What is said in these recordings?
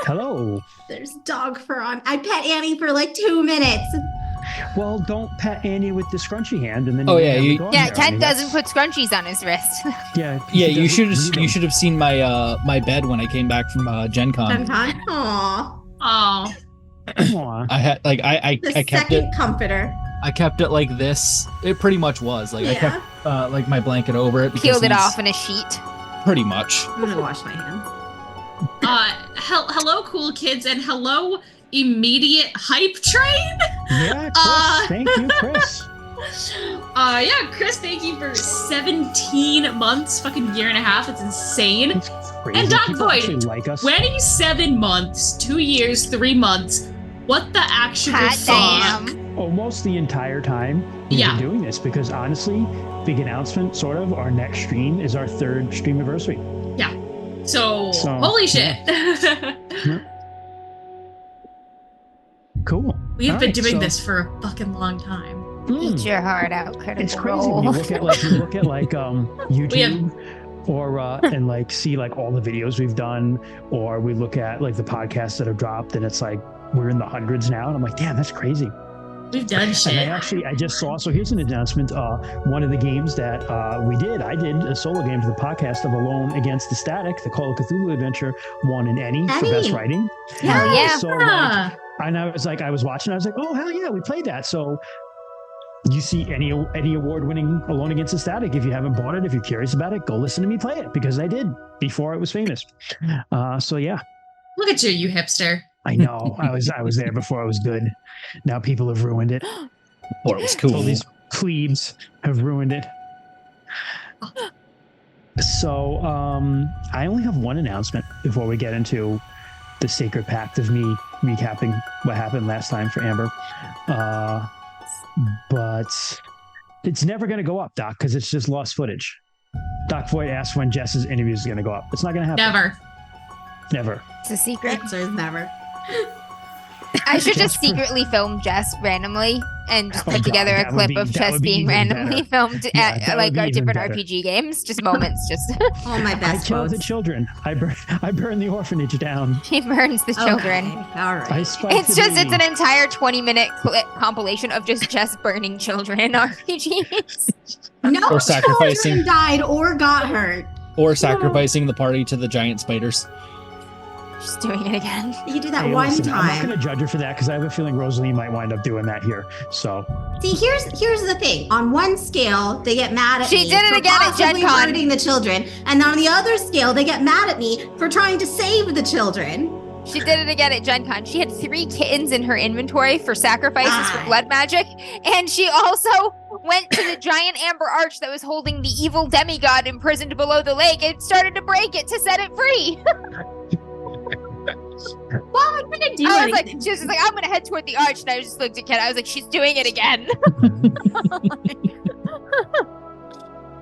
Hello. There's dog fur on. I pet Annie for like 2 minutes. Well, don't pet Annie with the scrunchy hand, and then Ken doesn't put scrunchies on his wrist. Yeah, you should have seen my my bed when I came back from Gen Con. Gen Con. Aww. I had I kept it comforter. I kept it like this. It pretty much was I kept like my blanket over it. Peeled it off in a sheet. Pretty much. I'm gonna wash my hands. Hello, cool kids, and hello, immediate hype train. Yeah, Chris. Thank you, Chris. Chris, thank you for 17 months, fucking year and a half. It's insane. It's crazy. And Doc People Void, like us. 27 months, 2 years, 3 months. What the actual fuck? Almost the entire time we've been doing this, because honestly, big announcement, sort of, our next stream is our 3rd stream anniversary. Yeah. So holy shit. Yeah. Cool. We've been doing this for a fucking long time. Eat your heart out, Critical It's crazy when you look at YouTube or and like see like all the videos we've done, or we look at like the podcasts that have dropped, and it's like we're in the hundreds now, and I'm like, damn, that's crazy. We've done shit. And I just saw, so here's an announcement. One of the games that I did a solo game for the podcast of Alone Against the Static, the Call of Cthulhu adventure, won an Emmy for best writing. Hell yeah. So like, and I was watching, I was like, oh, hell yeah, we played that. So you see any award-winning Alone Against the Static, if you haven't bought it, if you're curious about it, go listen to me play it, because I did before it was famous. So yeah. Look at you hipster. I know. I was there before it was good. Now people have ruined it. Or it was cool. All these plebes have ruined it. So I only have one announcement before we get into the sacred pact of me recapping what happened last time for Amber. But it's never going to go up, Doc, because it's just lost footage. Doc Voigt asked when Jess's interview is going to go up. It's not going to happen. Never. It's a secret. Answer is never. I should just secretly film Jess randomly and just put together a clip of Jess being randomly filmed at like our different RPG games. Just moments, just. All my best. I kill the children. I burn the orphanage down. She burns the children. Okay. All right. It's an entire 20-minute compilation of just Jess burning children in RPGs. No or sacrificing children died or got hurt. Or sacrificing the party to the giant spiders. She's doing it again. You do that one time. I'm not going to judge her for that, because I have a feeling Rosalie might wind up doing that here. So see, here's the thing. On one scale, they get mad at me. She did it again at Gen Con. Hurting the children, and on the other scale, they get mad at me for trying to save the children. She did it again at Gen Con. She had 3 kittens in her inventory for sacrifices for blood magic, and she also went to the giant amber arch that was holding the evil demigod imprisoned below the lake and started to break it to set it free. Well, I'm gonna do it. She was just like, I'm gonna head toward the arch, and I just looked at Ken. I was like, she's doing it again.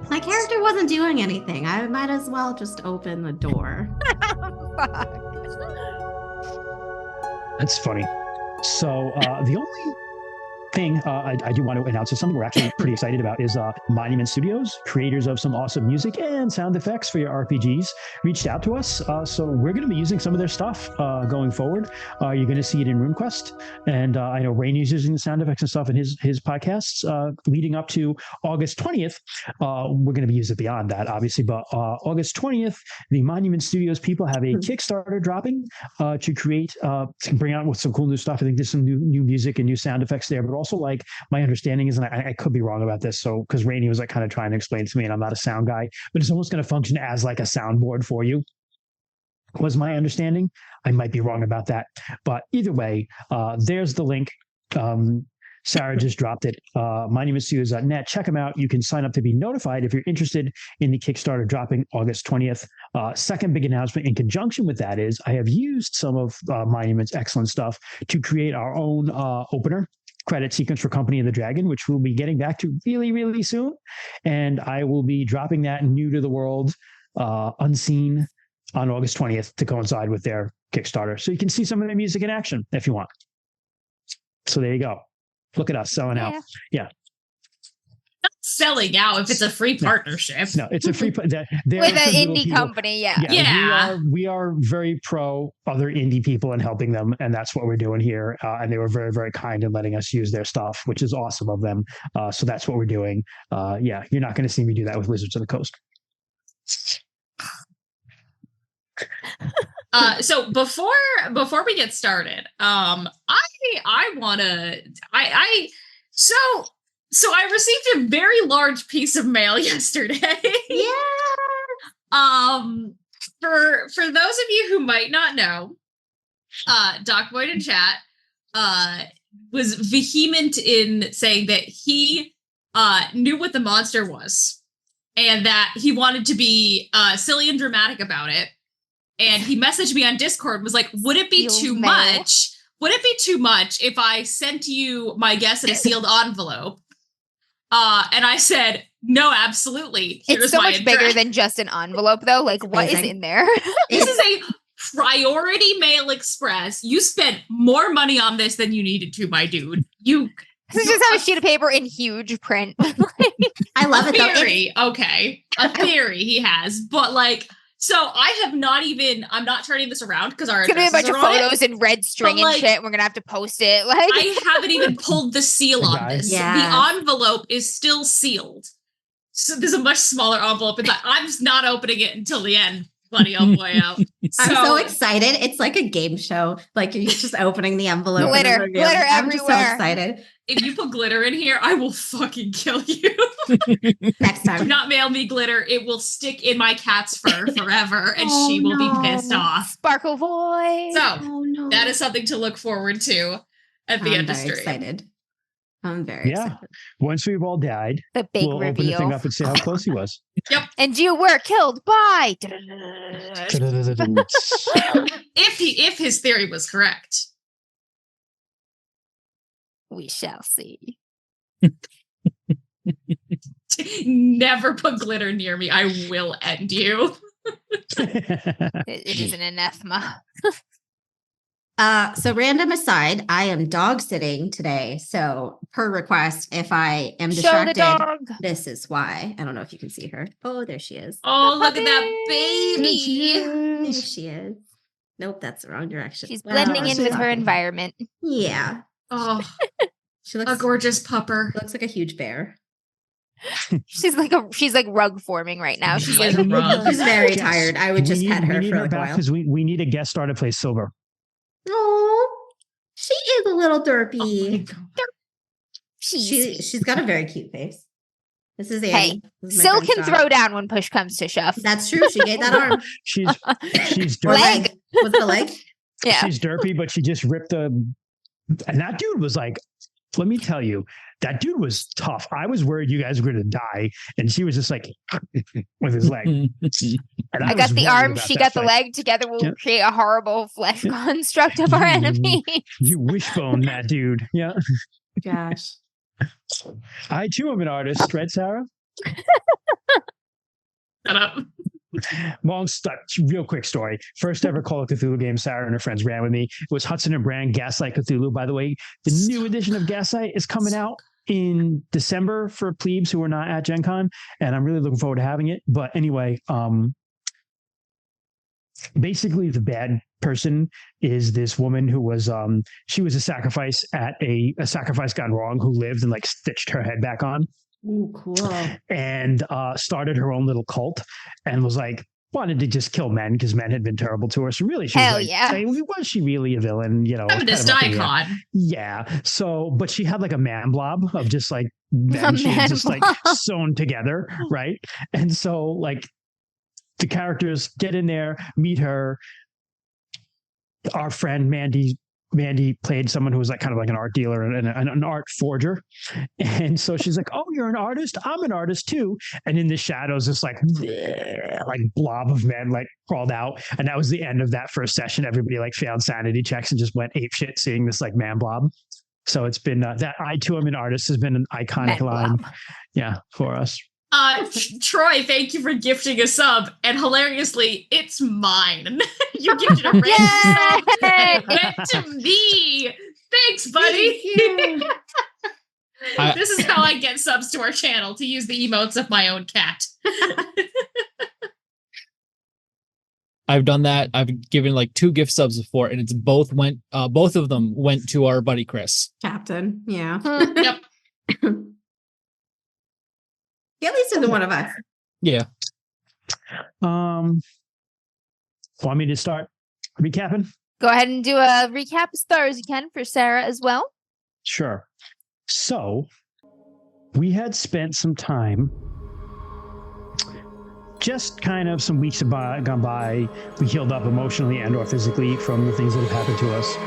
My character wasn't doing anything. I might as well just open the door. Fuck. That's funny. So the only thing I do want to announce is something we're actually pretty excited about is Monument Studios, creators of some awesome music and sound effects for your RPGs, reached out to us. So we're going to be using some of their stuff going forward. You're going to see it in RuneQuest. And I know Rainey's using the sound effects and stuff in his podcasts leading up to August 20th. We're going to be using beyond that, obviously. But August 20th, the Monument Studios people have a Kickstarter dropping to create, to bring out with some cool new stuff. I think there's some new music and new sound effects there, but also like my understanding is, and I could be wrong about this, so because Rainey was like kind of trying to explain to me, and I'm not a sound guy, but it's almost going to function as like a soundboard for you, was my understanding. I might be wrong about that, but either way, there's the link. Sarah just dropped it. monumentstudios.net. Check them out. You can sign up to be notified if you're interested in the Kickstarter dropping August 20th. Second big announcement in conjunction with that is I have used some of Monument's excellent stuff to create our own opener credit sequence for Company of the Dragon, which we'll be getting back to really, really soon. And I will be dropping that new to the world, unseen, on August 20th to coincide with their Kickstarter. So you can see some of their music in action if you want. So there you go. Look at us selling out. Yeah. selling out if it's a free partnership. No, it's a free with an indie company. Yeah. We are very pro other indie people and helping them, and that's what we're doing here. And they were very, very kind in letting us use their stuff, which is awesome of them. So that's what we're doing. You're not going to see me do that with Wizards of the Coast. So before we get started, So I received a very large piece of mail yesterday. Yeah. For those of you who might not know, Doc Boyd in chat was vehement in saying that he knew what the monster was and that he wanted to be silly and dramatic about it. And he messaged me on Discord, was like, would it be too much? Would it be too much if I sent you my guess in a sealed envelope? And I said, no, absolutely. It's so much bigger than just an envelope, though. Like, what is in there? This is a Priority Mail Express. You spent more money on this than you needed to, my dude. This just have a sheet of paper in huge print. I love it. Theory, okay. A theory he has. But, like, so I'm not turning this around because our it's gonna be a bunch of photos and red string and shit. We're gonna have to post it. Like, I haven't even pulled the seal on this. Yeah. The envelope is still sealed. So there's a much smaller envelope inside. I'm just not opening it until the end, buddy. Oh boy, out. I'm so excited. It's like a game show. Like you're just opening the envelope. Glitter everywhere. I'm just so excited. If you put glitter in here, I will fucking kill you. Next time. Do not mail me glitter. It will stick in my cat's fur forever, and she will be pissed off. Sparkle voice. So that is something to look forward to at the end of stream. I'm very excited. Once we've all died, the big we'll reveal. open the thing up and see how close he was. Yep. And you were killed by. If his theory was correct. We shall see. Never put glitter near me. I will end you. It is an anathema. So random aside, I am dog sitting today. So per request, if I am distracted, this is why. I don't know if you can see her. Oh, there she is. Oh, look at that baby. There she is. Nope, that's the wrong direction. She's blending in with her environment. Yeah. Oh, she looks a gorgeous pupper. Looks like a huge bear. She's like rug forming right now. She's like she's very tired. I would just pet her for a while because we need a guest star to play Silver. Oh, she is a little derpy. Oh she's got a very cute face. This is Annie. Hey, Sil can throw down when push comes to shove. That's true. She gave that arm. She's derpy. Leg. Was it a leg? Yeah. She's derpy, but she just ripped and that dude was like, let me tell you, that dude was tough. I was worried you guys were going to die. And she was just like, with his leg. And I got the arm, she got the leg. Together we'll create a horrible flesh construct of our enemy. You wishbone that dude. Yeah. Gosh. I too am an artist, right, Sarah? Shut up. Real quick story. First ever Call of Cthulhu game Sarah and her friends ran with me. It was Hudson and Brand Gaslight Cthulhu. By the way, the new edition of Gaslight is coming out in December for plebes who are not at Gen Con, and I'm really looking forward to having it. But anyway, basically the bad person is this woman who was she was a sacrifice at a sacrifice gone wrong who lived and like stitched her head back on. Ooh, cool. And started her own little cult and was like, wanted to just kill men because men had been terrible to her. So really, she was was she really a villain? You know, feminist icon. Yeah. So, but she had like a man blob of just like men she had just like sewn together, right? And so like the characters get in there, meet her. Our friend Mandy played someone who was like kind of like an art dealer and an art forger. And so she's like, oh, you're an artist? I'm an artist too. And in the shadows, this like blob of men like crawled out. And that was the end of that first session. Everybody like failed sanity checks and just went apeshit seeing this like man blob. So it's been that I too am an artist has been an iconic line. Yeah, for us. Troy, thank you for gifting a sub, and hilariously, it's mine. You gifted a random sub and it went to me. Thanks, buddy. This is how I get subs to our channel, to use the emotes of my own cat. I've done that. I've given like 2 gift subs before, and it's both of them went to our buddy Chris. Captain. Yeah. Yep. At least to the one of us. Yeah. Want me to start recapping? Go ahead and do a recap as far as you can for Sarah as well. Sure. So we had spent some time, just kind of some weeks gone by. We healed up emotionally and or physically from the things that have happened to us.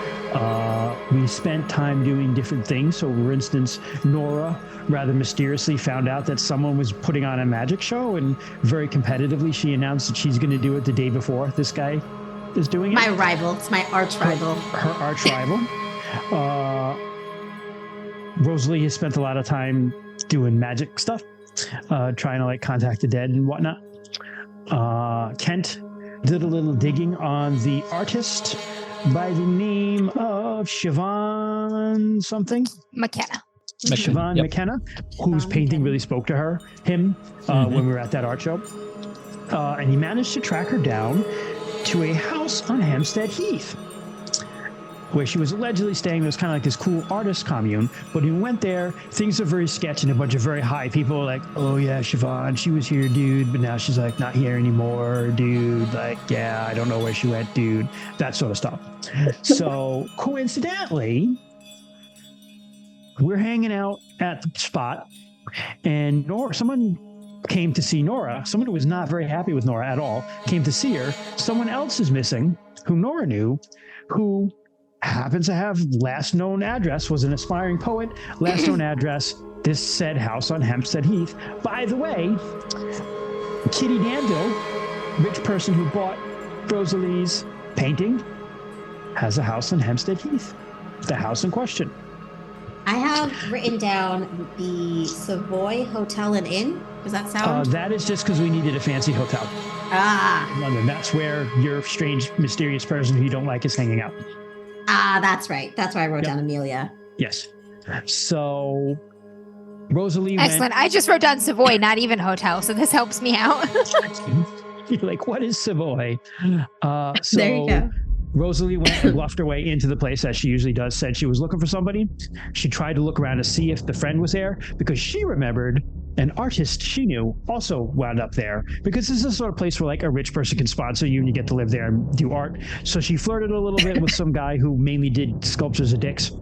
We spent time doing different things. So, for instance, Nora rather mysteriously found out that someone was putting on a magic show, and very competitively she announced that she's going to do it the day before this guy is doing it. My rival. It's my arch rival. Her arch rival. Rosalie has spent a lot of time doing magic stuff, trying to like contact the dead and whatnot. Kent did a little digging on the artist by the name of Siobhan something. McKenna. Siobhan McKenna, whose painting really spoke to him when we were at that art show. And he managed to track her down to a house on Hampstead Heath, where she was allegedly staying. There was kind of like this cool artist commune. But when we went there, things are very sketchy, and a bunch of very high people were like, oh yeah, Siobhan, she was here, dude, but now she's like not here anymore, dude. Like, yeah, I don't know where she went, dude. That sort of stuff. So coincidentally, we're hanging out at the spot, and someone came to see Nora. Someone who was not very happy with Nora at all came to see her. Someone else is missing, who Nora knew, who happens to have last known address, was an aspiring poet, last known address, this said house on Hampstead Heath. By the way, Kitty Danville, rich person who bought Rosalie's painting, has a house on Hampstead Heath, the house in question. I have written down the Savoy Hotel and Inn. Does that sound? That is just because we needed a fancy hotel. In London. That's where your strange, mysterious person who you don't like is hanging out. That's right. That's why I wrote down Amelia. Yes. So Rosalie Excellent. I just wrote down Savoy, not even hotel, so this helps me out. You're like, what is Savoy? So there you go. Rosalie went and bluffed her way into the place, as she usually does, said she was looking for somebody. She tried to look around to see if the friend was there, because she remembered an artist she knew also wound up there, because this is the sort of place where like a rich person can sponsor you and you get to live there and do art. So she flirted a little bit with some guy who mainly did sculptures of dicks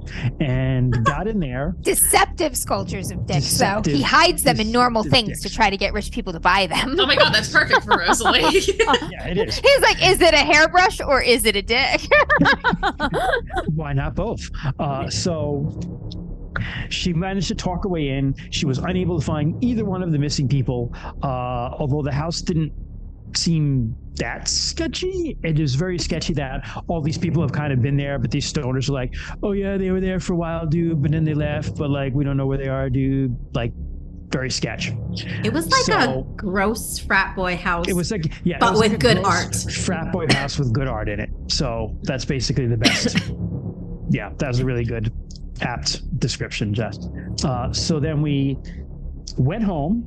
and got in there. Deceptive sculptures of dicks, though. He hides them in normal things dicks to try to get rich people to buy them. Oh my god, that's perfect for Rosalie. Yeah, it is. He's like, is it a hairbrush or is it a dick? Why not both? So she managed to talk her way in. She was unable to find either one of the missing people, although the house didn't seem that sketchy. It is very sketchy that all these people have kind of been there, but these stoners are like, oh yeah, they were there for a while, dude, but then they left, but like we don't know where they are, dude. Like, very sketch. It was like a gross frat boy house. It was like, yeah, but with like good art. Frat boy house with good art in it. So that's basically the best. Yeah, that was a really good, apt description, Jess. So then we went home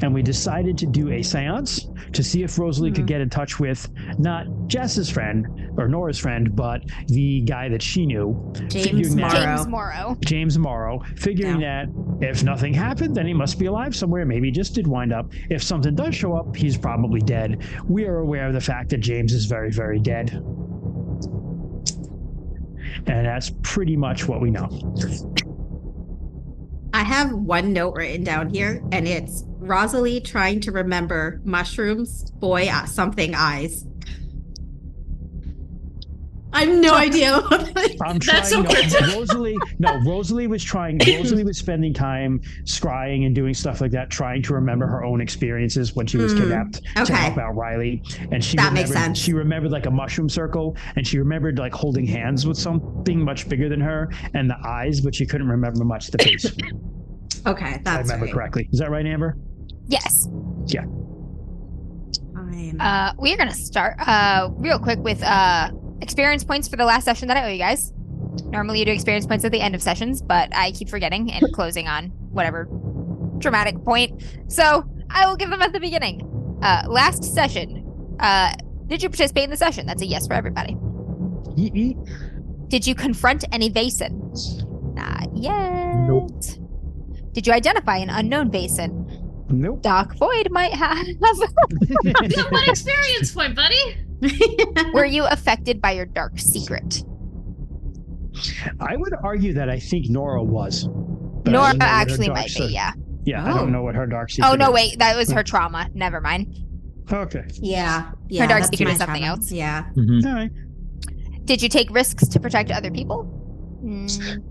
and we decided to do a seance to see if Rosalie could get in touch with not Jess's friend or Nora's friend, but the guy that she knew. James Morrow. Figuring that if nothing happened, then he must be alive somewhere. Maybe he just did wind up. If something does show up, he's probably dead. We are aware of the fact that James is very, very dead. And that's pretty much what we know. I have one note written down here, and it's Rosalie trying to remember mushrooms, boy, something eyes. I have no idea. I'm trying. Rosalie was trying. Rosalie was spending time scrying and doing stuff like that, trying to remember her own experiences when she was kidnapped to help out Riley. And that makes sense. She remembered like a mushroom circle, and she remembered like holding hands with something much bigger than her, and the eyes, but she couldn't remember much the face. Okay, that's I remember correctly. Is that right, Amber? Yes. Yeah. We're gonna start real quick with experience points for the last session that I owe you guys. Normally you do experience points at the end of sessions, but I keep forgetting and closing on whatever dramatic point. So I will give them at the beginning. Last session. Did you participate in the session? That's a yes for everybody. Did you confront any Vaesen? Not yet. Nope. Did you identify an unknown Vaesen? Nope. Doc Void might have. You got one experience point, buddy. Were you affected by your dark secret? I would argue that I think Nora was. But Nora actually might be, yeah. Yeah, Oh. I don't know what her dark secret Oh, no, is. wait. That was her trauma. Never mind. Okay. Yeah. Her dark that's secret my is something trauma. else. Yeah. Mhm. All right. Did you take risks to protect other people?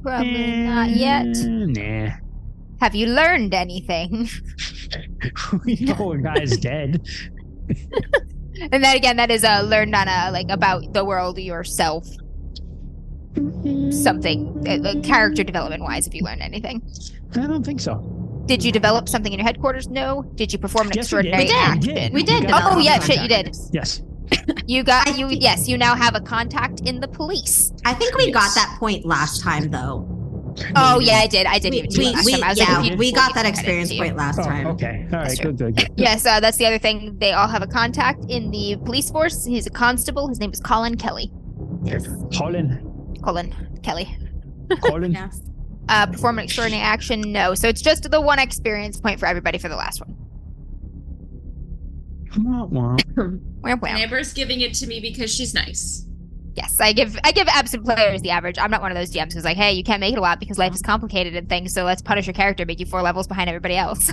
Probably not yet. Nah. Have you learned anything? We know a guy's dead. And then again, that is learned on about the world yourself. Something character development wise, if you learned anything. I don't think so. Did you develop something in your headquarters? No. Did you perform an Yes, we did. extraordinary We did. action? We did. got- Oh develop yeah, something. shit, you did. Yes. Yes, you now have a contact in the police. I think we got that point last time, though. Oh yeah, I did We, even do it last time. I was like, if you- we got that we'll give experience credit to you. point last Oh, time. okay. All That's right. true. Good. Yes, that's the other thing. They all have a contact in the police force. He's a constable. His name is Colin Kelly. Colin. Colin Kelly. Colin. Yes. Perform an extraordinary action? No. So it's just the one experience point for everybody for the last one. Wah, wah. Wham, And wham. Amber's giving it to me because she's nice. Yes, I give absent players the average. I'm not one of those DMs who's like, hey, you can't make it a lot because life is complicated and things, so let's punish your character, make you 4 levels behind everybody else.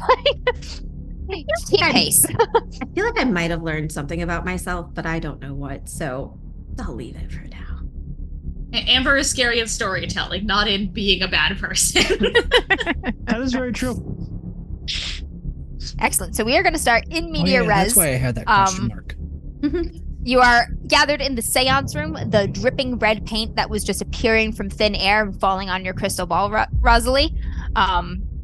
Keep pace. I feel like I might have learned something about myself, but I don't know what, so I'll leave it for now. Amber is scary in storytelling, not in being a bad person. That is very true. Excellent. So we are going to start in media res. That's why I had that question mark. You are gathered in the seance room. The dripping red paint that was just appearing from thin air and falling on your crystal ball, Rosalie,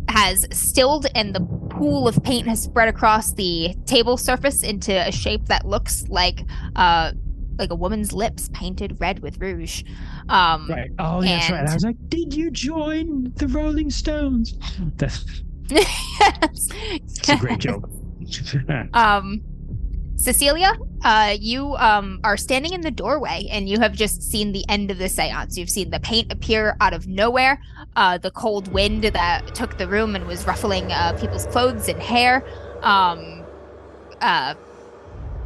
has stilled, and the pool of paint has spread across the table surface into a shape that looks like a woman's lips painted red with rouge. Right. Oh, that's right. and- I was like, did you join the Rolling Stones? That's a great joke. Cecilia, you are standing in the doorway and you have just seen the end of the seance. You've seen the paint appear out of nowhere, the cold wind that took the room and was ruffling people's clothes and hair.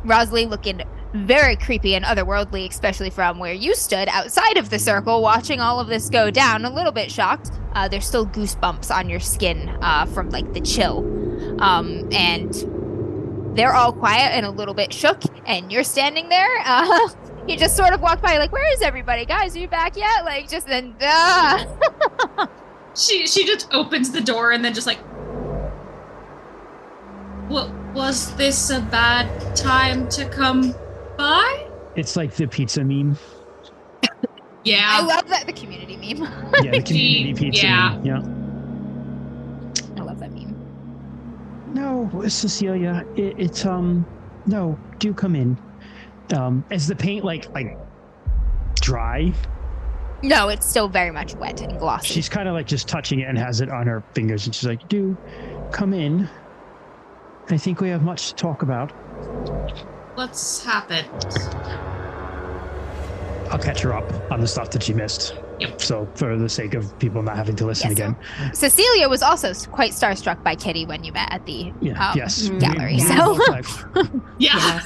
Rosalie looking very creepy and otherworldly, especially from where you stood outside of the circle watching all of this go down, a little bit shocked. There's still goosebumps on your skin from the chill. And they're all quiet and a little bit shook, and you're standing there. You just sort of walk by like, where is everybody? Guys, are you back yet? She just opens the door and then just like, what, was this a bad time to come by? It's like the pizza meme. Yeah. I love that, the community meme. Yeah, the community pizza Yeah. meme. Yeah. I love that meme. No, Cecilia, it's no, do come in. Is the paint like dry? No, it's still very much wet and glossy. She's kind of like just touching it and has it on her fingers, and she's like, do come in. I think we have much to talk about. What's happened? I'll catch her up on the stuff that she missed. Yep. So for the sake of people not having to listen Yes. again. Cecilia was also quite starstruck by Kitty when you met at the Yes. gallery. We So both like- Yeah.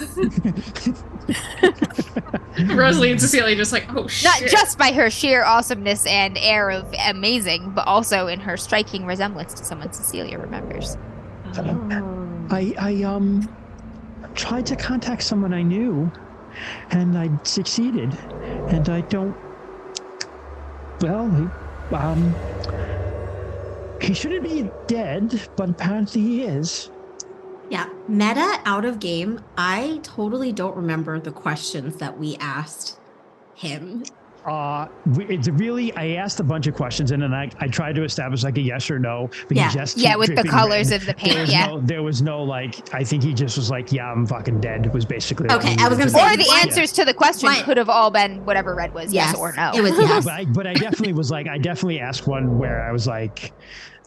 Rosalie and Cecilia just like, oh shit. not just by her sheer awesomeness and air of amazing, but also in her striking resemblance to someone Cecilia remembers. I tried to contact someone I knew, and I succeeded, and I don't. Well, he shouldn't be dead, but apparently he is. Yeah, meta out of game. I totally don't remember the questions that we asked him. It's really, I asked a bunch of questions and then I tried to establish like a yes or no, but Yeah. he just with the colors of the paint. There was no like, I think he just was like, yeah, I'm fucking dead, was basically. Okay, I was going to say. Or the answers to the question could have all been whatever red was, yes or no. It was yes. But I definitely was like, I definitely asked one where I was like,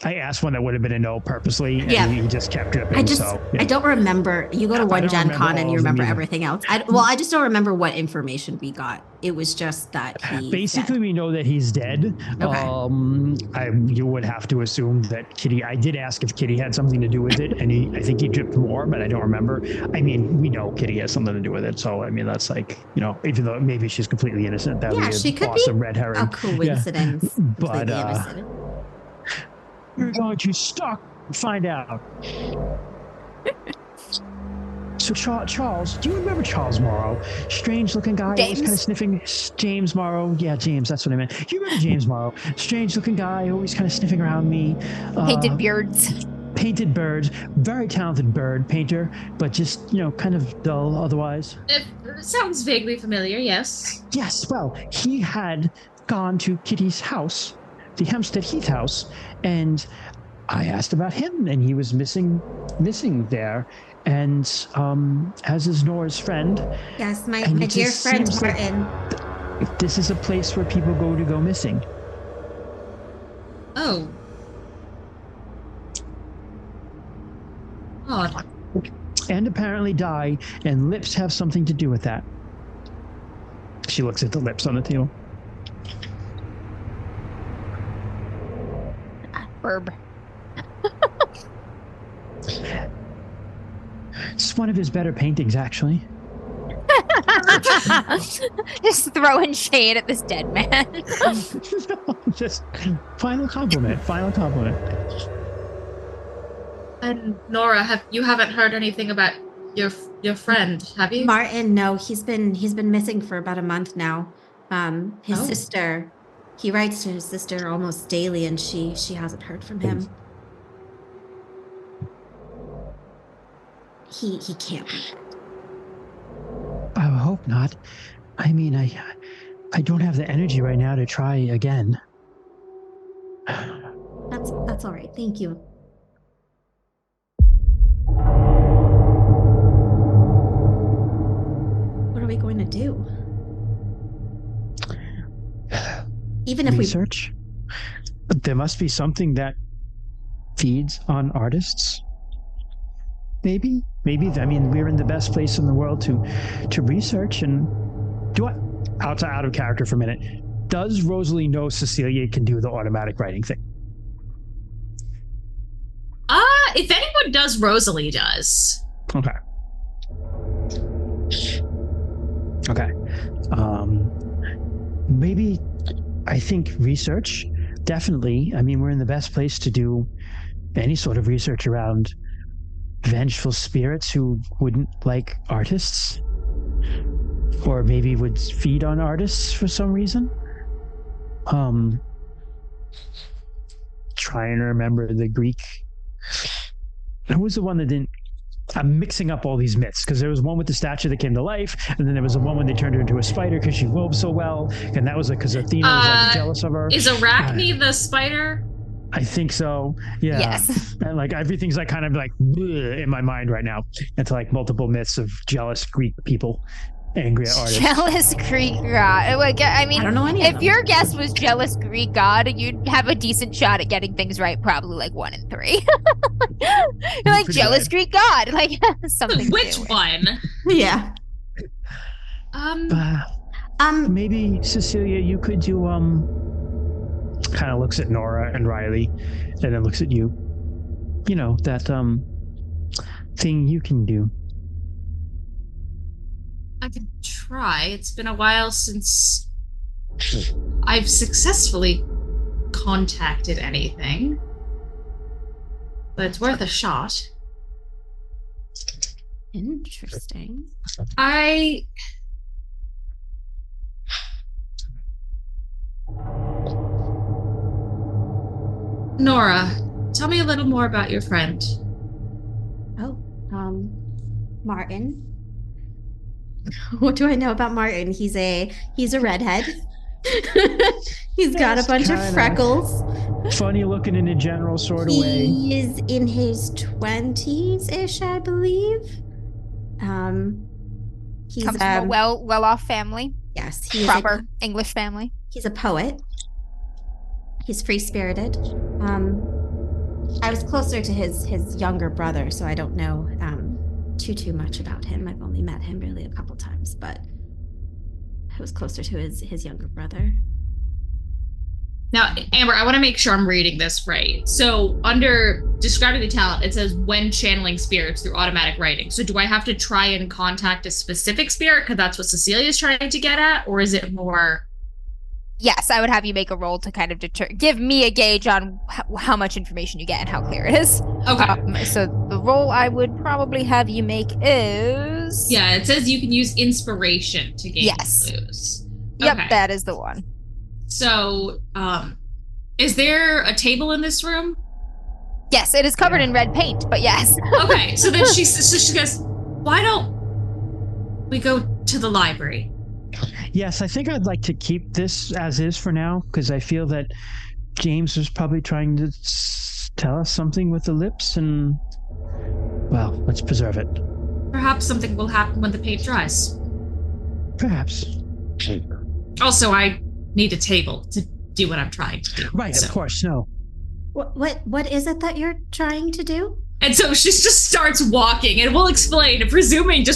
I asked one that would have been a no purposely, and he just kept dripping. I don't remember. You go to one Gen Con and you remember everything else. I just don't remember what information we got. It was just that basically we know that he's dead. Okay. You would have to assume that Kitty. I did ask if Kitty had something to do with it, and I think he dripped more, but I don't remember. I mean, we know Kitty has something to do with it, so I mean that's like, you know, even though maybe she's completely innocent, that would she be could awesome be red herring. a coincidence. But innocent. You're going to stalk and find out. So Charles, do you remember Charles Morrow? Strange-looking guy, always kind of sniffing. James Morrow, yeah, James, that's what I meant. Do you remember James Morrow? Strange-looking guy, always kind of sniffing around me. Painted beards. Painted birds, very talented bird painter, but just, you know, kind of dull otherwise. It sounds vaguely familiar, yes. Yes, well, he had gone to Kitty's house, the Hempstead Heath house, and I asked about him, and he was missing there. And as is Nora's friend. Yes, my dear friend Martin. Like this is a place where people go missing. Oh. Odd. And apparently die, and lips have something to do with that. She looks at the lips on the table. Verb. It's one of his better paintings, actually. Just throwing shade at this dead man. Just final compliment. And Nora, you haven't heard anything about your friend, have you? Martin, no, he's been missing for about a month now. His sister, he writes to his sister almost daily, and she hasn't heard from him. He can't be dead. I hope not. I mean, I don't have the energy right now to try again. That's all right. Thank you. What are we going to do? Even if research? There must be something that feeds on artists. Maybe. I mean, we're in the best place in the world to research and do what? Out of character for a minute. Does Rosalie know Cecilia can do the automatic writing thing? If anyone does, Rosalie does. Okay. Maybe I think research, definitely. I mean, we're in the best place to do any sort of research around vengeful spirits who wouldn't like artists, or maybe would feed on artists for some reason. Trying to remember the Greek. Who was the one that didn't? I'm mixing up all these myths because there was one with the statue that came to life, and then there was the one when they turned her into a spider because she wove so well, and that was like because Athena was like jealous of her. Is Arachne the spider? I think so. Yeah. Yes. And like everything's like kind of like in my mind right now. It's like multiple myths of jealous Greek people angry at artists. Jealous Greek god. Like, I mean, I don't know any if of them. your guess was jealous Greek god, you'd have a decent shot at getting things right, probably like 1 in 3. You're like jealous Greek god, like something. Which one? Yeah. Maybe Cecilia, you could do kind of looks at Nora and Riley, and then looks at you. You know that thing you can do. I could try. It's been a while since I've successfully contacted anything, but it's worth a shot. Interesting. Nora, tell me a little more about your friend. Martin. What do I know about Martin? He's a redhead. He's got a bunch of freckles. Funny looking in a general sort of way. He is in his 20s-ish, I believe. He's comes from a well-off family. Yes, he's proper English family. He's a poet. He's free-spirited. I was closer to his younger brother, so I don't know too much about him. I've only met him really a couple times, but I was closer to his younger brother. Now, Amber, I want to make sure I'm reading this right. So under describing the talent, it says when channeling spirits through automatic writing. So do I have to try and contact a specific spirit because that's what Cecilia's trying to get at? Or is it more... Yes, I would have you make a roll to kind of give me a gauge on how much information you get and how clear it is. Okay. So the roll I would probably have you make is... Yeah, it says you can use inspiration to gain yes. clues. Yep, okay. That is the one. So, is there a table in this room? Yes, it is covered in red paint, but yes. Okay, so then she goes, why don't we go to the library? Yes, I think I'd like to keep this as is for now, because I feel that James was probably trying to tell us something with the lips, and, well, let's preserve it. Perhaps something will happen when the paint dries. Perhaps. Also, I need a table to do what I'm trying to do. Right, so. Of course, no. What is it that you're trying to do? And so she just starts walking, and we'll explain, presuming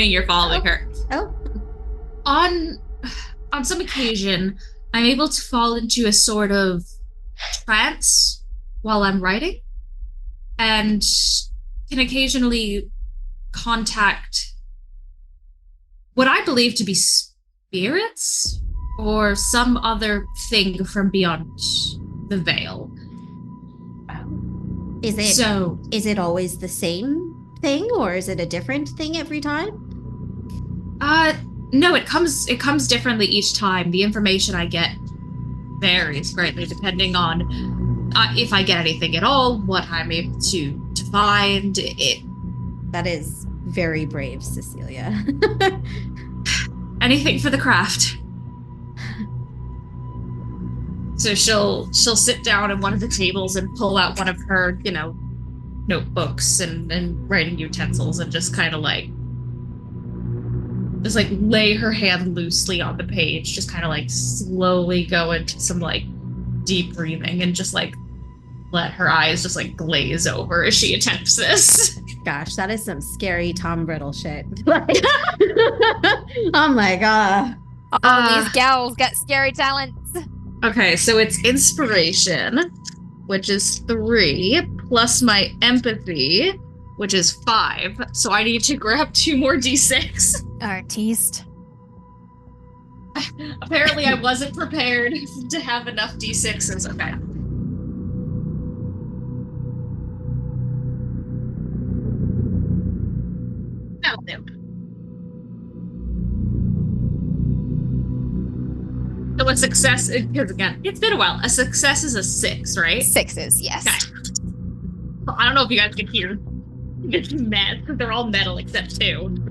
you're following her. Oh. On some occasion, I'm able to fall into a sort of trance while I'm writing, and can occasionally contact what I believe to be spirits or some other thing from beyond the veil. Is it always the same thing, or is it a different thing every time? No, it comes differently each time. The information I get varies greatly depending on if I get anything at all, what I'm able to find. That is very brave, Cecilia. Anything for the craft. So she'll sit down at one of the tables and pull out one of her, notebooks and writing utensils and just kind of lay her hand loosely on the page, just kind of slowly go into some deep breathing and just let her eyes just glaze over as she attempts this. Gosh, that is some scary Tom Riddle shit. Oh my god. All these gals got scary talents. Okay, so it's inspiration, which is 3, plus my empathy, which is 5. So I need to grab 2 more d6. Artiste. Apparently I wasn't prepared to have enough d6s. Okay. No. So a success, because again, it's been a while. A success is a 6, right? 6s, yes. Okay. Well, I don't know if you guys can hear. It's mad because they're all metal except 2.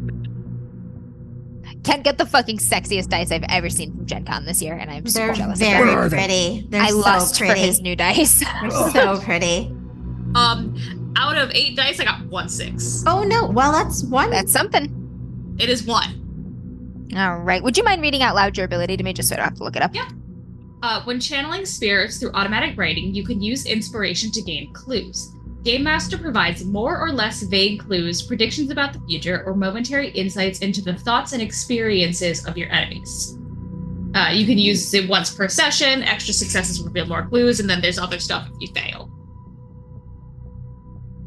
Can't get the fucking sexiest dice I've ever seen from Gen Con this year, and I'm super jealous. They're very pretty. They're I so lust pretty. for his new dice. They're so pretty. Out of 8 dice, I got 1 6. Oh no! Well, that's 1. That's something. It is 1. All right. Would you mind reading out loud your ability to me, just so I don't have to look it up? Yeah. When channeling spirits through automatic writing, you can use inspiration to gain clues. Game Master provides more or less vague clues, predictions about the future, or momentary insights into the thoughts and experiences of your enemies. You can use it once per session. Extra successes reveal more clues, and then there's other stuff if you fail.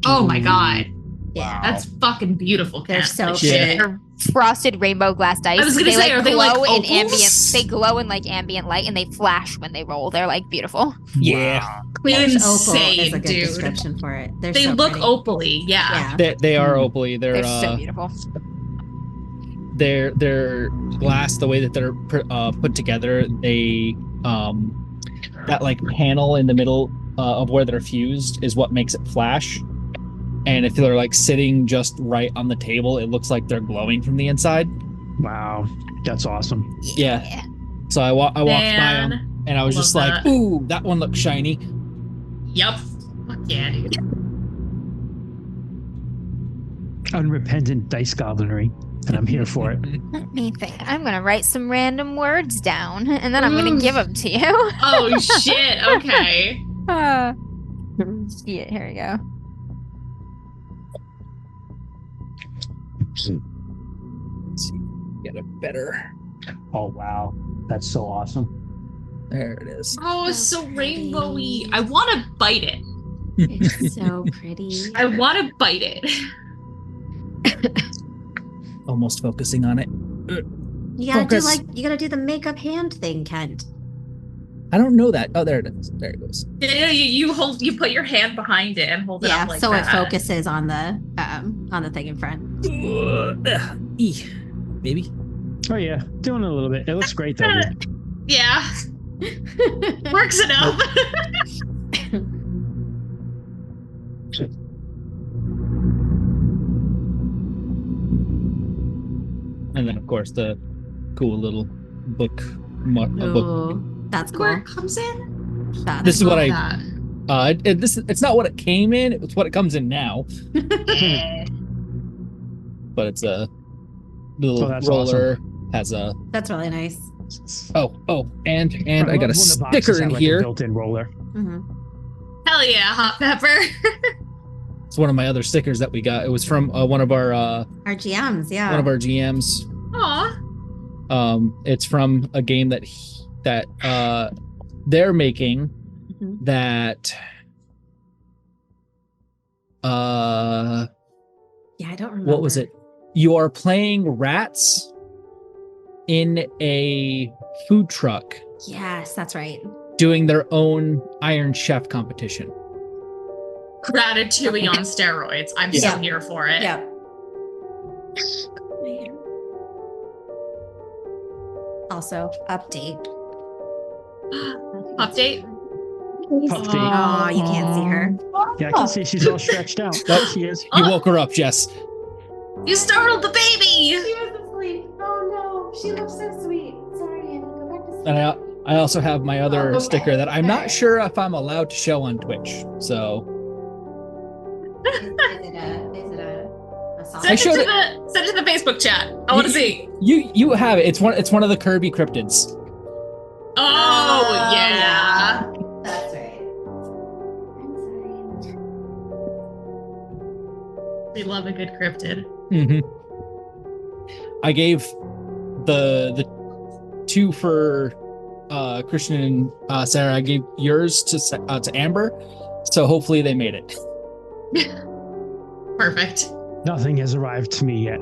Oh my god. Yeah. That's fucking beautiful. They're so Like, pretty. shit. They're frosted rainbow glass dice. I was gonna say, are they glow in opals? ambient? They glow in ambient light, and they flash when they roll. They're beautiful. Yeah. Insane, opal is a good dude. description for it. They so look pretty. opally, yeah. They are opaly. They're so beautiful. They're glass. The way that they're put together, they that panel in the middle of where they're fused is what makes it flash. And if they're sitting just right on the table, it looks like they're glowing from the inside. Wow, that's awesome. Yeah. So I walked by Man, them, and I was love just like, that. "Ooh, that one looks shiny." Yup. Fuck yeah, dude. Unrepentant dice goblinery, and I'm here for it. Let me think. I'm going to write some random words down, and then I'm going to give them to you. Oh, shit. Okay. Yeah, here we go. Let's see, get it better. Oh wow, that's so awesome. There it is. Oh, it's so rainbowy. I want to bite it. It's so pretty. I want to bite it. Almost focusing on it. You gotta Focus. you gotta do the makeup hand thing, Kent. I don't know that. Oh, there it is. There it goes. Yeah, you put your hand behind it and hold it Yeah, up like so that. it focuses on the thing in front. Baby. Oh yeah, doing it a little bit. It looks great though. Dude. Yeah. Works enough. And then, of course, the cool little book. book. Ooh, that's cool. Where it comes in? That's This is what Love it's not what it came in. It's what it comes in now. that. But it's a little Oh, that's roller. Has a That's really nice. and I got a love when the boxes sticker in have, like, a here. built-in roller. Mm-hmm. Hell yeah, hot pepper. It's one of my other stickers that we got. It was from one of our Our GMs, yeah. one of our GMs. Aw. It's from a game that they're making. Mhm. That Yeah, I don't remember. what was it? You are playing rats in a food truck Yes, that's right. doing their own Iron Chef competition. Ratatouille on steroids. I'm so Yeah. here for it. Yeah. Also, update. Update? Update. Oh, you can't see her. Yeah, I can see she's all stretched out. Nope. She is. You woke her up, Jess. You startled the baby. was asleep. Oh no, she looks so sweet. Sorry, Annie. Go back to sleep. And I also have my other Okay. sticker that I'm Okay. not sure if I'm allowed to show on Twitch. So Is it a song? I Send it, showed to it- send it to the Facebook chat. I want to see. you have it. It's one of the Kirby cryptids. Oh, yeah. That's right. I'm sorry. We love a good cryptid. Mm-hmm. I gave the two for Christian and Sarah. I gave yours to Amber, so hopefully they made it. Perfect. Nothing has arrived to me yet.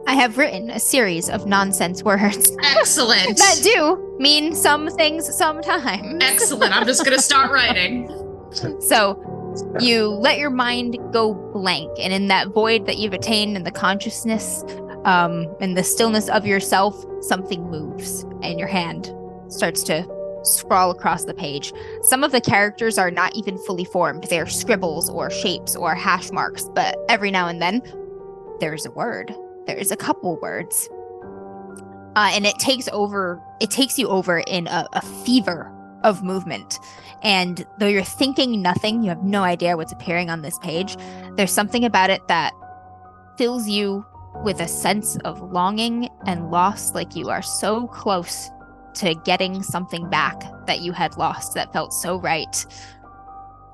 I have written a series of nonsense words Excellent. that do mean some things sometimes. Excellent. I'm just going to start writing. So you let your mind go blank, and in that void that you've attained in the consciousness, in the stillness of yourself, something moves, and your hand starts to scroll across the page. Some of the characters are not even fully formed. They're scribbles or shapes or hash marks, but every now and then there's a word. There's a couple words. And it takes you over in a fever of movement. And though you're thinking nothing, you have no idea what's appearing on this page, there's something about it that fills you with a sense of longing and loss, like you are so close to getting something back that you had lost that felt so right.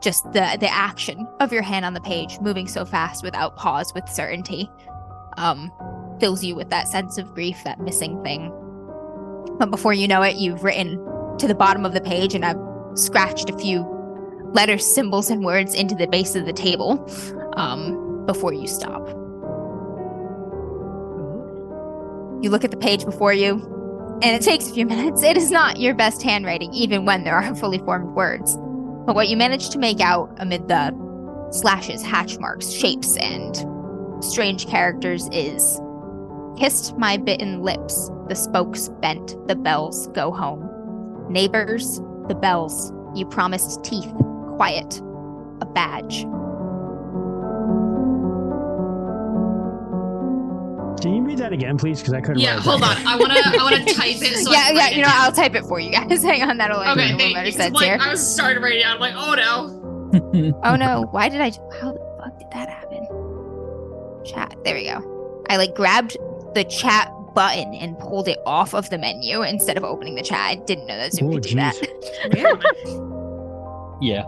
Just the action of your hand on the page, moving so fast without pause, with certainty, fills you with that sense of grief, that missing thing. But before you know it, you've written to the bottom of the page and have scratched a few letters, symbols, and words into the base of the table before you stop. You look at the page before you, and it takes a few minutes. It is not your best handwriting, even when there are fully formed words. But what you manage to make out amid the slashes, hatch marks, shapes, and strange characters is: kissed my bitten lips, the spokes bent, the bells go home. Neighbors, the bells, you promised teeth, quiet, a badge. Can you read that again, please? Because I couldn't. Yeah, write hold that. on. I wanna type it. So I can write it down. I'll type it for you guys. Hang on, that'll like Okay, a thank better you. sense Like, here. I was starting to write it down. I'm like, oh no. Oh no, why did how the fuck did that happen? Chat, there we go. I like grabbed the chat button and pulled it off of the menu instead of opening the chat. I didn't know that Zoom could do that. Yeah.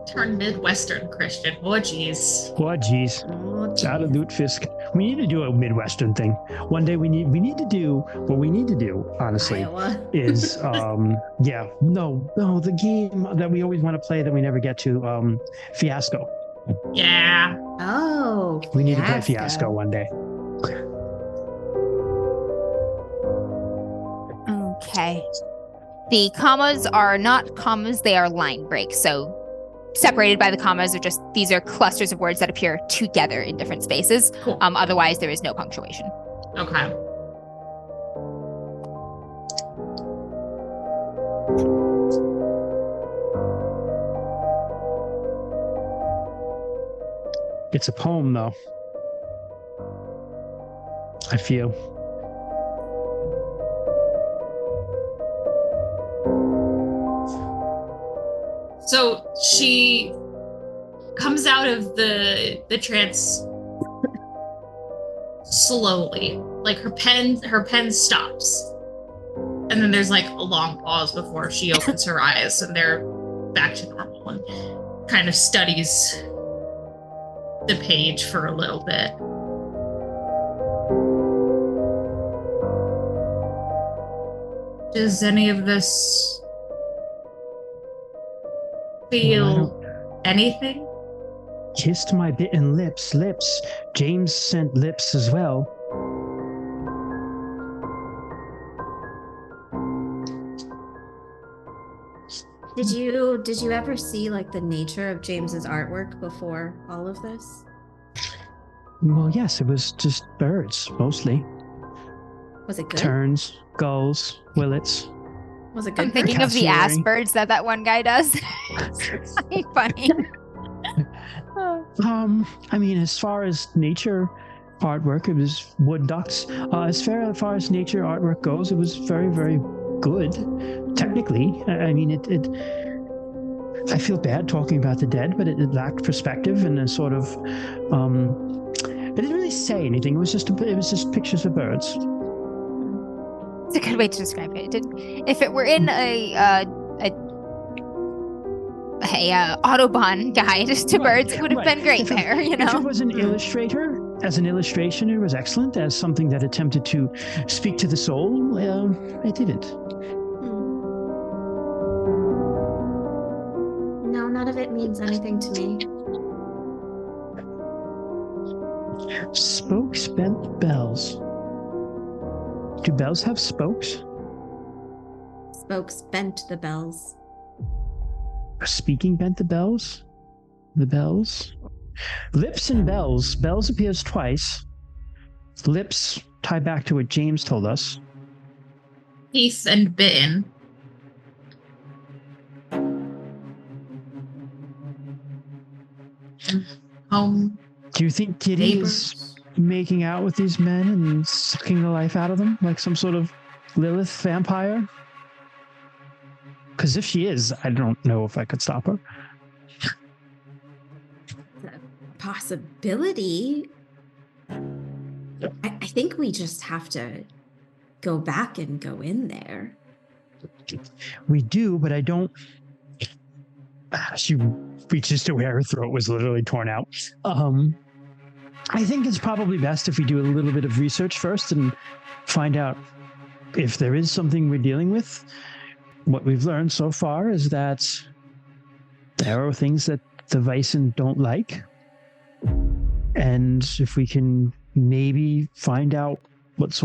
Turn Midwestern Christian. Oh jeez. What, geez. Out of Lutefisk. We need to do a Midwestern thing. One day we need to do what we need to do, honestly, Iowa. is the game that we always want to play that we never get to, Fiasco. Yeah. Oh. We need to play Fiasco one day. Okay. The commas are not commas, they are line breaks. So separated by the commas are just, these are clusters of words that appear together in different spaces. Cool. Otherwise, there is no punctuation. Okay. It's a poem, though. I feel. So she comes out of the trance slowly. Like her pen stops. And then there's like a long pause before she opens her eyes and they're back to normal and kind of studies the page for a little bit. Does any of this feel anything? Kissed my bitten lips. James sent lips as well. Did you ever see like the nature of James's artwork before all of this? Well, yes, it was just birds, mostly. Was it good? Terns, gulls, willets. Was it good? I'm thinking of the ass Cassowary. birds that one guy does. It's funny. I mean, as far as nature artwork, it was wood ducks. As far as nature artwork goes, it was very, very good. Technically, I mean, it I feel bad talking about the dead, but it lacked perspective and a sort of. It didn't really say anything. It was just pictures of birds. It's a good way to describe it. If it were in a Autobahn guide to birds, it would have been great there, you know? If it was an illustrator, as an illustration, it was excellent. As something that attempted to speak to the soul, it didn't. No, none of it means anything to me. Spokes bent bells. Do bells have spokes? Spokes bent the bells. Speaking bent the bells? The bells? Lips and bells. Bells appears twice. Lips tie back to what James told us. Teeth and bitten. Home. Do you think Kitty is Neighbors. making out with these men and sucking the life out of them like some sort of Lilith vampire? Because if she is, I don't know if I could stop her. Possibility. I think we just have to go back and go in there. We do, but I don't. She reaches to where her throat was literally torn out. I think it's probably best if we do a little bit of research first and find out if there is something we're dealing with. What we've learned so far is that there are things that the Vaesen don't like. And if we can maybe find out what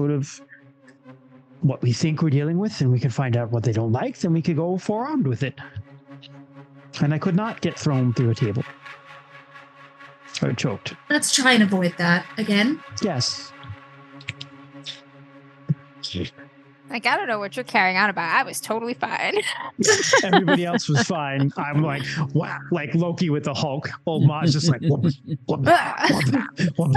we think we're dealing with, and we can find out what they don't like, then we could go forearmed with it. And I could not get thrown through a table. Or choked. Let's try and avoid that again. Yes. Like, I don't know what you're carrying on about. I was totally fine. Everybody else was fine. I'm like, wow, like Loki with the Hulk. Old Ma's just like, whoop, whoop, whoop, whoop.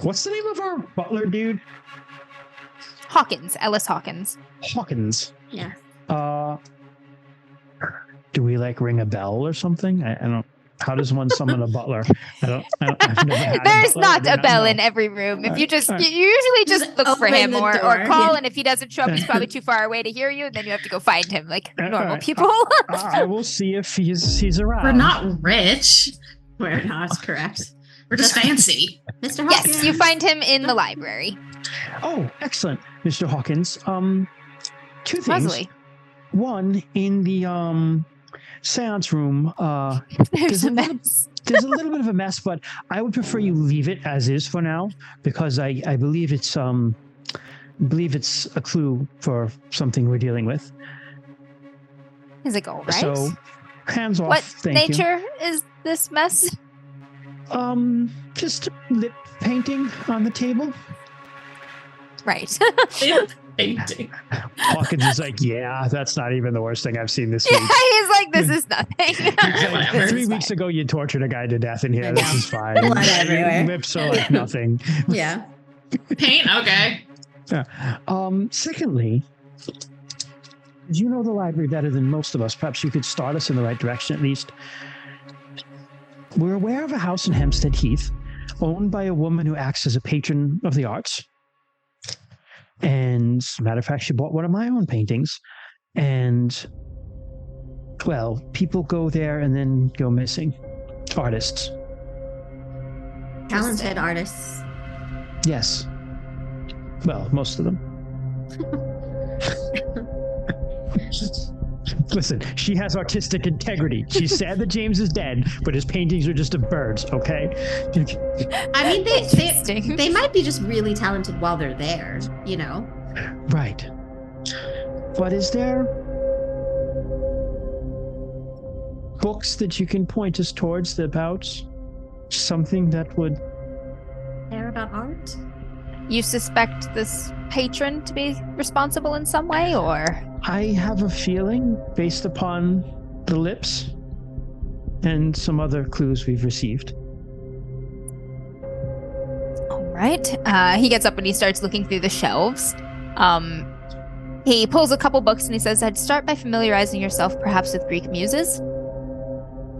What's the name of our butler dude? Hawkins, Ellis Hawkins. Hawkins. Yeah. Do we like ring a bell or something? I don't. How does one summon a butler? I've never had There's a butler. not a bell know. in every room. If you All right. you usually just look for open him the or door, call, yeah. and if he doesn't show up, he's probably too far away to hear you. And then you have to go find him like normal right. people. I will see if he's around. We're not rich. We're not correct. We're just fancy. Mr. Hawkins. Yes, you find him in the library. Oh, excellent, Mr. Hawkins. Two things. Leslie, One, in the seance room, there's a a little- mess. there's a little bit of a mess, but I would prefer you leave it as is for now, because I believe it's a clue for something we're dealing with. He's like, all right. So hands off. What Thank nature is this mess? you. Just lip painting on the table. Right. Painting. Hawkins is like, yeah, that's not even the worst thing I've seen this Yeah, week. he's like, this is nothing. Whatever. This 3 is weeks fine. ago, you tortured a guy to death in here. I This know. is fine. Blood everywhere. Lips are like nothing. Yeah. Paint? Okay. Secondly, you know the library better than most of us. Perhaps you could start us in the right direction at least. We're aware of a house in Hempstead Heath owned by a woman who acts as a patron of the arts. And as a matter of fact, she bought one of my own paintings. And, well, people go there and then go missing. Artists. Talented artists. Yes. Well, most of them. Listen, she has artistic integrity. She's sad that James is dead, but his paintings are just of birds, okay? I mean, Interesting. they might be just really talented while they're there, you know? Right. But is there books that you can point us towards about something that would... They're about art? You suspect this patron to be responsible in some way, or? I have a feeling, based upon the lips and some other clues we've received. All right. He gets up and he starts looking through the shelves. He pulls a couple books and he says, I'd start by familiarizing yourself perhaps with Greek muses,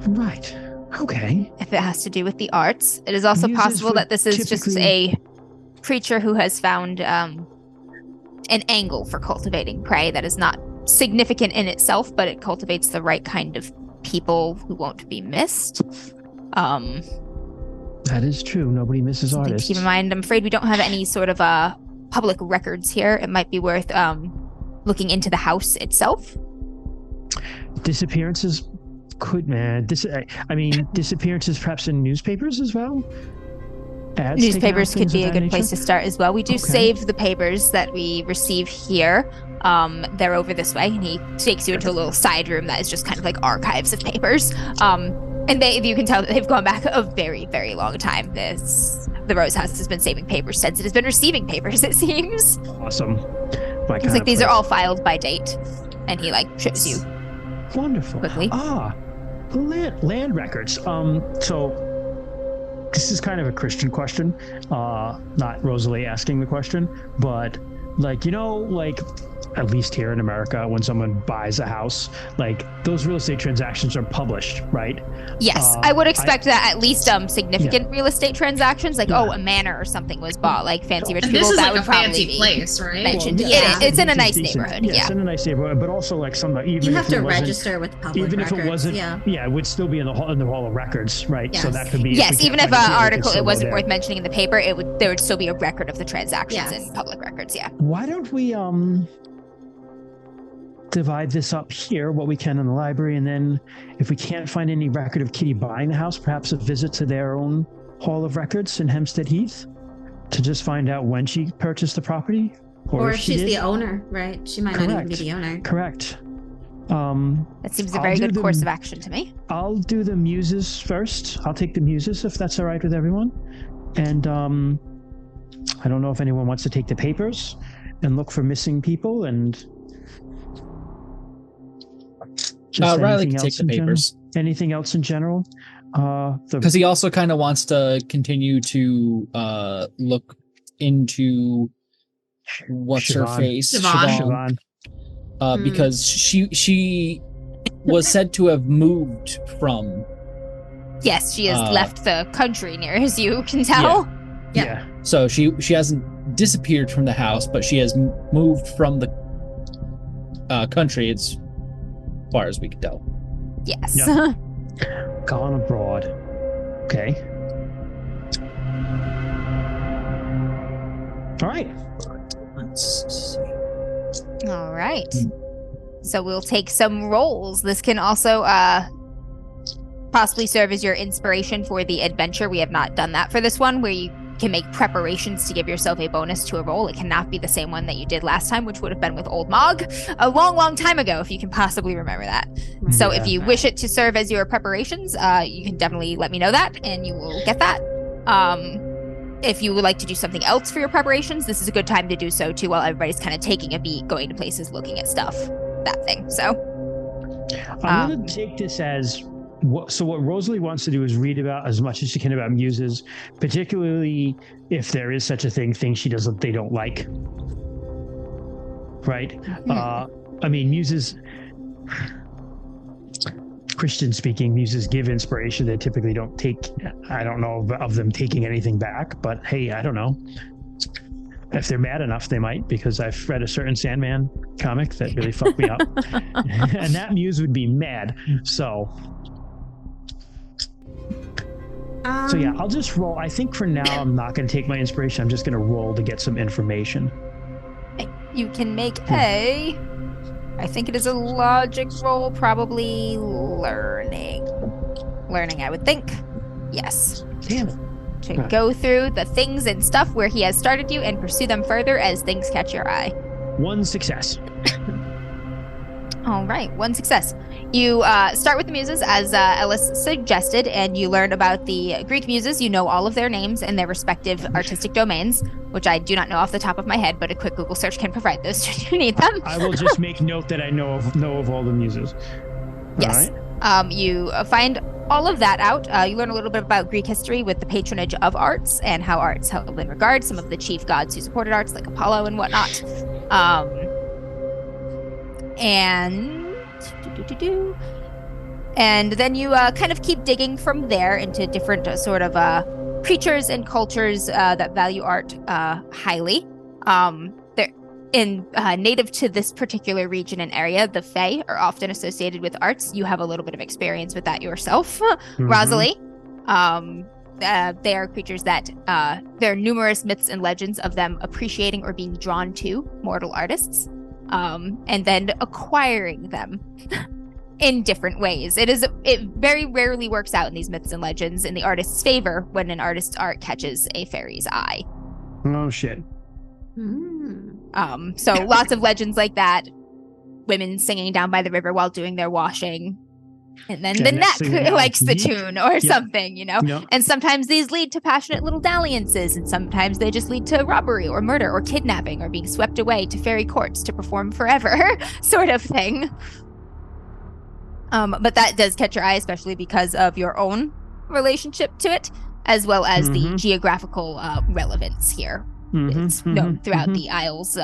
Right. Okay. if it has to do with the arts. It is also Muses possible would that this is just typically- a creature who has found an angle for cultivating prey that is not significant in itself, but it cultivates the right kind of people who won't be missed. That is true. Nobody misses Something to artists. keep in mind. I'm afraid we don't have any sort of public records here. It might be worth looking into the house itself. Disappearances could, man. Disappearances perhaps in newspapers as well? Ads taken out, Newspapers could things be of a that good place to nature? start as well. We do Okay. save the papers that we receive here. They're over this way, and he takes you into a little side room that is just kind of like archives of papers. And you can tell that they've gone back a very, very long time. The Rose House has been saving papers since it has been receiving papers, it seems. Awesome. He's like, these are all filed by date. And he shows you. wonderful. quickly. Land records. So this is kind of a Christian question, not Rosalie asking the question, but at least here in America, when someone buys a house, those real estate transactions are published, right? Yes, I would expect that at least significant real estate transactions, Yeah. a manor or something was bought, like fancy rich And people, this is that like would a probably fancy be place, right? mentioned. yeah. It's in a It's nice decent. neighborhood. Yeah, Yeah. it's in a nice neighborhood, but also even You have if to it wasn't, register with public even records. if it wasn't, Yeah. it would still be in the hall of records, right? So Yes. that could be. Yes, we even can't if find an it here, we can article still it go wasn't there. worth mentioning in the paper, there would still be a record of the transactions Yes. in public records. Yeah. Why don't we divide this up here, what we can in the library, and then if we can't find any record of Kitty buying the house, perhaps a visit to their own hall of records in Hempstead Heath to just find out when she purchased the property, Or if if she she's did. the owner, right? She might not even be Correct. the owner. Correct. That seems a I'll very do good the- course of action to me. I'll do the muses first. I'll take the muses if that's all right with everyone. And I don't know if anyone wants to take the papers and look for missing people and just Riley anything can take else the in general? papers. Anything else in general? Because he also kind of wants to continue to look into what's her face, Siobhan. because she was said to have moved from. Yes, she has left the country near as you can tell. Yeah. So she hasn't disappeared from the house, but she has moved from the country as far as we can tell. Yes. Yep. Gone abroad. Okay. All right. Let's see. All right. So we'll take some rolls. This can also possibly serve as your inspiration for the adventure. We have not done that for this one, where you can make preparations to give yourself a bonus to a roll. It cannot be the same one that you did last time, which would have been with Old Mog a long, long time ago, if you can possibly remember that. So if you wish it to serve as your preparations, you can definitely let me know that, and you will get that. If you would like to do something else for your preparations, this is a good time to do so too, while everybody's kind of taking a beat, going to places, looking at stuff, that thing. So I'm going to take this as what Rosalie wants to do is read about as much as she can about muses, particularly if there is such a things they don't like. Right? I mean, muses, Christian speaking, muses give inspiration. They typically don't take, I don't know of them taking anything back, but hey, I don't know. If they're mad enough, they might, because I've read a certain Sandman comic that really fucked me up. And that muse would be mad. So yeah, I'll just roll. I think for now, I'm not going to take my inspiration. I'm just going to roll to get some information. you can make I think it is a logic roll, probably learning. Learning, I would think. Yes. Damn it. To go through the things and stuff where he has started you and pursue them further as things catch your eye. 1 success. All right, 1 success. You start with the muses, as Ellis suggested, and you learn about the Greek muses. You know all of their names and their respective artistic domains, which I do not know off the top of my head, but a quick Google search can provide those should you need them. I will just make note that I know of all the muses. Yes. All right. You find all of that out. You learn a little bit about Greek history with the patronage of arts and how arts held in regard, some of the chief gods who supported arts, like Apollo and whatnot. And then you kind of keep digging from there into different sort of creatures and cultures that value art highly. They're native to this particular region and area, the Fae are often associated with arts. You have a little bit of experience with that yourself, Rosalie. They are creatures that there are numerous myths and legends of them appreciating or being drawn to mortal artists. And then acquiring them in different ways. It very rarely works out in these myths and legends in the artist's favor when an artist's art catches a fairy's eye. Oh shit. So lots of legends like that. Women singing down by the river while doing their washing. And then the neck likes the tune or something, you know? Yep. And sometimes these lead to passionate little dalliances, and sometimes they just lead to robbery or murder or kidnapping or being swept away to fairy courts to perform forever, sort of thing. But that does catch your eye, especially because of your own relationship to it, as well as the geographical relevance here. It's known throughout the Isles.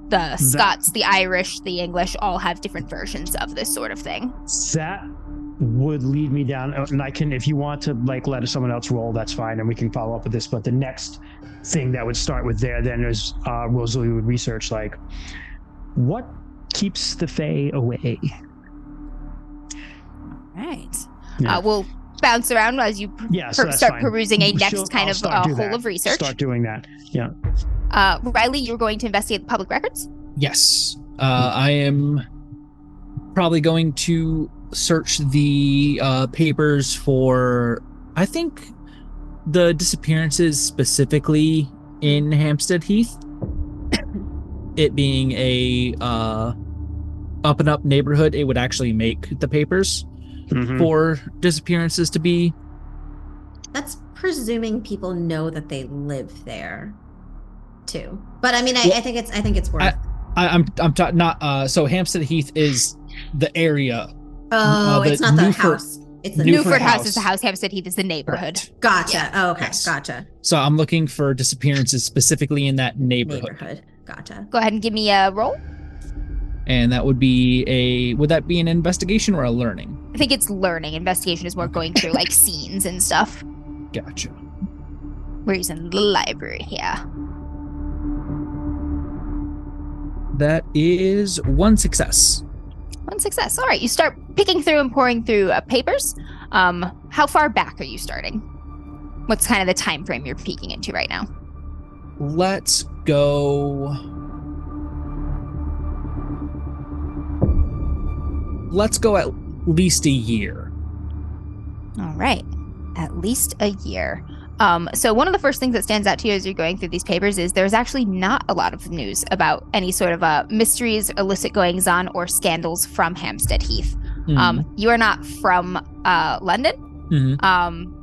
The Scots, the Irish, the English all have different versions of this sort of thing. That would lead me down, and I can, if you want to let someone else roll, that's fine, and we can follow up with this. But the next thing that would start with there then is Rosalie would research what keeps the Fae away. Right. We'll bounce around as you start perusing a next kind of hole of research. Start doing that. Yeah. Riley, you're going to investigate the public records? Yes. I am probably going to search the papers for, I think, the disappearances specifically in Hampstead Heath. It being a up and up neighborhood, it would actually make the papers for disappearances to be. That's presuming people know that they live there too. But I mean, I think it's worth. I'm not. So Hampstead Heath is the area. Oh, it's not the house. It's the Newford House is the house. Hampstead Heath is the neighborhood. Correct. Gotcha. Yeah. Oh, okay. Yes. Gotcha. So I'm looking for disappearances specifically in that neighborhood. Gotcha. Go ahead and give me a roll. And that would be would that be an investigation or a learning? I think it's learning. Investigation is more going through like scenes and stuff. Gotcha. We're using the library here. That is 1 success. 1 success. All right, you start picking through and pouring through papers. How far back are you starting? What's kind of the time frame you're peeking into right now? Let's go. Let's go at least a year. All right, at least a year. So one of the first things that stands out to you as you're going through these papers is there's actually not a lot of news about any sort of mysteries, illicit goings-on, or scandals from Hampstead Heath. You are not from London,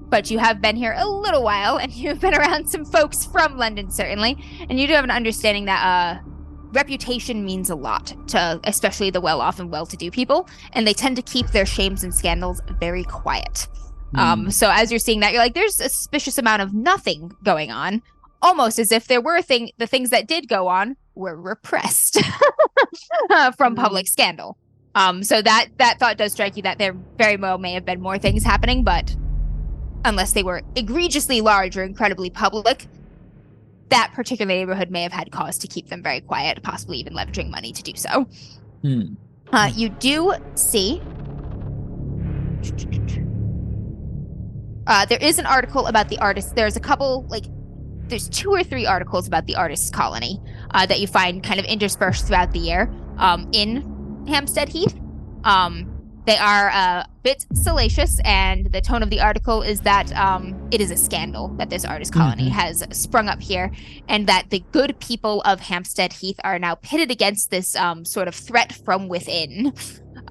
but you have been here a little while, and you've been around some folks from London, certainly, and you do have an understanding that reputation means a lot to especially the well-off and well-to-do people, and they tend to keep their shames and scandals very quiet. So as you're seeing that, you're like, there's a suspicious amount of nothing going on, almost as if there were the things that did go on were repressed from public scandal. So that thought does strike you that there very well may have been more things happening, but unless they were egregiously large or incredibly public, that particular neighborhood may have had cause to keep them very quiet, possibly even leveraging money to do so. You do see... there is an article about the artist. There's a couple, there's 2 or 3 articles about the artist's colony that you find kind of interspersed throughout the year in Hampstead Heath. They are a bit salacious, and the tone of the article is that it is a scandal that this artist colony has sprung up here, and that the good people of Hampstead Heath are now pitted against this sort of threat from within.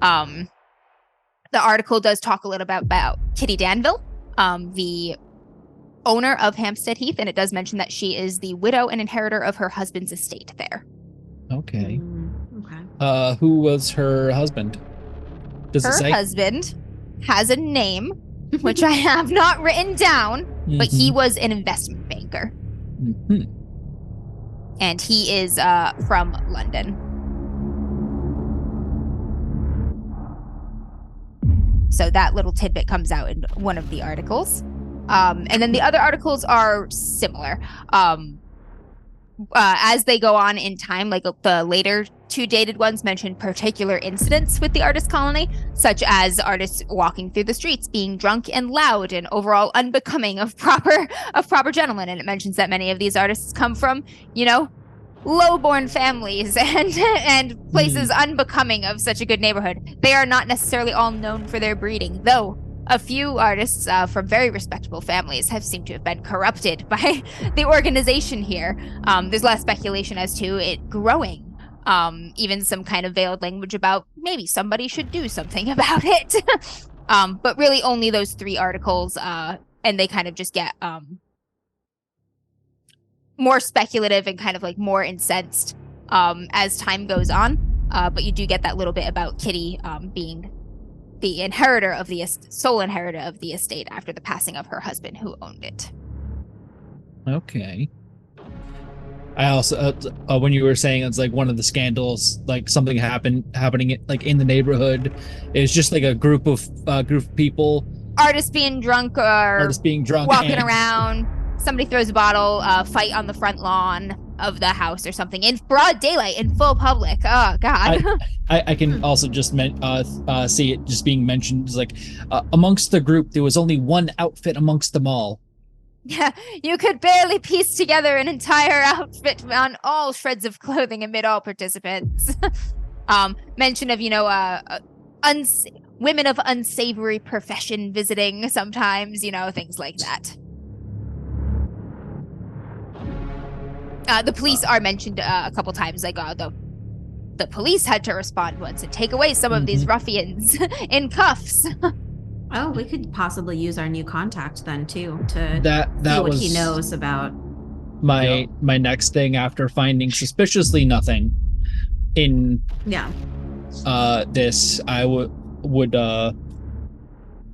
The article does talk a little about Kitty Danville, the owner of Hampstead Heath, and it does mention that she is the widow and inheritor of her husband's estate there. Okay. Okay. Who was her husband? Does it say? Her husband has a name, which I have not written down, but he was an investment banker. And he is from London. So that little tidbit comes out in one of the articles. And then the other articles are similar. As they go on in time, like the later 2 dated ones mention particular incidents with the artist colony, such as artists walking through the streets, being drunk and loud and overall unbecoming of proper gentlemen. And it mentions that many of these artists come from, low-born families and places unbecoming of such a good neighborhood. They are not necessarily all known for their breeding, though a few artists from very respectable families have seemed to have been corrupted by the organization here. There's a lot of speculation as to it growing. Even some kind of veiled language about maybe somebody should do something about it. But really only those 3 articles, and they kind of just get more speculative and kind of more incensed as time goes on. But you do get that little bit about Kitty being the inheritor of the sole inheritor of the estate after the passing of her husband who owned it. Okay. I also, when you were saying it's one of the scandals, something happening in the neighborhood, it's just a group of people. Artists being drunk, walking and around. Somebody throws a bottle, fight on the front lawn of the house or something in broad daylight, in full public. Oh God. I can also just see it just being mentioned amongst the group there was only one outfit amongst them all. Yeah, you could barely piece together an entire outfit on all shreds of clothing amid all participants. Mention of women of unsavory profession visiting sometimes, things like that. The police are mentioned a couple times, the police had to respond once and take away some of these ruffians in cuffs. Oh, we could possibly use our new contact then too to that see what was he knows about my next thing after finding suspiciously nothing in this. I would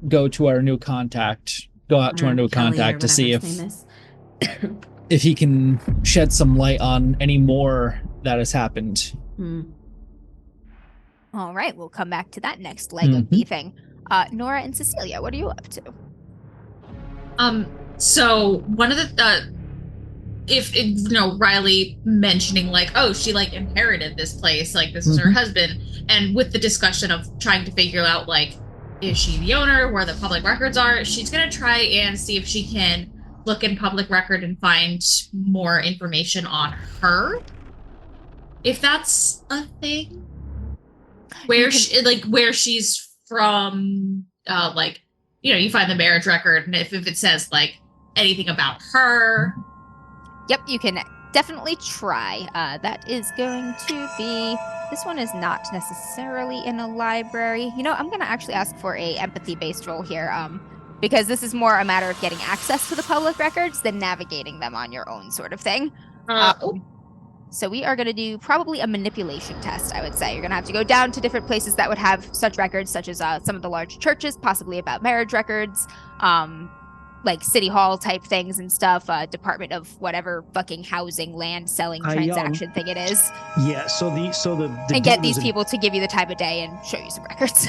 go to our new contact, go out to our new Kelly or contact to see whatever his name is. if he can shed some light on any more that has happened. All right, we'll come back to that next leg of the thing. Nora and Cecilia, what are you up to? So one of the Riley mentioning like, oh, she like inherited this place, like this is her husband, and with the discussion of trying to figure out like, is she the owner, where the public records are, she's gonna try and see if she can look in public record and find more information on her, if that's a thing, where she's from, you find the marriage record, and if it says like anything about her. Yep, you can definitely try. That is going to be... This one is not necessarily in a library. I'm going to actually ask for a empathy-based roll here, because this is more a matter of getting access to the public records than navigating them on your own sort of thing. So we are going to do probably a manipulation test, I would say. You're going to have to go down to different places that would have such records, such as some of the large churches, possibly about marriage records, like city hall type things and stuff, department of whatever fucking housing, land selling transaction thing it is. Yeah, so the and get these people to give you the time of day and show you some records.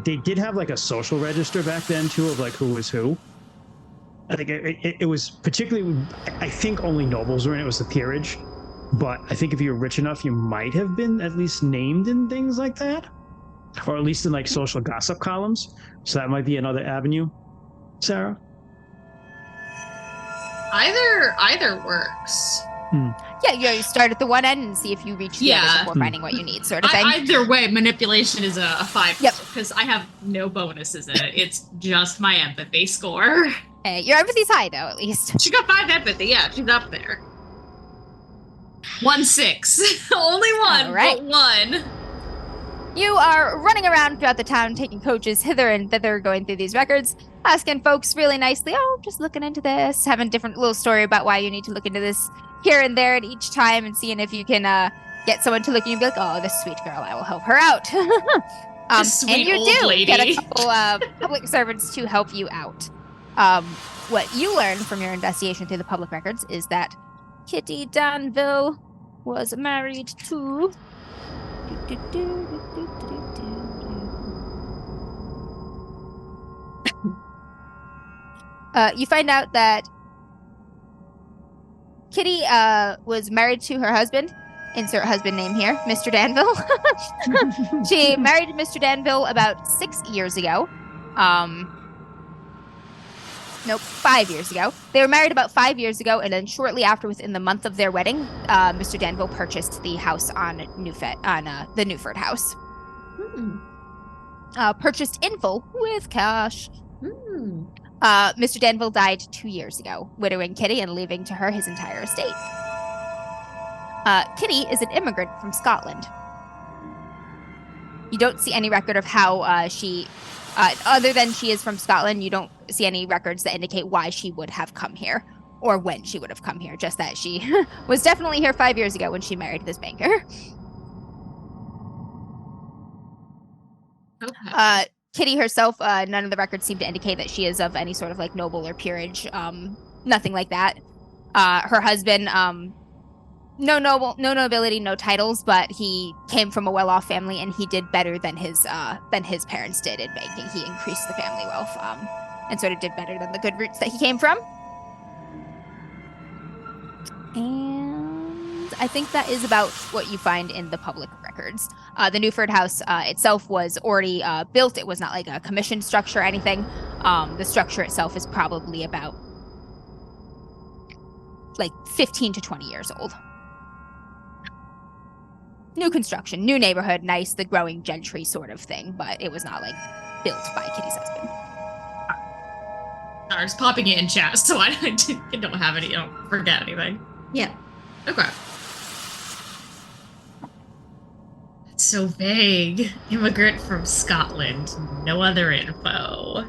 They did have like a social register back then too of like who was who. I think it was particularly, I think only nobles were in it. It was the peerage, but I think if you were rich enough, you might have been at least named in things like that, or at least in like social gossip columns. So that might be another avenue, Sarah. Either works. Yeah, you start at the one end and see if you reach the other before finding what you need, sort of thing. Either way, manipulation is a 5. Yep. Because I have no bonuses in it. It's just my empathy score. Hey, your empathy's high, though, at least. She got 5 empathy. Yeah, she's up there. 1 6. Only one, all right. but 1. You are running around throughout the town, taking coaches hither and thither, going through these records, asking folks really nicely, just looking into this, having different little story about why you need to look into this here and there at each time, and seeing if you can get someone to look and be like, oh, this sweet girl, I will help her out. Sweet and you old do lady. get a couple public servants to help you out. What you learn from your investigation through the public records is that Kitty Danville was married to... you find out that Kitty was married to her husband. Insert husband name here, Mr. Danville. She married Mr. Danville about 6 years ago. 5 years ago. They were married about 5 years ago, and then shortly after, within the month of their wedding, Mr. Danville purchased the house on the Newford house. Purchased in full with cash. Mr. Danville died 2 years ago, widowing Kitty and leaving to her his entire estate. Kitty is an immigrant from Scotland. You don't see any record of how she... other than she is from Scotland, you don't see any records that indicate why she would have come here or when she would have come here, just that she was definitely here 5 years ago when she married this banker. Okay. Kitty herself, none of the records seem to indicate that she is of any sort of like noble or peerage, nothing like that. Her husband, no nobility, no titles, but he came from a well-off family, and he did better than his parents did in banking. He increased the family wealth, and sort of did better than the good roots that he came from. And I think that is about what you find in the public records. The Newford house itself was already built. It was not like a commissioned structure or anything. The structure itself is probably about like 15 to 20 years old. New construction, new neighborhood, nice, the growing gentry sort of thing, but it was not like built by Kitty's husband. I was popping it in chat, so I don't have any, I don't forget anything. Yeah. Okay. It's so vague. Immigrant from Scotland. No other info.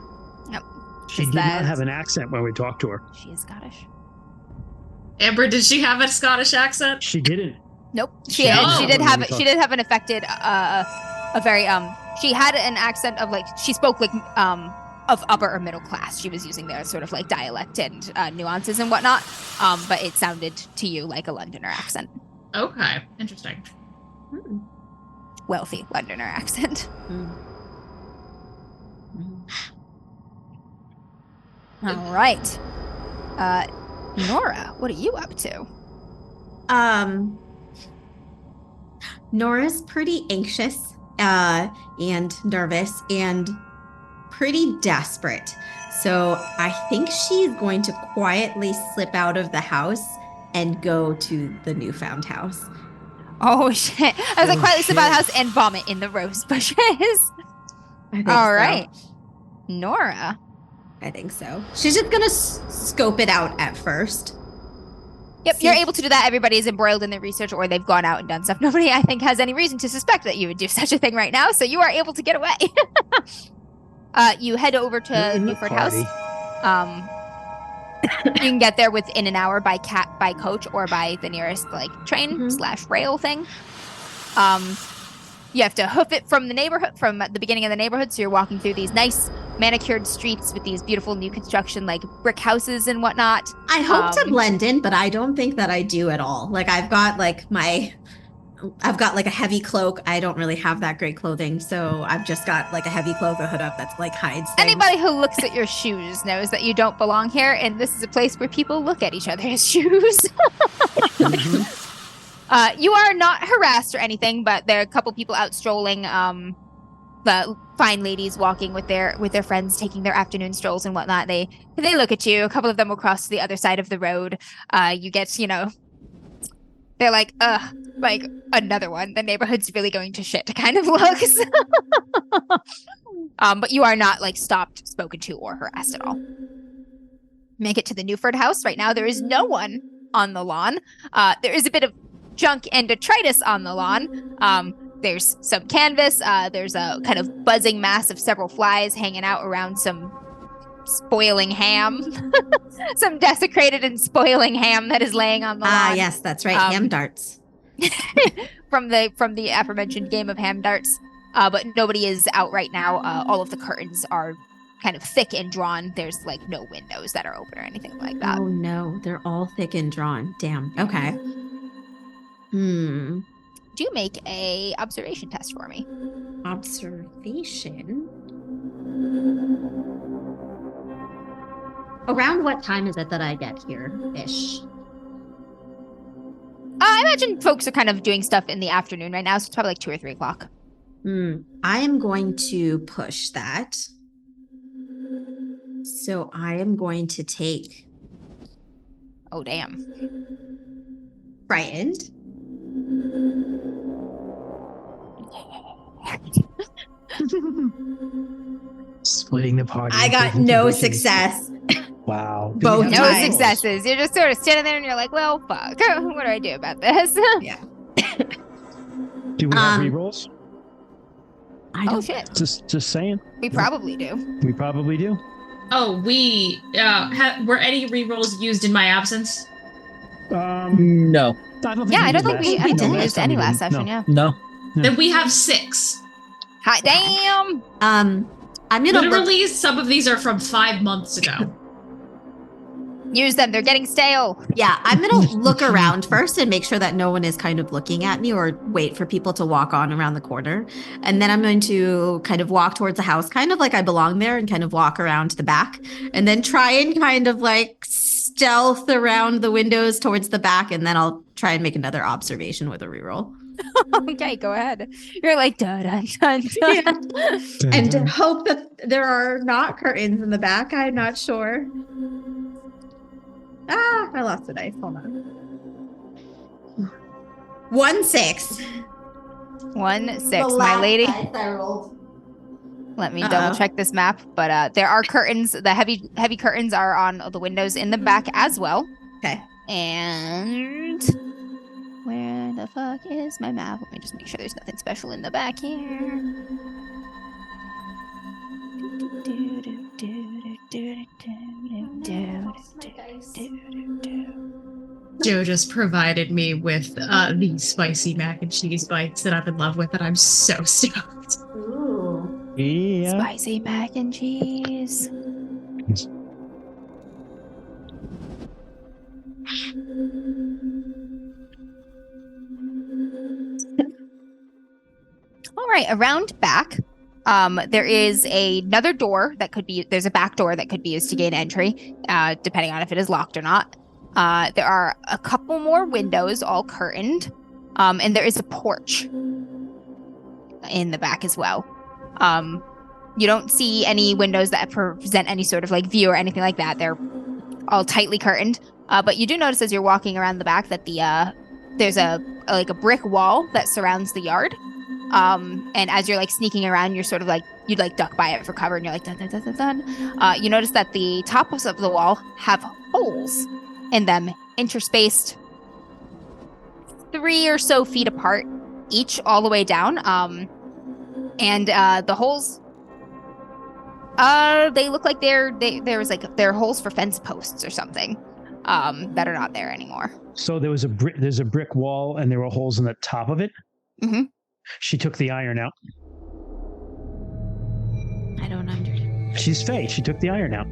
Nope. She did not have an accent when we talked to her. She is Scottish. Amber, did she have a Scottish accent? She didn't. Nope. She She did did have an affected, a very She had an accent of like she spoke like of upper or middle class. She was using their sort of like dialect and nuances and whatnot. But it sounded to you like a Londoner accent. Okay, interesting. Wealthy Londoner accent. All right. Nora, what are you up to? Nora's pretty anxious and nervous and pretty desperate. So I think she's going to quietly slip out of the house and go to the newfound house. Oh shit. I was like quietly slip out of the house and vomit in the rose bushes. All right. Nora. I think so. She's just gonna scope it out at first. Yep, you're able to do that. Everybody is embroiled in their research or they've gone out and done stuff. Nobody, I think, has any reason to suspect that you would do such a thing right now, so you are able to get away. You head over to Newford House. You can get there within an hour by coach or by the nearest like train / rail thing. You have to hoof it from the neighborhood, from the beginning of the neighborhood. So you're walking through these nice manicured streets with these beautiful new construction, like brick houses and whatnot. I hope to blend in, but I don't think that I do at all. Like I've got like a heavy cloak. I don't really have that great clothing. So I've just got like a heavy cloak, a hood up that's like hides things. Anybody who looks at your shoes knows that you don't belong here. And this is a place where people look at each other's shoes. You are not harassed or anything, but there are a couple people out strolling. The fine ladies walking with their friends, taking their afternoon strolls and whatnot. They look at you. A couple of them will cross to the other side of the road. You get, they're like, like another one. The neighborhood's really going to shit kind of looks. But you are not like stopped, spoken to, or harassed at all. Make it to the Newford house. Right now, there is no one on the lawn. There is a bit of junk and detritus on the lawn. There's some canvas. There's a kind of buzzing mass of several flies hanging out around some spoiling ham. Some desecrated and spoiling ham that is laying on the lawn. Ah, yes, that's right. Ham darts. from the aforementioned game of ham darts. But nobody is out right now. All of the curtains are kind of thick and drawn. There's like no windows that are open or anything like that. Oh no, they're all thick and drawn. Damn. Okay. Do make a observation test for me. Observation. Around what time is it that I get here-ish? I imagine folks are kind of doing stuff in the afternoon right now, so it's probably like 2 or 3 o'clock. I am going to push that. So I am going to take... Oh, damn. Frightened. Splitting the party. I got no success. Wow. Both No times. successes. You're just sort of standing there and you're like, well, fuck. What do I do about this? Yeah. Do we have rerolls? I don't. Oh, shit. Just saying. We probably do. We probably do. Oh, we were any rerolls used in my absence? No. I don't think we used any last No. session, yeah. No. Then we have 6. Hot damn! I'm gonna Literally, some of these are from 5 months ago. Use them. They're getting stale. Yeah, I'm gonna look around first and make sure that no one is kind of looking at me or wait for people to walk on around the corner. And then I'm going to kind of walk towards the house, kind of like I belong there, and kind of walk around to the back. And then try and kind of like stealth around the windows towards the back. And then I'll try and make another observation with a reroll. Okay, go ahead. You're like, dun, dun, dun, dun. Yeah. And hope that there are not curtains in the back. I'm not sure. I lost the dice. Hold on. 1-6. 1-6, my lady. I rolled. Let me double check this map. But there are curtains. The heavy curtains are on the windows in the back as well. Okay. And where the fuck is my map? Let me just make sure there's nothing special in the back here. Joe just provided me with these spicy mac and cheese bites that I'm in love with, and I'm so stoked. Ooh. Yeah. Spicy mac and cheese. All right, around back, there is another door that could be. There's a back door that could be used to gain entry, depending on if it is locked or not. There are a couple more windows, all curtained, and there is a porch in the back as well. You don't see any windows that present any sort of like view or anything like that. They're all tightly curtained. But you do notice as you're walking around the back that there's a brick wall that surrounds the yard. And as you're like sneaking around, you're sort of like, you'd like duck by it for cover and you're like, dun, dun, dun, dun, dun. You notice that the tops of the wall have holes in them, interspaced 3 or so feet apart, each all the way down. And the holes, they look like they're holes for fence posts or something, that are not there anymore. So there's a brick wall and there were holes in the top of it? Mm-hmm. She took the iron out. I don't understand. She's Faye. She took the iron out.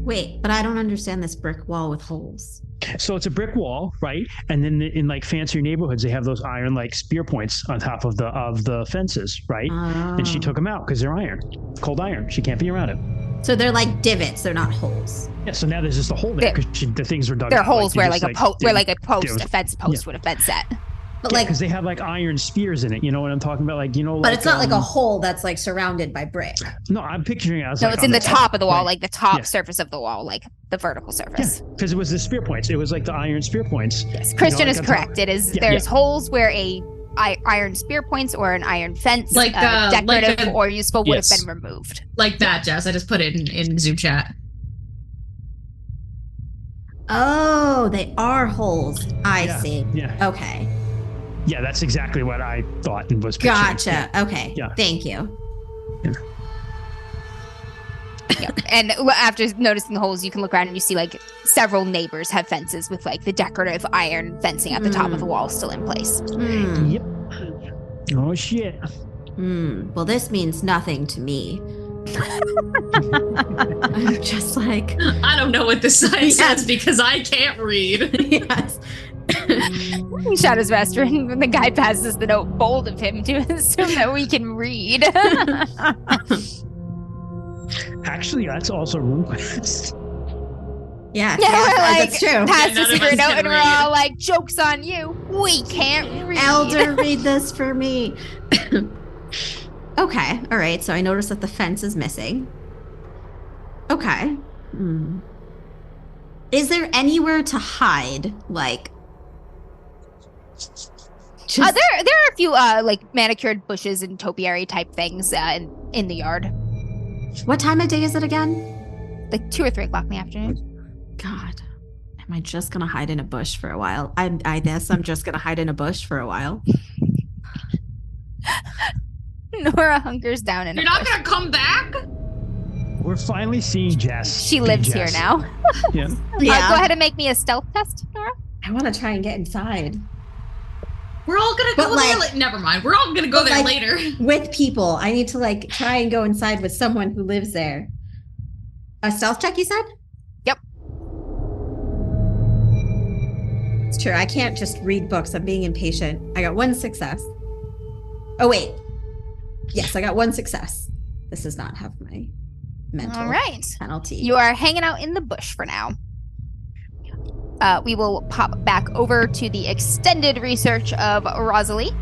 Wait, but I don't understand this brick wall with holes. So it's a brick wall, right? And then in like fancier neighborhoods, they have those iron like spear points on top of the fences, right? Oh. And she took them out because they're iron, cold iron. She can't be around it. So they're like divots. They're not holes. Yeah. So now there's just a hole there because the things were dug. They're out, holes like, where a fence post would have been set. But like, because they have like iron spears in it. You know what I'm talking about? Like, but like, it's not like a hole that's like surrounded by brick. No, I'm picturing it as no, like it's in the top of the wall, right? like the top surface of the wall, like the vertical surface. Yeah, because it was the spear points. It was like the iron spear points. Yes, Christian is correct. It is. There's holes where a iron spear points or an iron fence, like decorative or useful, would have been removed. Like that, Jess. I just put it in Zoom chat. Oh, they are holes. I see. Yeah. Okay. Yeah, that's exactly what I thought and was picturing. Gotcha. Yeah. Okay. Yeah. Thank you. Yeah. Yeah. And after noticing the holes, you can look around and you see like several neighbors have fences with like the decorative iron fencing at the top of the wall still in place. Yep. Oh shit. Well, this means nothing to me. I'm just like, I don't know what this sign says because I can't read. Yes. Shadow's restaurant when the guy passes the note, bold of him to assume that we can read. Actually, that's also RuneQuest. Yeah, like, that's true. Pass the none of secret us note can and we're read. all like, joke's on you. We can't read. Elder, read this for me. Okay, all right. So I noticed that the fence is missing. Okay. Is there anywhere to hide? Like, just... there are a few like manicured bushes and topiary type things in the yard. What time of day is it again? Like 2 or 3 o'clock in the afternoon. God, am I just gonna hide in a bush for a while? I guess I'm just gonna hide in a bush for a while. Nora hunkers down in You're a not bush. gonna come back? We're finally seeing Jess. She lives here Jess. now. Yeah. Yeah. Go ahead and make me a stealth test, Nora. I want to try and get inside We're all gonna But, go like- there. Never mind. We're all gonna go but, there like- later. with people. I need to like try and go inside with someone who lives there. A stealth check, you said? Yep. It's true. I can't just read books. I'm being impatient. I got 1 success. Oh, wait. Yes, I got 1 success. This does not have my mental All right. penalty. You are hanging out in the bush for now. We will pop back over to the extended research of Rosalie.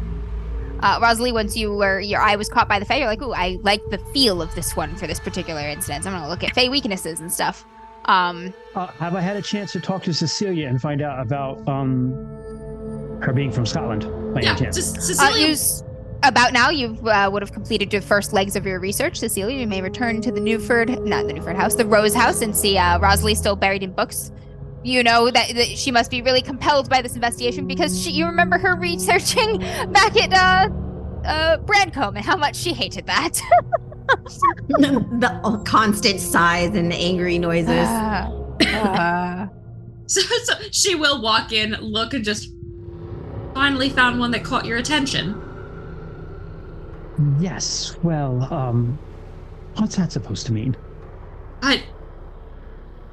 Rosalie, once your eye was caught by the Fae, you're like, ooh, I like the feel of this one for this particular instance. I'm going to look at Fae weaknesses and stuff. Have I had a chance to talk to Cecilia and find out about her being from Scotland by any chance? Cecilia. About now, you would have completed your first legs of your research. Cecilia, you may return to the Rose House, and see Rosalie still buried in books. You know that she must be really compelled by this investigation because you remember her researching back at Brandcombe and how much she hated that. The constant sighs and angry noises. So she will walk in, look, and just finally found one that caught your attention. Yes. Well, What's that supposed to mean?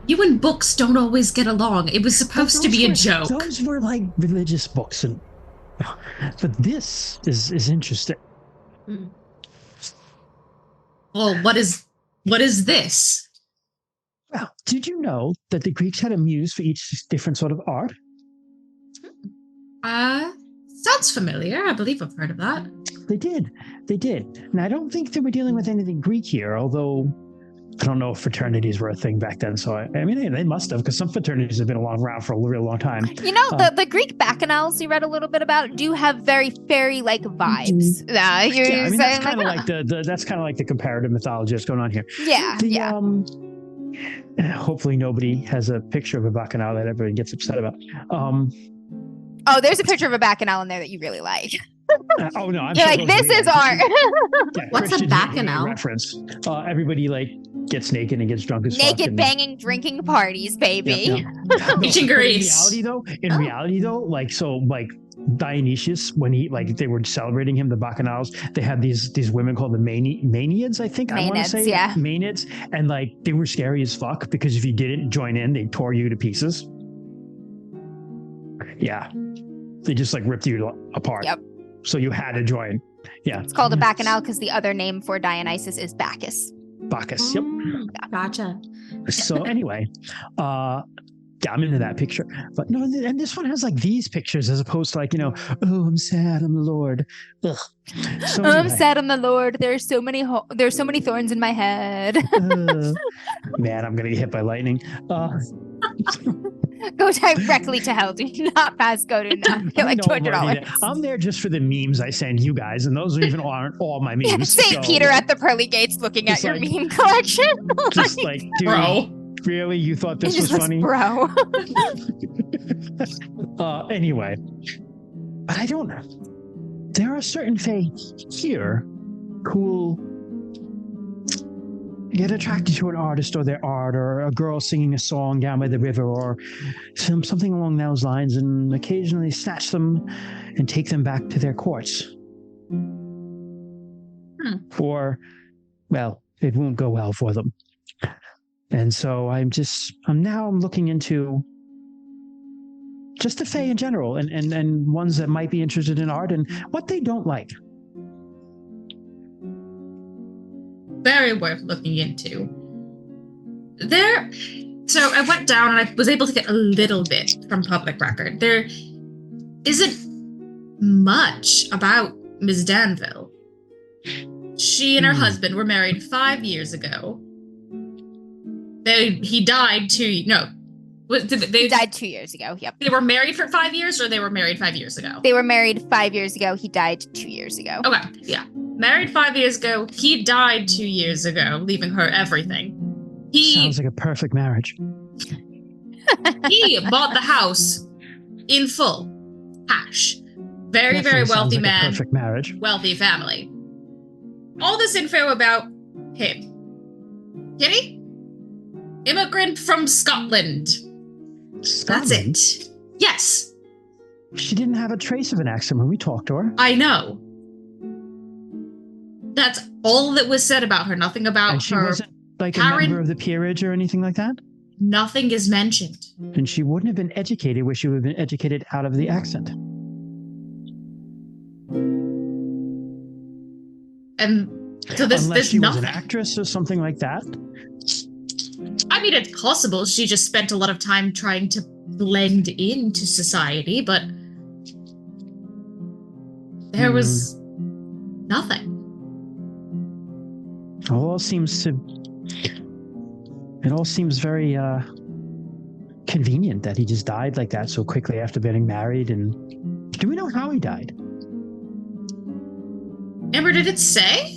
You and books don't always get along. It was supposed to be a joke. Those were like religious books, but this is interesting. Well, what is this? Well, did you know that the Greeks had a muse for each different sort of art? Sounds familiar. I believe I've heard of that. They did. And I don't think they were dealing with anything Greek here, although I don't know if fraternities were a thing back then. So, I mean, they must have, because some fraternities have been around for a real long time. You know, the Greek bacchanals you read a little bit about do have very fairy-like vibes. Yeah, I mean, that's kind of like that's kind of like the comparative mythology that's going on here. Yeah, Hopefully nobody has a picture of a bacchanal that everybody gets upset about. Oh, there's a picture of a bacchanal in there that you really like. Oh no, I'm You're sure like, this is art. Yeah, What's a bacchanal? Reference. Everybody like gets naked and gets drunk as fuck. Naked, banging, drinking parties, baby. Reaching grace. In reality though, like Dionysius, when they were celebrating him, the bacchanals, they had these women called the Maenads, I think. I want to say, yeah. Maenads, and like they were scary as fuck because if you didn't join in, they tore you to pieces. Yeah, they just like ripped you apart. Yep. So you had to join. Yeah. It's called a bacchanal because the other name for Dionysus is Bacchus. Bacchus. Yep. Gotcha. So anyway, I'm into that picture, but no, and this one has like these pictures as opposed to like, oh, I'm sad, I'm the Lord. Ugh. So anyway. I'm sad, I'm the Lord. There's so many thorns in my head. Man, I'm gonna get hit by lightning. Go directly to hell. Do not pass go to now. Get like $200. I'm there just for the memes I send you guys, and those aren't all my memes. St. Peter at the pearly gates looking at your meme collection. Just like, dude, bro. Really? You thought this was funny? Bro. Anyway, but I don't know. There are certain fae here who get attracted to an artist or their art, or a girl singing a song down by the river, or something along those lines, and occasionally snatch them and take them back to their courts. Or, well, it won't go well for them. And so I'm looking into just the fae in general, and ones that might be interested in art and what they don't like. Very worth looking into. So I went down and I was able to get a little bit from public record. There isn't much about Ms. Danville. She and her husband were married 5 years ago. He died he died 2 years ago. Yep. They were married for 5 years, or they were married 5 years ago? They were married 5 years ago. He died 2 years ago. Okay, yeah. Married 5 years ago. He died 2 years ago, leaving her everything. Sounds like a perfect marriage. He bought the house in full. Cash. Very, very wealthy man. Perfect marriage. Wealthy family. All this info about him. Kitty? Immigrant from Scotland. That's it. Yes. She didn't have a trace of an accent when we talked to her. I know. That's all that was said about her. Nothing about and she her. Wasn't like a member of the peerage or anything like that? Nothing is mentioned. And she wouldn't have been educated where she would have been educated out of the accent. And so Unless she nothing. Was an actress or something like that. I mean, it's possible she just spent a lot of time trying to blend into society, but there was nothing. It all seems very convenient that he just died like that so quickly after getting married. And do we know how he died? Amber, did it say?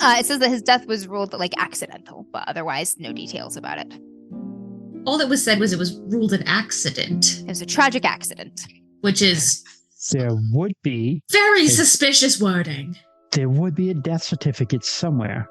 It says that his death was ruled like accidental, but otherwise no details about it. All that was said was it was ruled an accident. It was a tragic accident. Which is... There would be... Very suspicious wording. There would be a death certificate somewhere.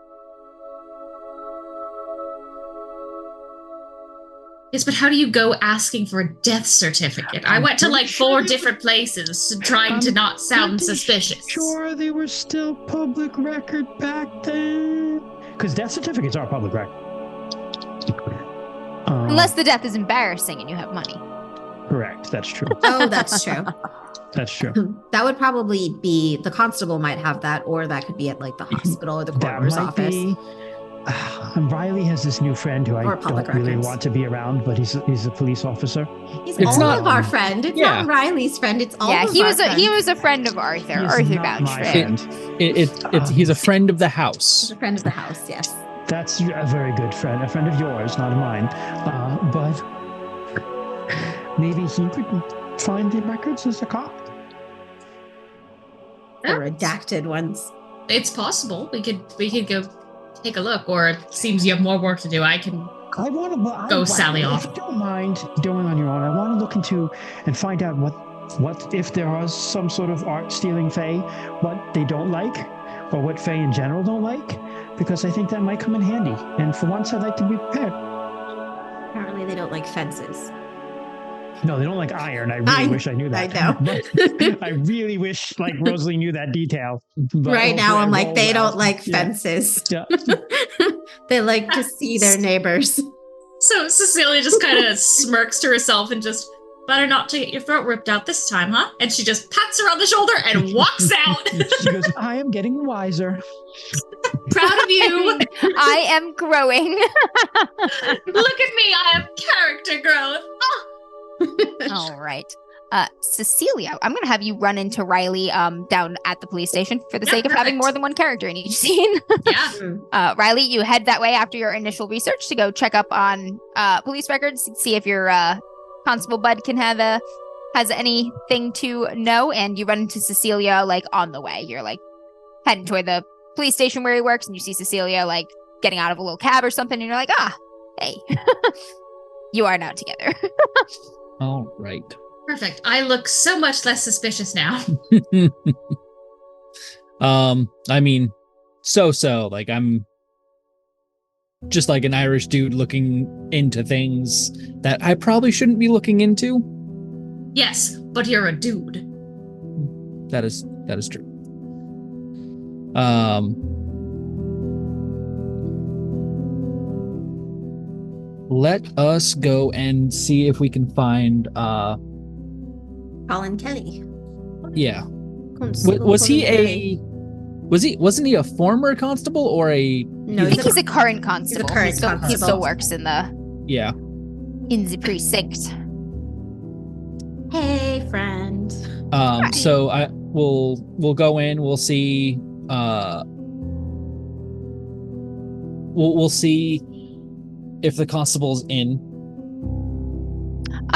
Yes, but how do you go asking for a death certificate? I went to like 4 different places trying to not sound suspicious. Sure, they were still public record back then. Because death certificates are public record. Unless the death is embarrassing and you have money. Correct. That's true. Oh, that's true. That's true. That would probably be the constable might have that, or that could be at like the hospital or the coroner's office. Riley has this new friend who I don't really want to be around, but he's a police officer. He's all of our friend. It's not Riley's friend. It's all of he our was friend. He was a friend of Arthur. Arthur vouched for him. He's a friend of the house. He's a friend of the house. Yes. That's a very good friend. A friend of yours, not of mine. But maybe he could find the records as a cop. Or redacted ones. It's possible. We could go take a look, or it seems you have more work to do. I want to go sally off. If you don't mind doing on your own, I want to look into and find out what if there are some sort of art stealing Fae, what they don't like, or what Fae in general don't like, because I think that might come in handy. And for once, I'd like to be prepared. Apparently, they don't like fences. No, they don't like iron. I really wish I knew that. I know. I really wish like Rosalie knew that detail. But right now, I'm like, they don't like fences. Yeah. They like to see their neighbors. So Cecilia just kind of smirks to herself and just, better not to get your throat ripped out this time, huh? And she just pats her on the shoulder and walks out. She goes, I am getting wiser. Proud of you. I am growing. Look at me. I have character growth. Oh. All right. Cecilia, I'm going to have you run into Riley down at the police station for the sake of having more than one character in each scene. Yeah. Riley, you head that way after your initial research to go check up on police records, see if your constable bud has anything to know, and you run into Cecilia like on the way. You're like heading toward the police station where he works, and you see Cecilia like getting out of a little cab or something, and you're like, hey, you are now together. All right. Perfect. I look so much less suspicious now. I mean, so like I'm just like an Irish dude looking into things that I probably shouldn't be looking into. Yes, but you're a dude. That is true. Let us go and see if we can find Colin Kelly. Yeah. Wasn't he a former constable or a No, I think he's a current constable. He still works in the in the precinct. Hey, friend. So we'll go in, we'll see we'll see if the constable's in.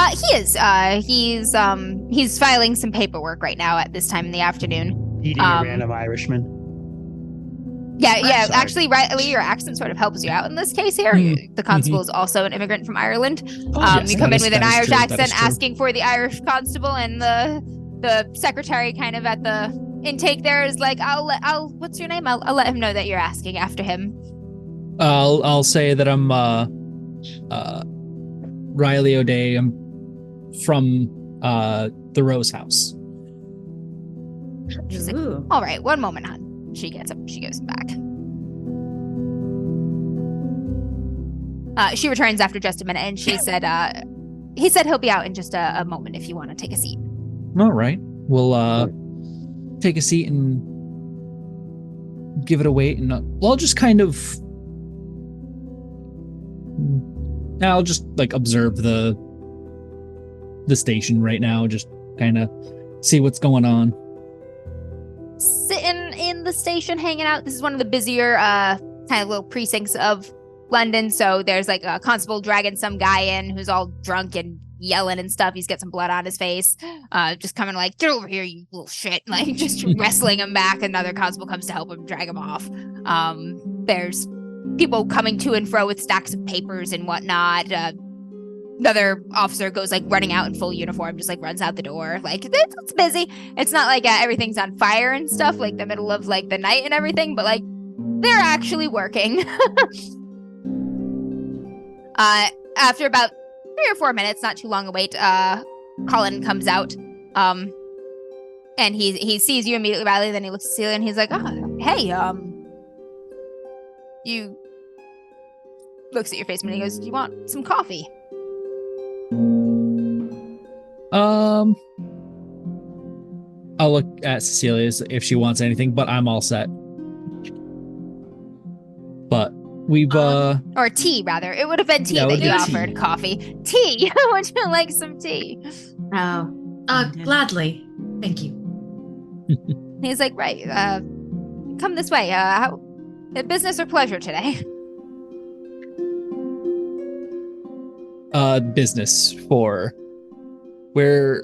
He is. He's filing some paperwork right now at this time in the afternoon. Eating a random Irishman. Yeah. Actually, Riley, your accent sort of helps you out in this case here. The constable is also an immigrant from Ireland. Yes, you come in with an Irish true, accent asking for the Irish constable, and the secretary kind of at the intake there is like, I'll what's your name? I'll let him know that you're asking after him. I'll say that I'm Riley O'Day. I'm from the Rose House. She's like, all right, one moment, hon. She gets up, she goes back. She returns after just a minute, and she said, he said he'll be out in just a moment if you want to take a seat. All right. We'll take a seat and give it a wait, and I'll just kind of I'll just like observe the station right now, just kind of see what's going on. Sitting in the station, hanging out. This is one of the busier kind of little precincts of London. So there's like a constable dragging some guy in who's all drunk and yelling and stuff. He's got some blood on his face. Just coming like, get over here, you little shit. Like just wrestling him back. Another constable comes to help him drag him off. There's people coming to and fro with stacks of papers and whatnot. Another officer goes like running out in full uniform, just like runs out the door. Like it's busy. It's not like everything's on fire and stuff, like the middle of like the night and everything, but like they're actually working. After about 3 or 4 minutes, not too long a wait, Colin comes out. And he sees you immediately, Riley, then he looks at Celia and he's like, hey, you looks at your face and he goes, do you want some coffee? I'll look at Cecilia if she wants anything, but I'm all set. But we've or tea, rather. It would have been tea that you offered. Coffee. Tea. Would you like some tea? Gladly. Thank you. He's like, right, come this way. How business or pleasure today? Business for where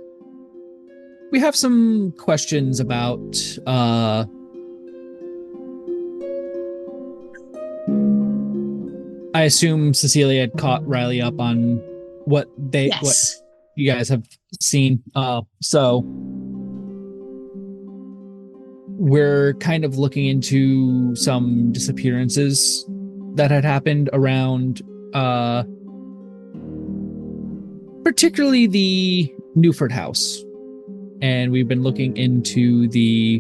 we have some questions about I assume Cecilia had caught Riley up on what you guys have seen. So we're kind of looking into some disappearances that had happened around particularly the Newford house. And we've been looking into the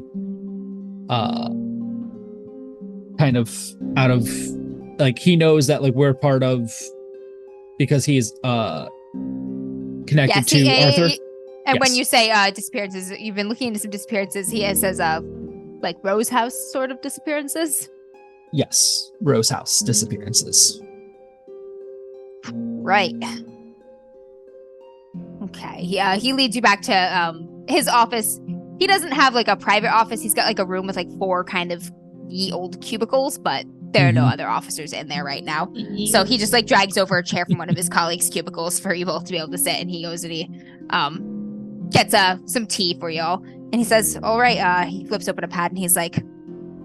kind of out of like he knows that like we're part of because he's connected to Arthur. And when you say disappearances, you've been looking into some disappearances. He says like Rose House sort of disappearances. Yes, Rose House disappearances. Right. Okay. Yeah, he leads you back to his office. He doesn't have like a private office. He's got like a room with like 4 kind of ye old cubicles, but there are no other officers in there right now. So he just like drags over a chair from one of his colleagues' cubicles for you both to be able to sit, and he goes and he gets some tea for y'all. And he says, all right, he flips open a pad and he's like,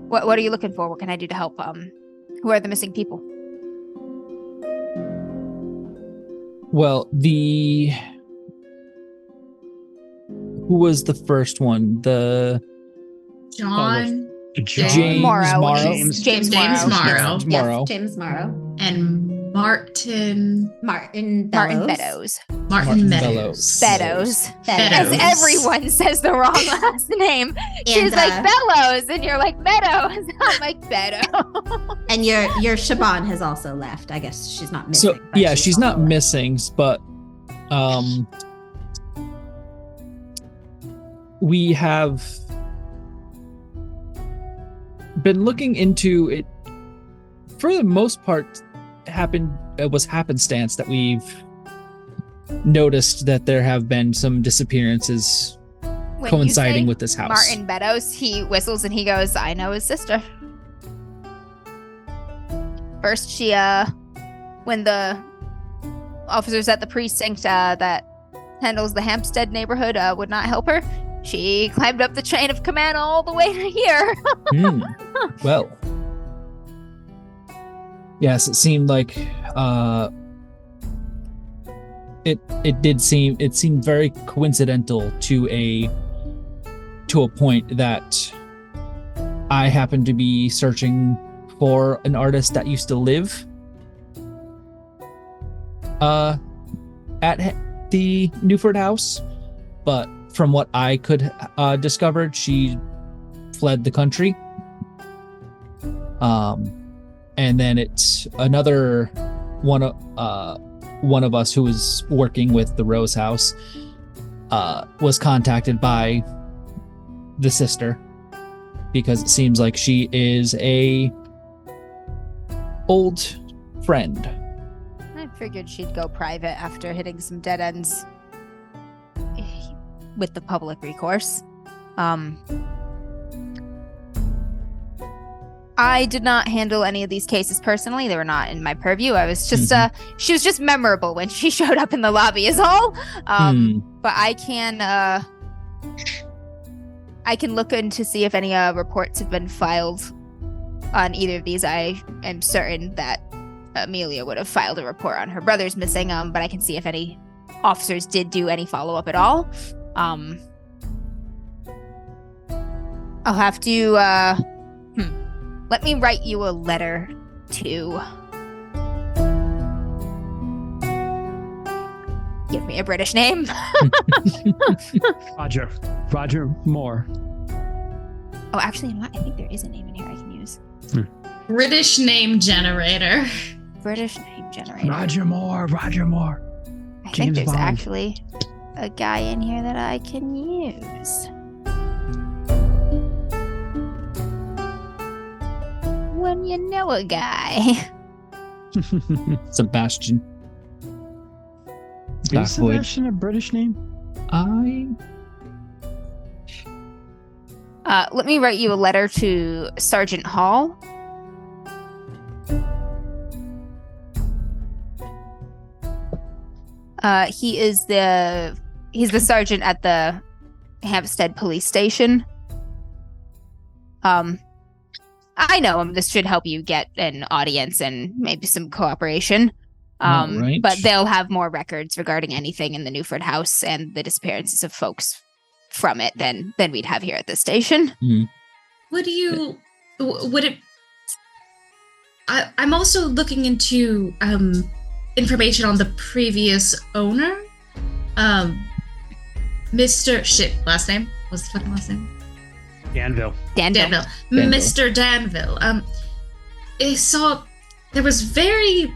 what are you looking for? What can I do to help? Who are the missing people? Well, who was the first one? James Morrow. James Morrow. James Morrow. And Martin Beddoes. As everyone says the wrong last name. She's like Bellows, and you're like Meadows. I'm like Beddoe. And your Shaban has also left. I guess she's not missing. So yeah, she's not missing, but we have been looking into it. For the most part, it was happenstance that we've noticed that there have been some disappearances coinciding with this house. Martin Beddoes, he whistles and he goes, I know his sister. First, she, when the officers at the precinct that handles the Hampstead neighborhood would not help her, she climbed up the chain of command all the way to here. Well, yes, it seemed like it seemed very coincidental to a point that I happened to be searching for an artist that used to live at the Newford house, but from what I could discover, she fled the country. And then it's another one of us who was working with the Rose House was contacted by the sister because it seems like she is a old friend. I figured she'd go private after hitting some dead ends with the public recourse. I did not handle any of these cases personally. They were not in my purview. I was just, she was just memorable when she showed up in the lobby is all. But I can look in to see if any reports have been filed on either of these. I am certain that Amelia would have filed a report on her brother's missing, but I can see if any officers did do any follow-up at all. I'll have to, let me write you a letter to me a British name. Roger Moore. Oh, actually, you know what? I think there is a name in here I can use. British name generator. British name generator. Roger Moore. I think there's actually a guy in here that I can use. When you know a guy. Sebastian. Is Sebastian a British name? Let me write you a letter to Sergeant Hall. He's the sergeant at the Hampstead police station. I know him. This should help you get an audience and maybe some cooperation. Right. But they'll have more records regarding anything in the Newford house and the disappearances of folks from it than we'd have here at the station. I'm also looking into information on the previous owner. Last name? What's the fucking last name? Danville. Mr. Danville. I saw there was very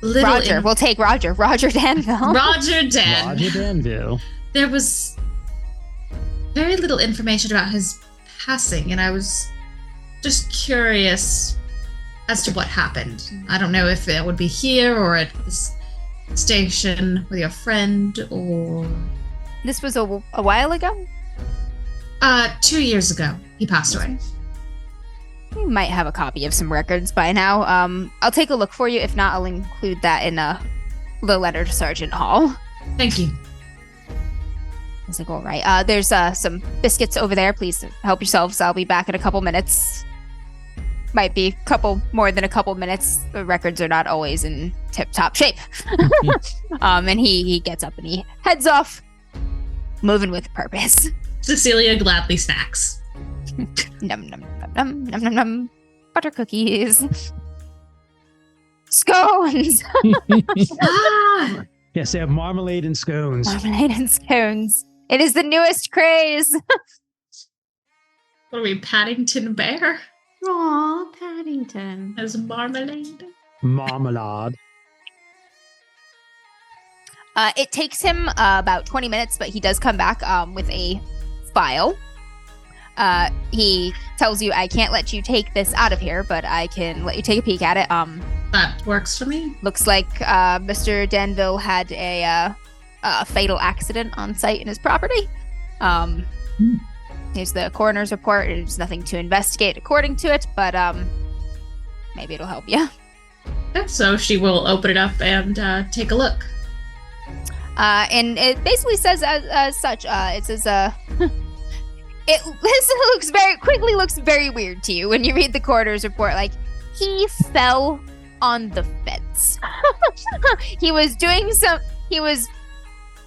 little. Roger. We'll take Roger. Roger Danville. Roger Danville. There was very little information about his passing, and I was just curious as to what happened. I don't know if it would be here or at this station with your friend, or... This was a while ago? 2 years ago, he passed away. You might have a copy of some records by now. I'll take a look for you. If not, I'll include that in the letter to Sergeant Hall. Thank you. It's like, all right. There's some biscuits over there. Please help yourselves. I'll be back in a couple minutes. Might be more than a couple minutes. The records are not always in tip-top shape. And he gets up and he heads off, moving with purpose. Cecilia gladly snacks. Num num num num num num. Butter cookies. Scones. Yes, they have marmalade and scones. Marmalade and scones. It is the newest craze. What are we, Paddington Bear? Aw, Paddington. As marmalade. Marmalade. It takes him about 20 minutes, but he does come back with a file. He tells you, I can't let you take this out of here, but I can let you take a peek at it. That works for me. Looks like Mr. Danville had a fatal accident on site in his property. Here's the coroner's report. There's nothing to investigate according to it, but maybe it'll help you. So she will open it up and take a look. And it basically says as such, it says, this looks very weird to you when you read the coroner's report. Like, he fell on the fence. he was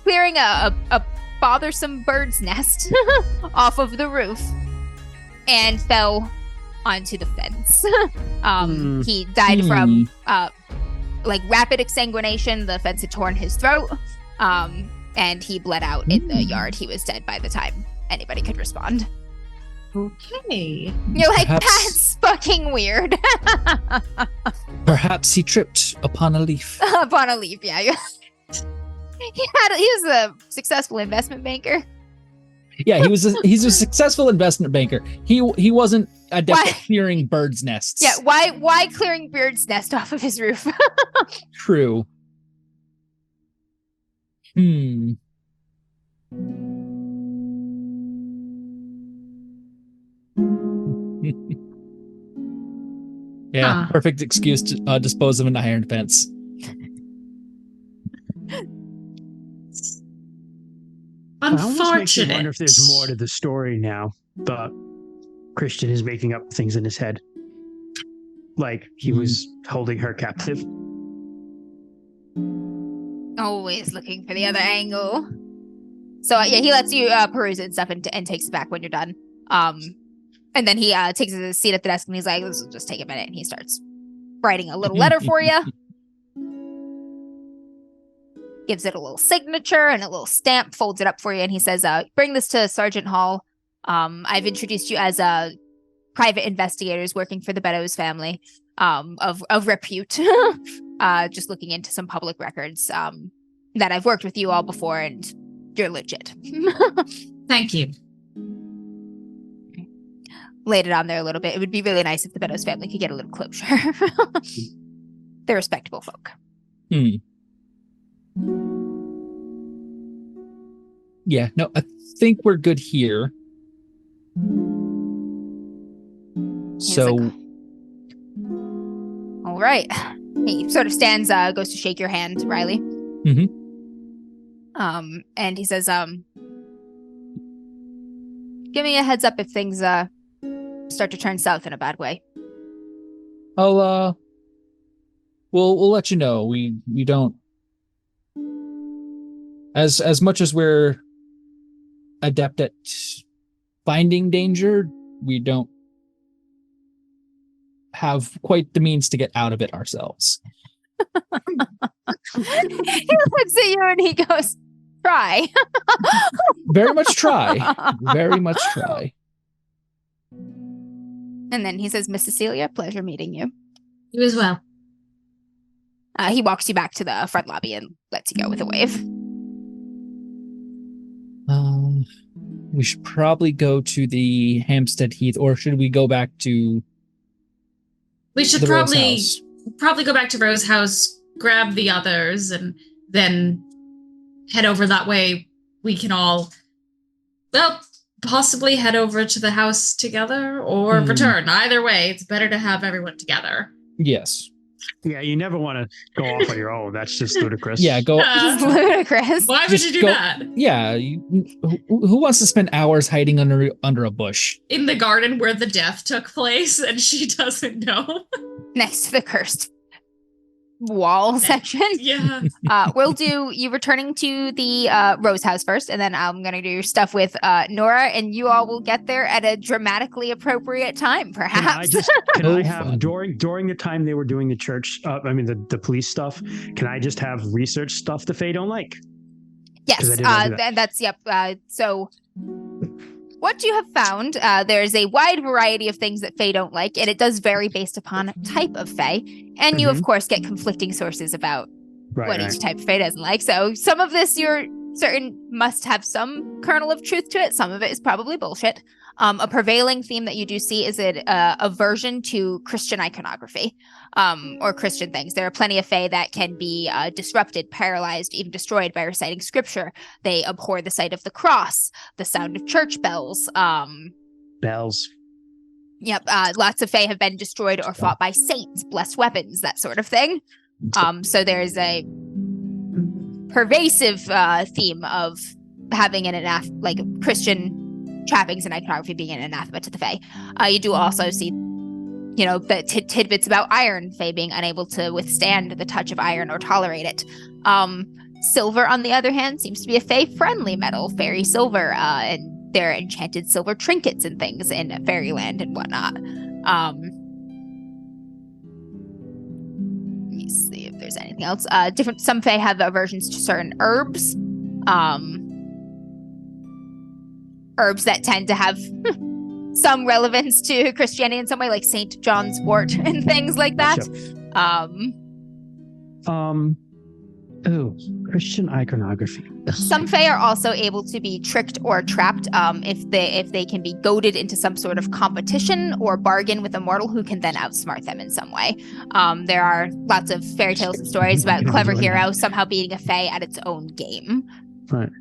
clearing a bothersome bird's nest off of the roof and fell onto the fence. He died from rapid exsanguination. The fence had torn his throat. And he bled out in the yard. He was dead by the time anybody could respond. Okay. You're like, that's fucking weird. Perhaps he tripped upon a leaf. Upon a leaf, yeah. He was a successful investment banker. Yeah, he's a successful investment banker. He wasn't adept at clearing birds' nests. Yeah, why clearing bird's nest off of his roof? True. Yeah, perfect excuse to dispose of an iron fence. Unfortunate. I wonder if there's more to the story now, but Christian is making up things in his head. Like he was holding her captive. Always looking for the other angle. So yeah, he lets you peruse it and stuff and takes it back when you're done. And then he takes a seat at the desk and he's like, "This will just take a minute," and he starts writing a little letter for you. gives it a little signature and a little stamp, folds it up for you, and he says, bring this to Sergeant Hall. I've introduced you as private investigators working for the Beddoes family of repute, just looking into some public records that I've worked with you all before, and you're legit. Thank you. Laid it on there a little bit. It would be really nice if the Beddoes family could get a little closure. They're respectable folk. Yeah, no, I think we're good here. So, like, all right. He sort of stands, goes to shake your hand, Riley. Mm-hmm. And he says, give me a heads up if things start to turn south in a bad way. We'll let you know. We don't, as much as we're adept at finding danger, we don't have quite the means to get out of it ourselves. He looks at you and he goes, try. Very much try. Very much try. And then he says, Miss Cecilia, pleasure meeting you. You as well. He walks you back to the front lobby and lets you go with a wave. We should probably go to the Hampstead Heath, or should we go back to... We should probably go back to Rose House, grab the others, and then head over that way. We can all, well, possibly head over to the house together or return. Either way, it's better to have everyone together. Yes. Yeah, you never want to go off on your own. That's just ludicrous. Yeah, go. It's ludicrous. Why would you do that? Yeah, who wants to spend hours hiding under a bush? In the garden where the death took place and she doesn't know. Next to the cursed wall section. Yeah. We'll do you returning to the Rose House first, and then I'm gonna do stuff with Nora, and you all will get there at a dramatically appropriate time, perhaps. Can I have during the time they were doing the church, the police stuff, can I just have research stuff the Fae don't like? Yes, that's yep. So what you have found, there's a wide variety of things that Fae don't like, and it does vary based upon type of Fae. And you, of course, get conflicting sources about what each type of Fae doesn't like. So some of this you're certain must have some kernel of truth to it. Some of it is probably bullshit. A prevailing theme that you do see is an aversion to Christian iconography or Christian things. There are plenty of Fae that can be disrupted, paralyzed, even destroyed by reciting scripture. They abhor the sight of the cross, the sound of church bells. Bells. Yep. Lots of Fae have been destroyed or fought by saints, blessed weapons, that sort of thing. So there's a pervasive theme of having an Christian trappings and iconography being an anathema to the Fae. You do also see, the tidbits about iron, Fae being unable to withstand the touch of iron or tolerate it. Silver, on the other hand, seems to be a Fae-friendly metal, fairy silver, and there are enchanted silver trinkets and things in fairyland and whatnot. Let me see if there's anything else. Some Fae have aversions to certain herbs. Herbs that tend to have some relevance to Christianity in some way, like St. John's wort and things like that. Christian iconography. Some Fae are also able to be tricked or trapped if they can be goaded into some sort of competition or bargain with a mortal who can then outsmart them in some way. There are lots of fairy tales and stories about a clever hero somehow beating a Fae at its own game. Right.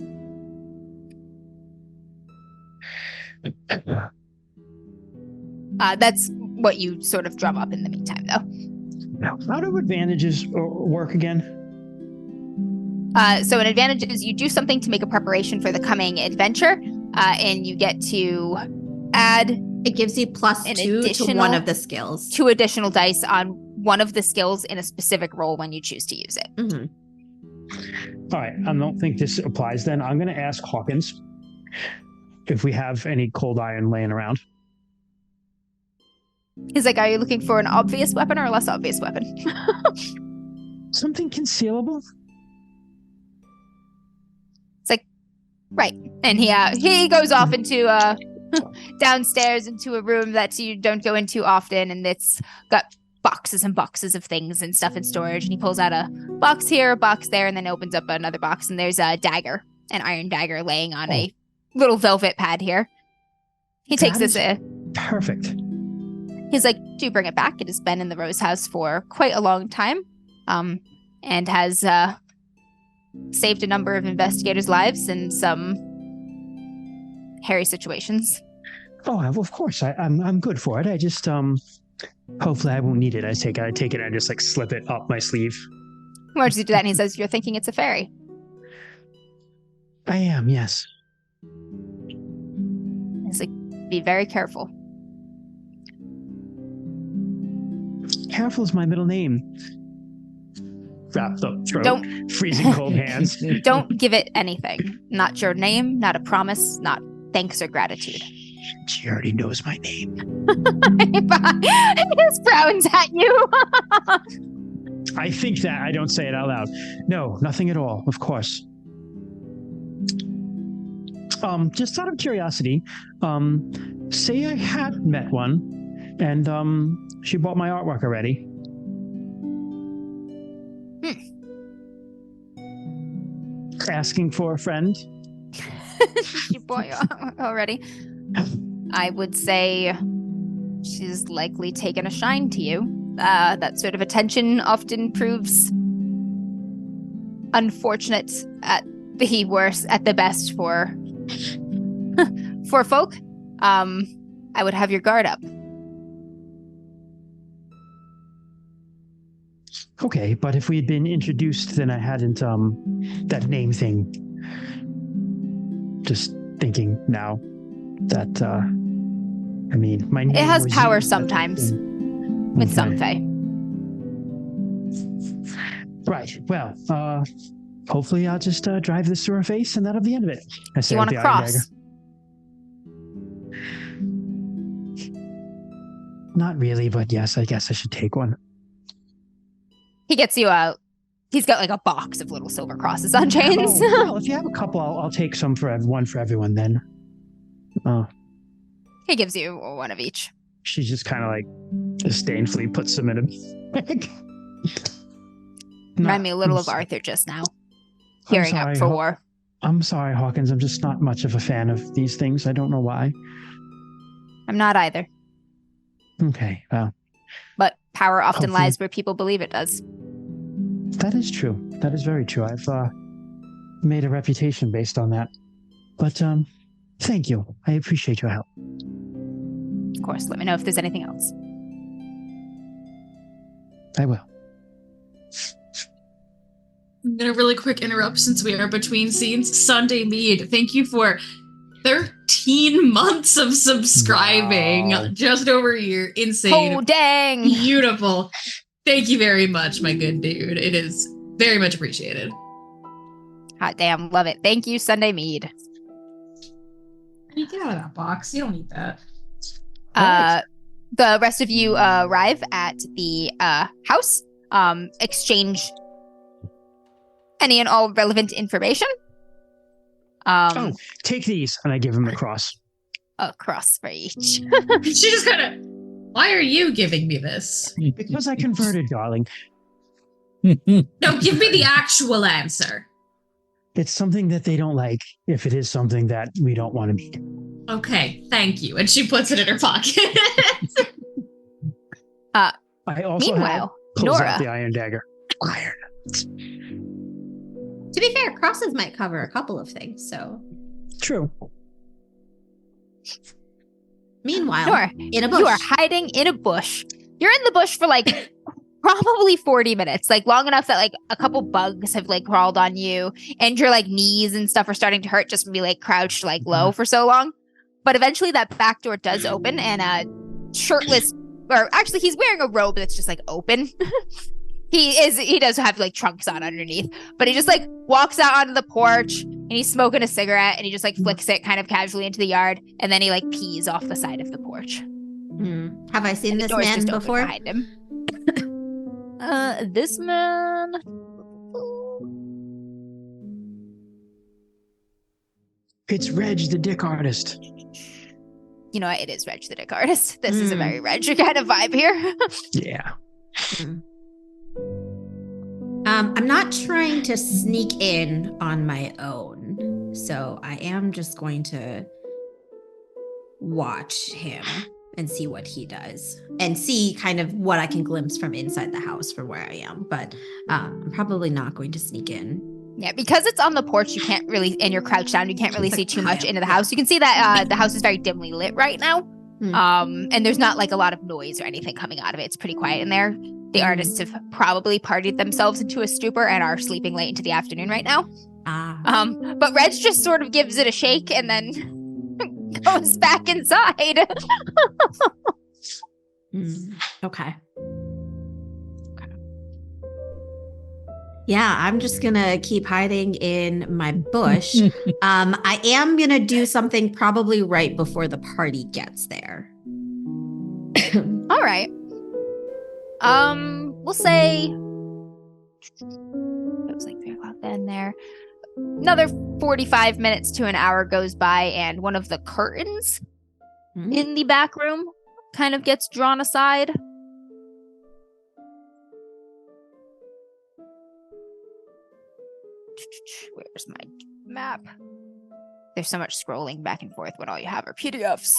That's what you sort of drum up in the meantime, though. How do advantages work again? So an advantage is you do something to make a preparation for the coming adventure, and you get to add... It gives you +2 to one of the skills. 2 additional dice on one of the skills in a specific role when you choose to use it. Mm-hmm. All right, I don't think this applies then. I'm going to ask Hawkins if we have any cold iron laying around. He's like, are you looking for an obvious weapon or a less obvious weapon? Something concealable? Right. And he goes off into downstairs into a room that you don't go into often, and it's got boxes and boxes of things and stuff in storage. And he pulls out a box here, a box there, and then opens up another box, and there's a dagger, an iron dagger laying on a little velvet pad here. He takes this. Perfect. He's like, do you bring it back? It has been in the Rose House for quite a long time, and has saved a number of investigators' lives in some hairy situations. Oh, well, of course. I'm good for it. I just hopefully I won't need it. I take it and I just like slip it up my sleeve. Why does he do that? And he says, you're thinking it's a fairy. I am, yes. He's like, be very careful. Careful is my middle name. Wrapped up throat, freezing cold hands. Don't give it anything. Not your name, not a promise, not thanks or gratitude. She already knows my name. He just frowns at you. I think that. I don't say it out loud. No, nothing at all, of course. Just out of curiosity, say I had met one and she bought my artwork already. Asking for a friend. She bought you already. I would say she's likely taken a shine to you. That sort of attention often proves unfortunate at the worst, at the best for folk. I would have your guard up. Okay, but if we had been introduced, then I hadn't that name thing. Just thinking now that I mean my name. It has was power used sometimes with some fae. Right. Well, hopefully I'll just drive this through her face, and that'll be the end of it. I say You want to cross? Not really, but yes, I guess I should take one. He gets you he's got like a box of little silver crosses on chains. Oh, well, if you have a couple, I'll take some for one for everyone then. He gives you one of each. She just kind of like disdainfully puts them in a bag. Remind me a little of Arthur just now. Gearing up for war. I'm sorry, Hawkins. I'm just not much of a fan of these things. I don't know why. I'm not either. Okay, well. But power often lies where people believe it does. That is true. That is very true. I've made a reputation based on that. But thank you. I appreciate your help. Of course, let me know if there's anything else. I will. I'm going to really quick interrupt since we are between scenes. Sunday Mead, thank you for 13 months of subscribing. Wow. Just over a year. Insane. Oh, dang. Beautiful. Thank you very much, my good dude. It is very much appreciated. Hot damn. Love it. Thank you, Sunday Mead. You get out of that box. You don't need that. The rest of you arrive at the house. Exchange any and all relevant information. Take these, and I give him the cross. A cross for each. She just kind of, why are you giving me this? Because I converted, darling. No, give me the actual answer. It's something that they don't like if it is something that we don't want to meet. Okay, thank you. And she puts it in her pocket. I also meanwhile, pulls Nora. out the iron dagger. Iron. To be fair, crosses might cover a couple of things, so. True. Meanwhile, Nora, in a bush. You are hiding in a bush. You're in the bush for like probably 40 minutes, like long enough that like a couple bugs have like crawled on you and your like knees and stuff are starting to hurt just from be like crouched like low for so long. But eventually that back door does open and a shirtless, or actually he's wearing a robe that's just like open. He does have like trunks on underneath, but he just like walks out onto the porch and he's smoking a cigarette and he just like flicks it kind of casually into the yard and then he like pees off the side of the porch. Have I seen this man before? Behind him. This man. It's Reg, the dick artist. You know what? It is Reg the Dick Artist. This is a very Reg kind of vibe here. Yeah. I'm not trying to sneak in on my own, so I am just going to watch him and see what he does and see kind of what I can glimpse from inside the house from where I am. But I'm probably not going to sneak in. Yeah, because it's on the porch, you can't really, and you're crouched down, you can't really see too much into the house. You can see that the house is very dimly lit right now. And there's not like a lot of noise or anything coming out of it. It's pretty quiet in there. The artists have probably partied themselves into a stupor and are sleeping late into the afternoon right now. But Reg just sort of gives it a shake and then goes back inside. Okay. Yeah, I'm just gonna keep hiding in my bush. I am gonna do something probably right before the party gets there. All right. We'll say it was like 3 o'clock then there. Another 45 minutes to an hour goes by, and one of the curtains in the back room kind of gets drawn aside. Where's my map? There's so much scrolling back and forth when all you have are PDFs.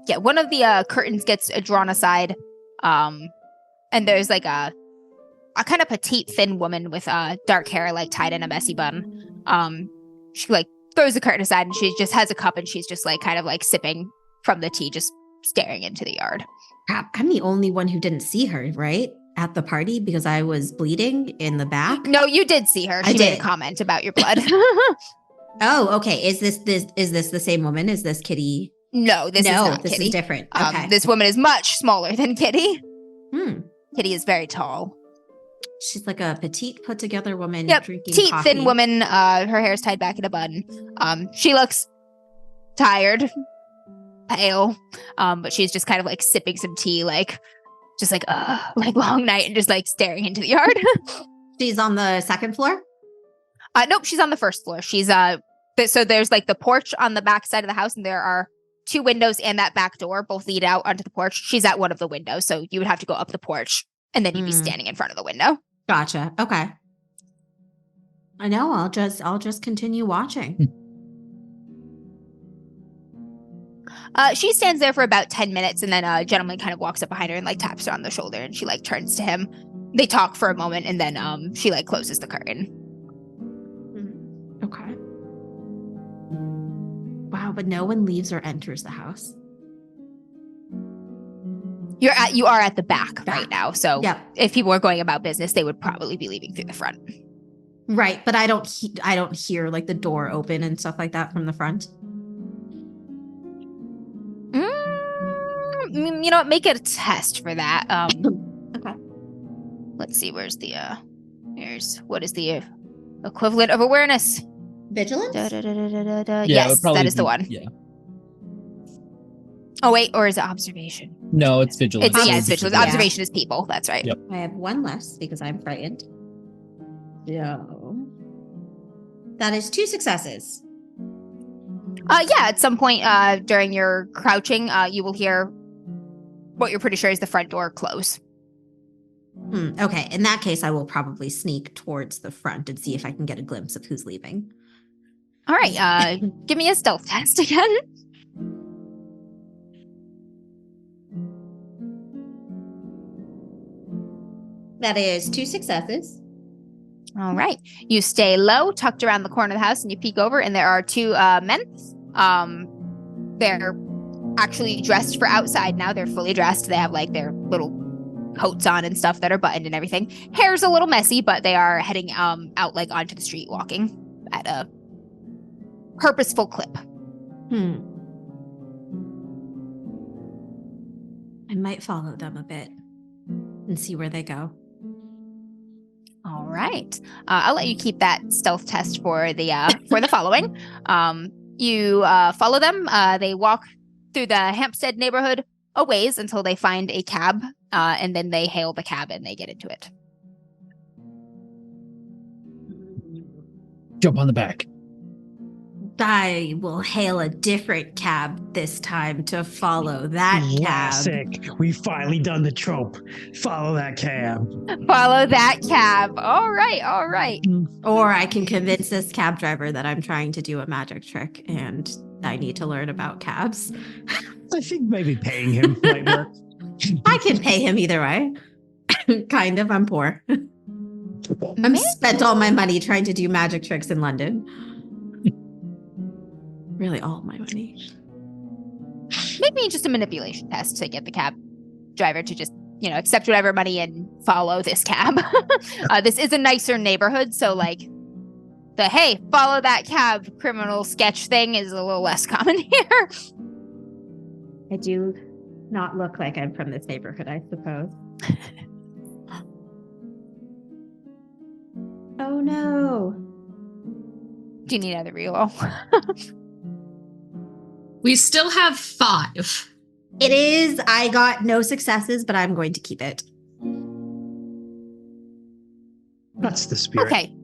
Yeah, one of the curtains gets drawn aside, and there's like a kind of petite, thin woman with dark hair, like tied in a messy bun. She like throws the curtain aside, and she just has a cup, and she's just like kind of like sipping from the tea, just staring into the yard. I'm the only one who didn't see her, right? At the party because I was bleeding in the back. No, you did see her. She made a comment about your blood. Oh, okay. Is this the same woman? Is this Kitty? No, this is not this Kitty. Is different. Okay. This woman is much smaller than Kitty. Kitty is very tall. She's like a petite, put together woman. Yep, drinking petite, coffee. thin woman. Her hair is tied back in a bun. She looks tired, pale, but she's just kind of like sipping some tea, like just like long night, and just like staring into the yard. She's on the second floor? Nope, she's on the first floor. She's so there's like the porch on the back side of the house, and there are 2 windows and that back door both lead out onto the porch. She's at one of the windows, so you would have to go up the porch, and then you'd be standing in front of the window. Gotcha. Okay. I know. I'll just continue watching. She stands there for about 10 minutes, and then a gentleman kind of walks up behind her and like taps her on the shoulder, and she like turns to him. They talk for a moment, and then she like closes the curtain. Okay. Wow, but no one leaves or enters the house. You are at the back right now, so yep. If people are going about business, they would probably be leaving through the front. Right, but I don't hear like the door open and stuff like that from the front. You know what? Make it a test for that. Okay. Let's see. Where's the what is the equivalent of awareness? Vigilance? Yes, that is the one. Yeah. Oh wait, or is it observation? No, it's vigilance. It's vigilance. Yeah. Observation is people. That's right. Yep. I have 1 less because I'm frightened. So that is 2 successes. Yeah, at some point during your crouching, you will hear what you're pretty sure is the front door close. Okay, in that case, I will probably sneak towards the front and see if I can get a glimpse of who's leaving. All right, give me a stealth test again. That is 2 successes. All right. You stay low, tucked around the corner of the house, and you peek over, and there are 2 men. They're actually dressed for outside now. They're fully dressed. They have like their little coats on and stuff that are buttoned and everything. Hair's a little messy, but they are heading out like onto the street, walking at a purposeful clip. I might follow them a bit and see where they go. All right. I'll let you keep that stealth test for the following. You follow them. They walk through the Hampstead neighborhood a ways until they find a cab and then they hail the cab and they get into it. Jump on the back. I will hail a different cab this time to follow that Classic. We've finally done the trope. Follow that cab. Follow that cab. All right. cab. Or I can convince this cab driver that I'm trying to do a magic trick and I need to learn about cabs. I think maybe paying him might work. I can pay him either way. Kind of. I'm poor. I'm spent all my money trying to do magic tricks in London. Really, all my money. Maybe just a manipulation test to get the cab driver to just, accept whatever money and follow this cab. This is a nicer neighborhood, so hey, follow that cab criminal sketch thing is a little less common here. I do not look like I'm from this neighborhood, I suppose. Oh no. Do you need another reroll? We still have 5. It is. I got no successes, but I'm going to keep it. That's the spirit. Okay.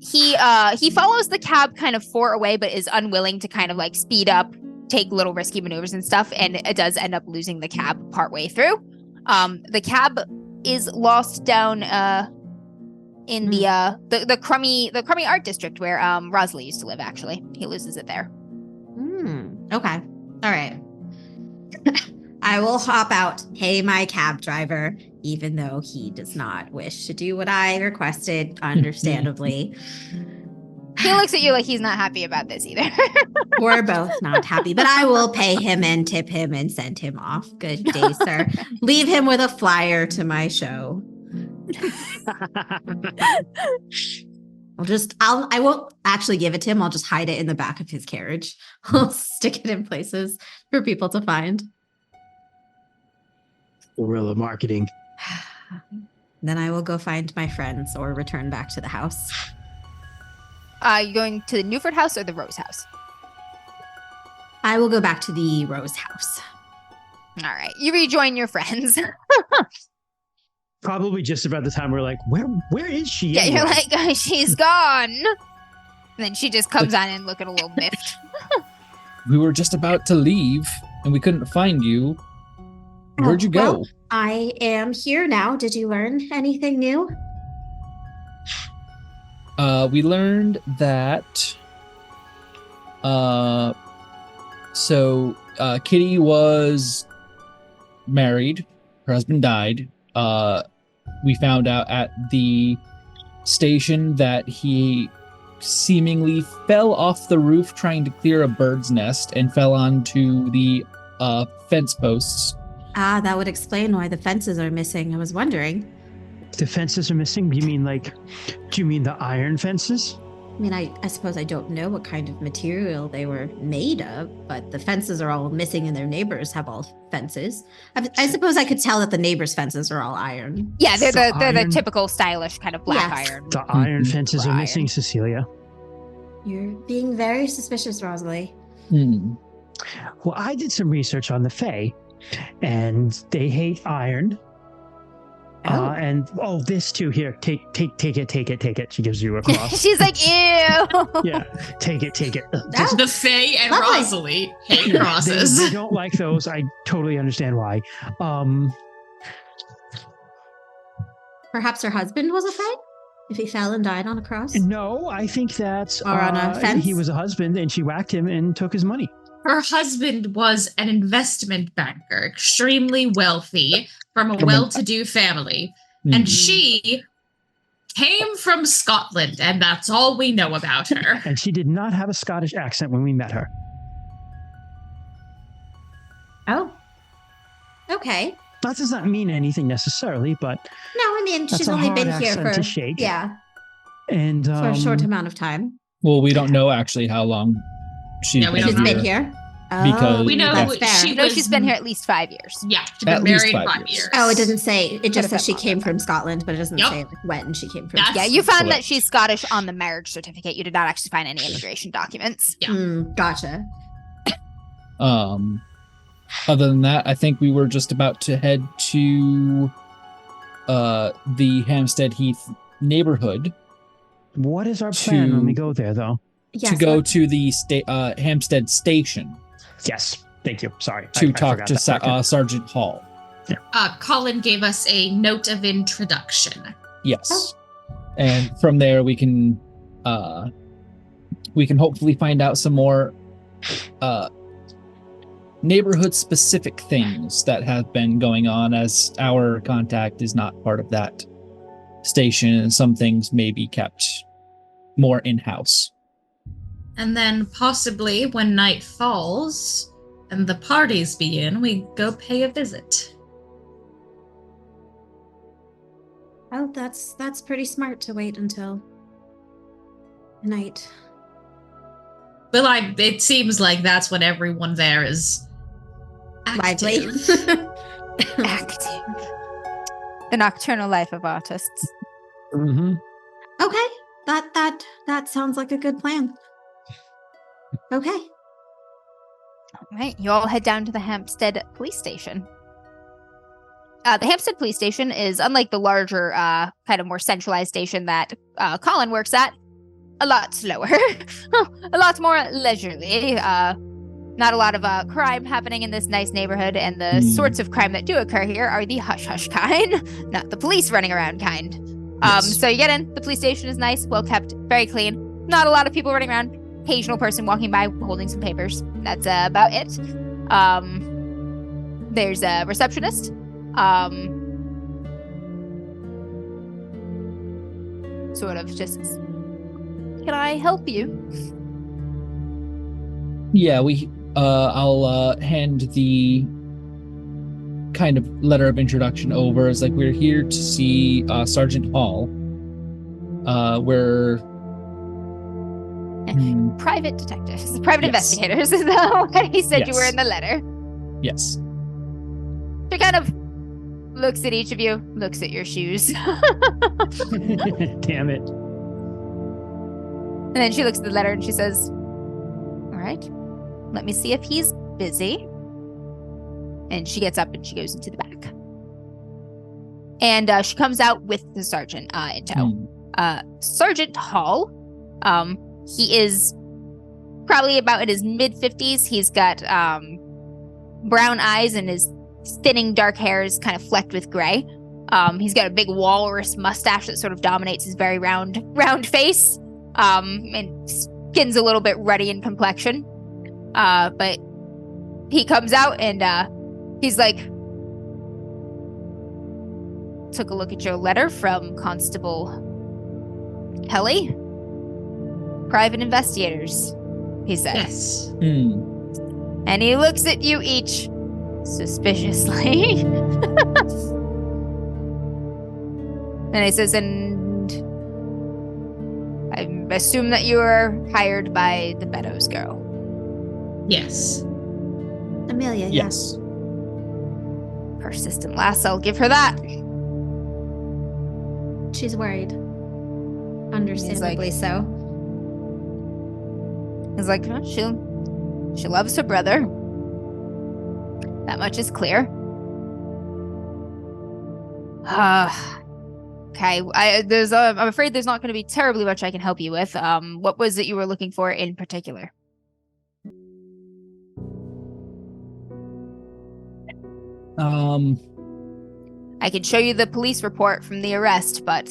He follows the cab kind of far away, but is unwilling to kind of speed up, take little risky maneuvers and stuff, and it does end up losing the cab partway through. The cab is lost down in the crummy art district where Rosalie used to live. Actually, he loses it there. Okay. All right. I will hop out, pay my cab driver, even though he does not wish to do what I requested, understandably. He looks at you like he's not happy about this either. We're both not happy, but I will pay him and tip him and send him off. Good day, sir. Leave him with a flyer to my show. I won't actually give it to him. I'll just hide it in the back of his carriage. I'll stick it in places for people to find. Guerrilla marketing. Then I will go find my friends or return back to the house. You going to the Newford house or the Rose house? I will go back to the Rose house. All right. You rejoin your friends. Probably just about the time we're like, where is she? Yeah, anyway? you're like, she's gone. And then she just comes on and looking a little miffed. We were just about to leave and we couldn't find you. Where'd you go? Well, I am here now. Did you learn anything new? We learned that Kitty was married. Her husband died. We found out at the station that he seemingly fell off the roof trying to clear a bird's nest and fell onto the fence posts. Ah, that would explain why the fences are missing. I was wondering. The fences are missing? Do you mean the iron fences? I mean, I suppose I don't know what kind of material they were made of, but the fences are all missing and their neighbors have all fences. I suppose I could tell that the neighbors' fences are all iron. Yeah, they're the typical stylish kind of black iron. The iron fences are missing, Cecilia. You're being very suspicious, Rosalie. Well, I did some research on the Fae, and they hate iron. And this too. Here, take it. She gives you a cross. She's like, ew. Yeah, take it. The Fae and lovely. Rosalie hate crosses. They don't like those. I totally understand why. Perhaps her husband was a Fae? If he fell and died on a cross? No, I think that Or on a fence? he was a husband and she whacked him and took his money. Her husband was an investment banker, extremely wealthy, from a well-to-do family. And she came from Scotland, and that's all we know about her. And she did not have a Scottish accent when we met her. Oh. Okay. That does not mean anything necessarily, but No, I mean, that's she's a only hard been here accent for to shake. Yeah, And for a short amount of time. Well, we don't know actually how long she's Yeah, we She's don't know. been here. Because- We know that's fair. She's been here at least 5 years. Yeah, she's At been least married 5 5 years. years. Oh, it doesn't say. It just Could've says she been came longer. from Scotland, but it doesn't Yep. say when she came from. That's- Yeah, you found Correct. that she's Scottish on the marriage certificate. You did not actually find any immigration documents. Yeah. Gotcha. Other than that, I think we were just about to head to the Hampstead Heath neighborhood. What is our plan when we go there, though? Yes, to go to the Hampstead Station. Yes, thank you. Sorry. To talk to Sergeant Hall. Colin gave us a note of introduction. Yes. And from there we can hopefully find out some more neighborhood specific things that have been going on, as our contact is not part of that station, and some things may be kept more in-house. And then possibly when night falls and the parties begin, we go pay a visit. Oh, that's pretty smart to wait until night. But it seems like that's when everyone there is Lively. Active. The nocturnal life of artists. Mm-hmm. Okay, that sounds like a good plan. Okay. All right, you all head down to the Hampstead Police Station. The Hampstead Police Station is, unlike the larger, kind of more centralized station that Colin works at, a lot slower, a lot more leisurely. Not a lot of crime happening in this nice neighborhood, and the sorts of crime that do occur here are the hush-hush kind, not the police running around kind. Yes. So you get in, the police station is nice, well-kept, very clean. Not a lot of people running around. Occasional person walking by holding some papers. That's about it. There's a receptionist. Sort of just, can I help you? Yeah, I'll hand the kind of letter of introduction over. It's like, we're here to see Sergeant Hall. We're private detectives, private Yes. investigators is what he said you were Yes. in the letter. Yes. She kind of looks at each of you, looks at your shoes. Damn it. And then she looks at the letter and she says, all right, let me see if he's busy. And she gets up and she goes into the back. And she comes out with the sergeant in tow. Sergeant Hall, he is probably about in his mid-50s. He's got brown eyes, and his thinning dark hair is kind of flecked with gray. He's got a big walrus mustache that sort of dominates his very round face. And skin's a little bit ruddy in complexion. But he comes out and he's like, took a look at your letter from Constable Kelly. Private investigators, he said. Yes. And he looks at you each suspiciously. And he says, and I assume that you were hired by the Meadows girl. Yes. Amelia, Yes. Persistent lass, I'll give her that. She's worried. Understandably so. He's like, oh, she loves her brother. That much is clear. Okay, I'm afraid there's not going to be terribly much I can help you with. What was it you were looking for in particular? I can show you the police report from the arrest, but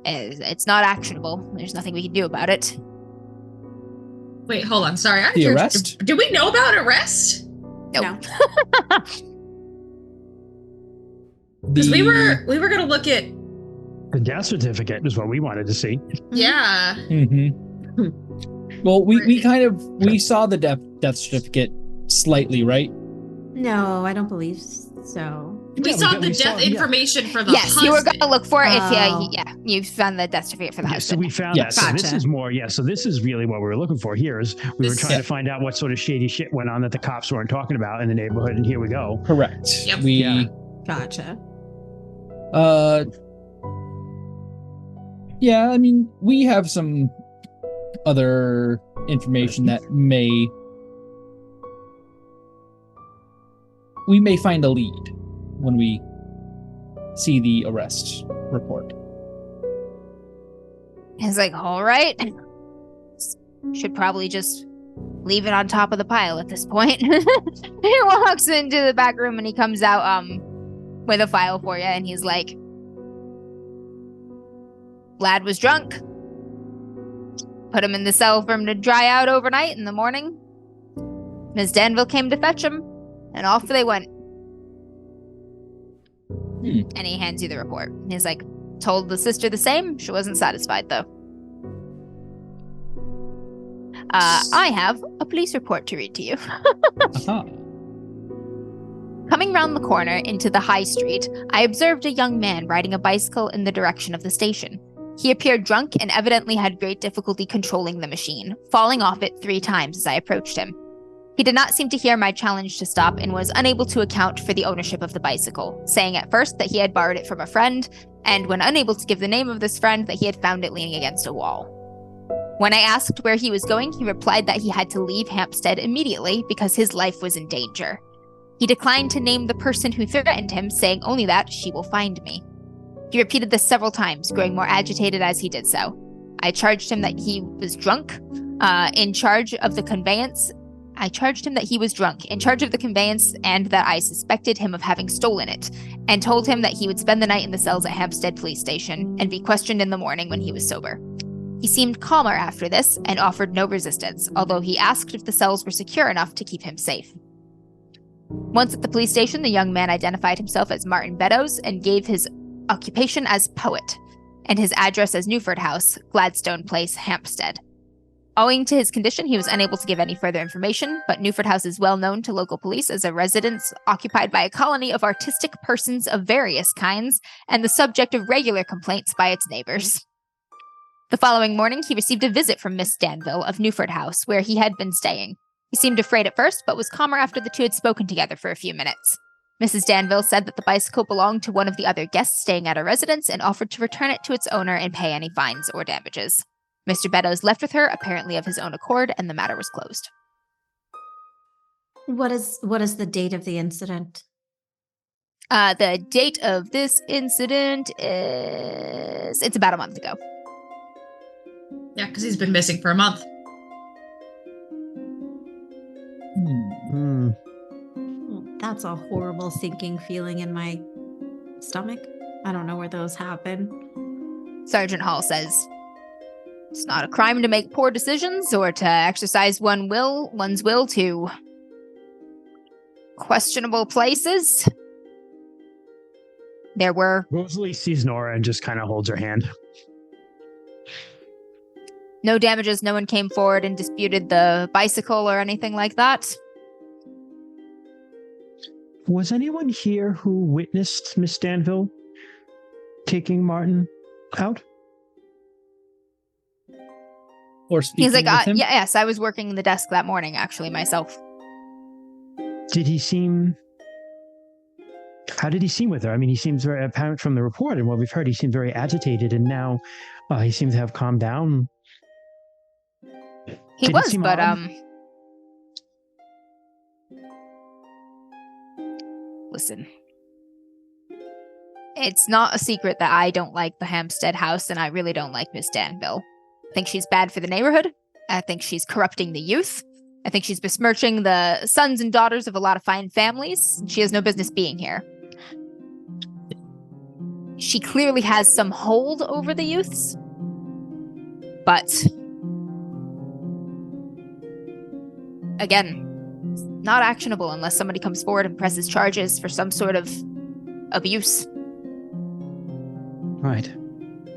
it's not actionable. There's nothing we can do about it. Wait, hold on. Sorry. The arrest? Do we know about arrest? Nope. Because we were going to look at. The death certificate is what we wanted to see. Yeah. Well, we saw the death certificate slightly, right? No, I don't believe so. We saw the death information for the yes, husband. you were going to look for it Oh. if you found the death certificate for the So husband. we found Yes. that. So this Gotcha. is more, so this is really what we were looking for here is we were This- trying to find out what sort of shady shit went on that the cops weren't talking about in the neighborhood, and here we go. Correct. Yep. Yeah. Gotcha. Yeah, I mean, we have some other information that may we may find a lead when we see the arrest report. He's like, all right. Should probably just leave it on top of the pile at this point. He walks into the back room and he comes out with a file for you, and he's like, lad was drunk. Put him in the cell for him to dry out overnight. In the morning, Miss Danville came to fetch him, and off they went. And he hands you the report. He's like, told the sister the same. She wasn't satisfied, though. I have a police report to read to you. Uh-huh. Coming round the corner into the high street, I observed a young man riding a bicycle in the direction of the station. He appeared drunk and evidently had great difficulty controlling the machine, falling off it 3 times as I approached him. He did not seem to hear my challenge to stop and was unable to account for the ownership of the bicycle, saying at first that he had borrowed it from a friend, and when unable to give the name of this friend, that he had found it leaning against a wall. When I asked where he was going, he replied that he had to leave Hampstead immediately because his life was in danger. He declined to name the person who threatened him, saying only that she will find me. He repeated this several times, growing more agitated as he did so. I charged him that he was drunk, in charge of the conveyance. I charged him that he was drunk, in charge of the conveyance, and that I suspected him of having stolen it, and told him that he would spend the night in the cells at Hampstead Police Station and be questioned in the morning when he was sober. He seemed calmer after this and offered no resistance, although he asked if the cells were secure enough to keep him safe. Once at the police station, the young man identified himself as Martin Beddoes and gave his occupation as poet, and his address as Newford House, Gladstone Place, Hampstead. Owing to his condition, he was unable to give any further information, but Newford House is well known to local police as a residence occupied by a colony of artistic persons of various kinds, and the subject of regular complaints by its neighbors. The following morning, he received a visit from Miss Danville of Newford House, where he had been staying. He seemed afraid at first, but was calmer after the two had spoken together for a few minutes. Mrs. Danville said that the bicycle belonged to one of the other guests staying at her residence and offered to return it to its owner and pay any fines or damages. Mr. Beddoes left with her, apparently of his own accord, and the matter was closed. What is the date of the incident? The date of this incident is... It's about a month ago. Yeah, because he's been missing for a month. That's a horrible sinking feeling in my stomach. I don't know where those happen. Sergeant Hall says, it's not a crime to make poor decisions or to exercise one's will to questionable places. There were... Rosalie sees Nora and just kind of holds her hand. No damages, no one came forward and disputed the bicycle or anything like that. Was anyone here who witnessed Miss Danville taking Martin out? Or speaking He's like, with him? yes, I was working the desk that morning, actually, myself. Did he seem... How did he seem with her? I mean, he seems very apparent from the report, and what we've heard, he seemed very agitated, and now he seems to have calmed down. He was, but listen. It's not a secret that I don't like the Hampstead house, and I really don't like Miss Danville. I think she's bad for the neighborhood. I think she's corrupting the youth. I think she's besmirching the sons and daughters of a lot of fine families. She has no business being here. She clearly has some hold over the youths, but again, not actionable unless somebody comes forward and presses charges for some sort of abuse. Right.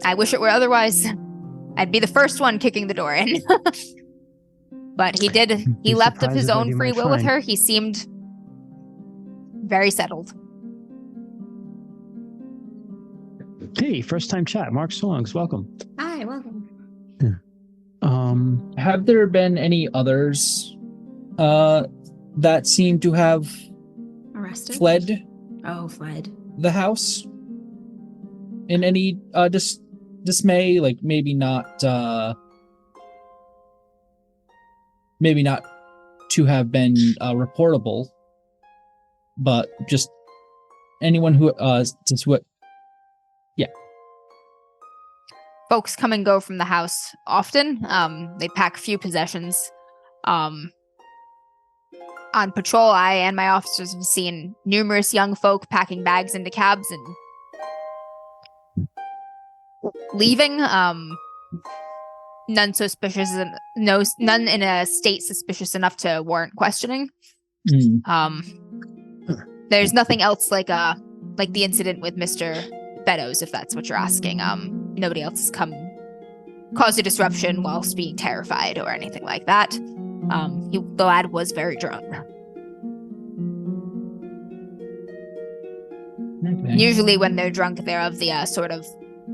I wish it were otherwise. I'd be the first one kicking the door in. But he did. He left of his own free will with her. He seemed very settled. Hey, first time chat. Mark Songs, welcome. Hi, welcome. Have there been any others that seem to have Arrested? fled Fled. the house in any dismay? Like maybe not to have been reportable, but just anyone who since what Folks come and go from the house often. They pack a few possessions. On patrol, I and my officers have seen numerous young folk packing bags into cabs and leaving. None suspicious, none in a state suspicious enough to warrant questioning. There's nothing else like the incident with Mr. Beddoes, if that's what you're asking. Nobody else has caused a disruption whilst being terrified or anything like that. The lad was very drunk. Okay. Usually when they're drunk, they're of the sort of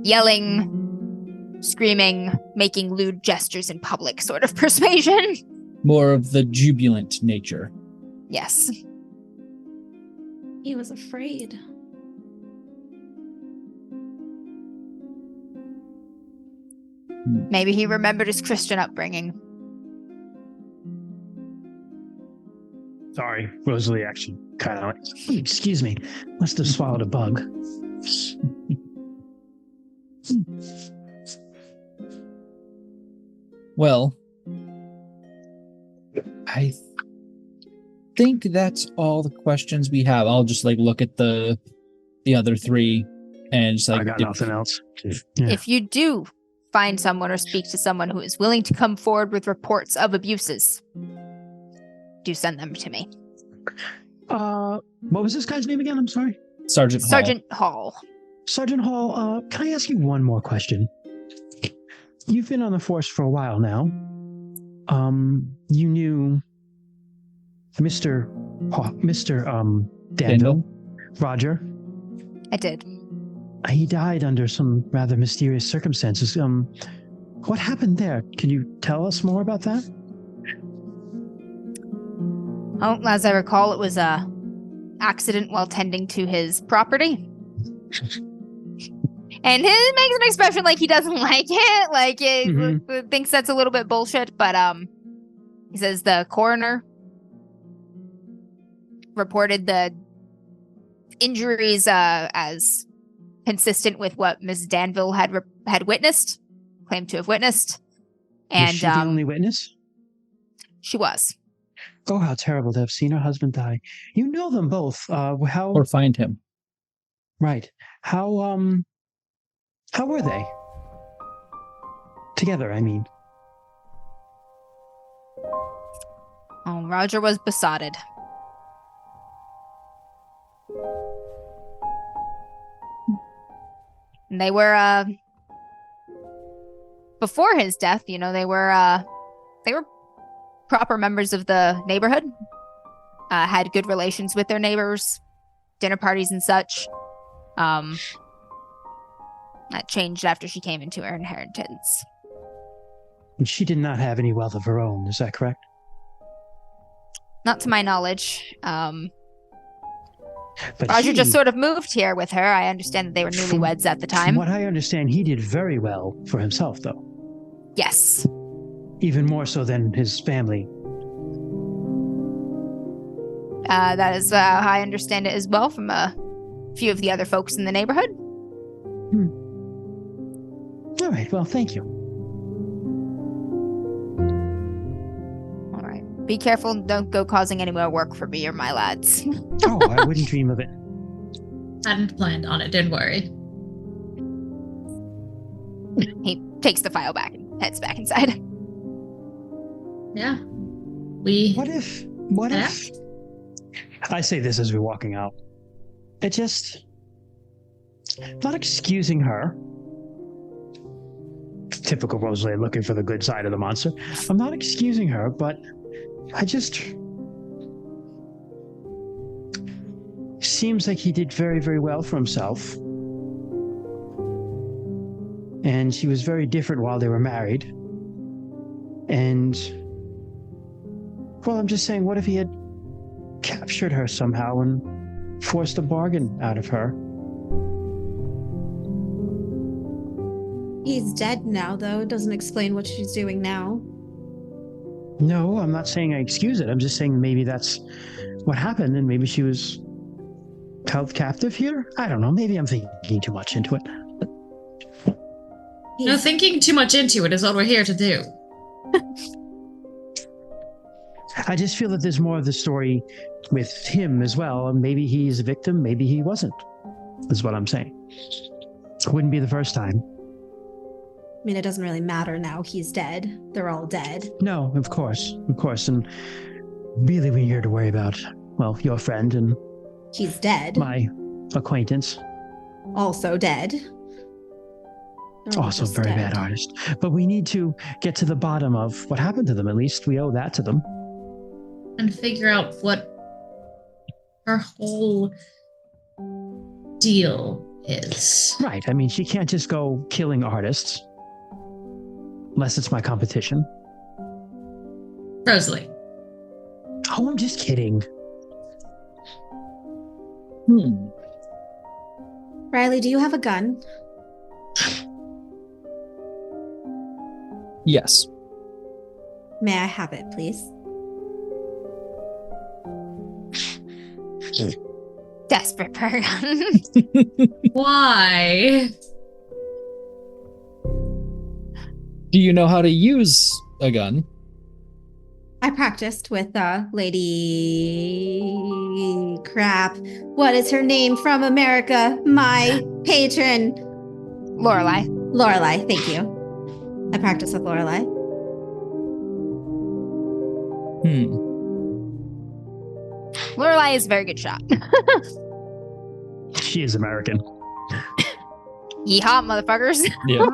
yelling, screaming, making lewd gestures in public sort of persuasion. More of the jubilant nature. Yes. He was afraid. Maybe he remembered his Christian upbringing. Sorry, Rosalie actually kind of like, excuse me, must have swallowed a bug. Well, I think that's all the questions we have. I'll just look at the other three and just I got nothing else. Yeah. If you do find someone or speak to someone who is willing to come forward with reports of abuses, do send them to me. What was this guy's name again? I'm sorry. Sergeant Hall. Sergeant Hall, can I ask you one more question? You've been on the force for a while now. You knew Mr. Danville, Roger. I did. He died under some rather mysterious circumstances. What happened there? Can you tell us more about that? Oh, as I recall, it was a accident while tending to his property. And he makes an expression like he doesn't like it, like he thinks that's a little bit bullshit. But he says the coroner reported the injuries as consistent with what Ms. Danville had witnessed, claimed to have witnessed. And was she the only witness? She was. Oh, how terrible to have seen her husband die. You know them both. How or find him. Right. How were they? Together, I mean. Oh, Roger was besotted. And they were before his death, they were proper members of the neighborhood. Had good relations with their neighbors, dinner parties and such. That changed after she came into her inheritance. And she did not have any wealth of her own, is that correct? Not to my knowledge. But Roger just sort of moved here with her. I understand that they were newlyweds at the time. From what I understand, he did very well for himself, though. Yes. Even more so than his family. That is how I understand it as well from a few of the other folks in the neighborhood. All right, well, thank you. All right. Be careful. Don't go causing any more work for me or my lads. Oh, I wouldn't dream of it. Hadn't planned on it, don't worry. He takes the file back and heads back inside. Yeah. What if I say this as we're walking out. It just, not excusing her. Typical Rosalie looking for the good side of the monster. I'm not excusing her, but I just, seems like he did very, very well for himself. And she was very different while they were married. And, well, I'm just saying, what if he had captured her somehow and forced a bargain out of her? He's dead now, though. It doesn't explain what she's doing now. No, I'm not saying I excuse it. I'm just saying maybe that's what happened, and maybe she was held captive here? I don't know. Maybe I'm thinking too much into it. No, thinking too much into it is what we're here to do. I just feel that there's more of the story with him as well. Maybe he's a victim, maybe he wasn't, is what I'm saying. It wouldn't be the first time. I mean, it doesn't really matter now. He's dead. They're all dead. No, of course. And really we're here to worry about, well, your friend and he's dead. my acquaintance. Also dead. Also a very bad artist. But we need to get to the bottom of what happened to them. At least we owe that to them. And figure out what her whole deal is. Right. I mean, she can't just go killing artists. Unless it's my competition. Rosalie. Oh, I'm just kidding. Riley, do you have a gun? Yes. May I have it, please? Desperate for a gun. Why? Do you know how to use a gun? I practiced with Lady Crap. What is her name from America? My patron. Lorelai. Lorelai, thank you. I practiced with Lorelai. Lorelai is a very good shot. She is American. Yeehaw, motherfuckers. Yeah.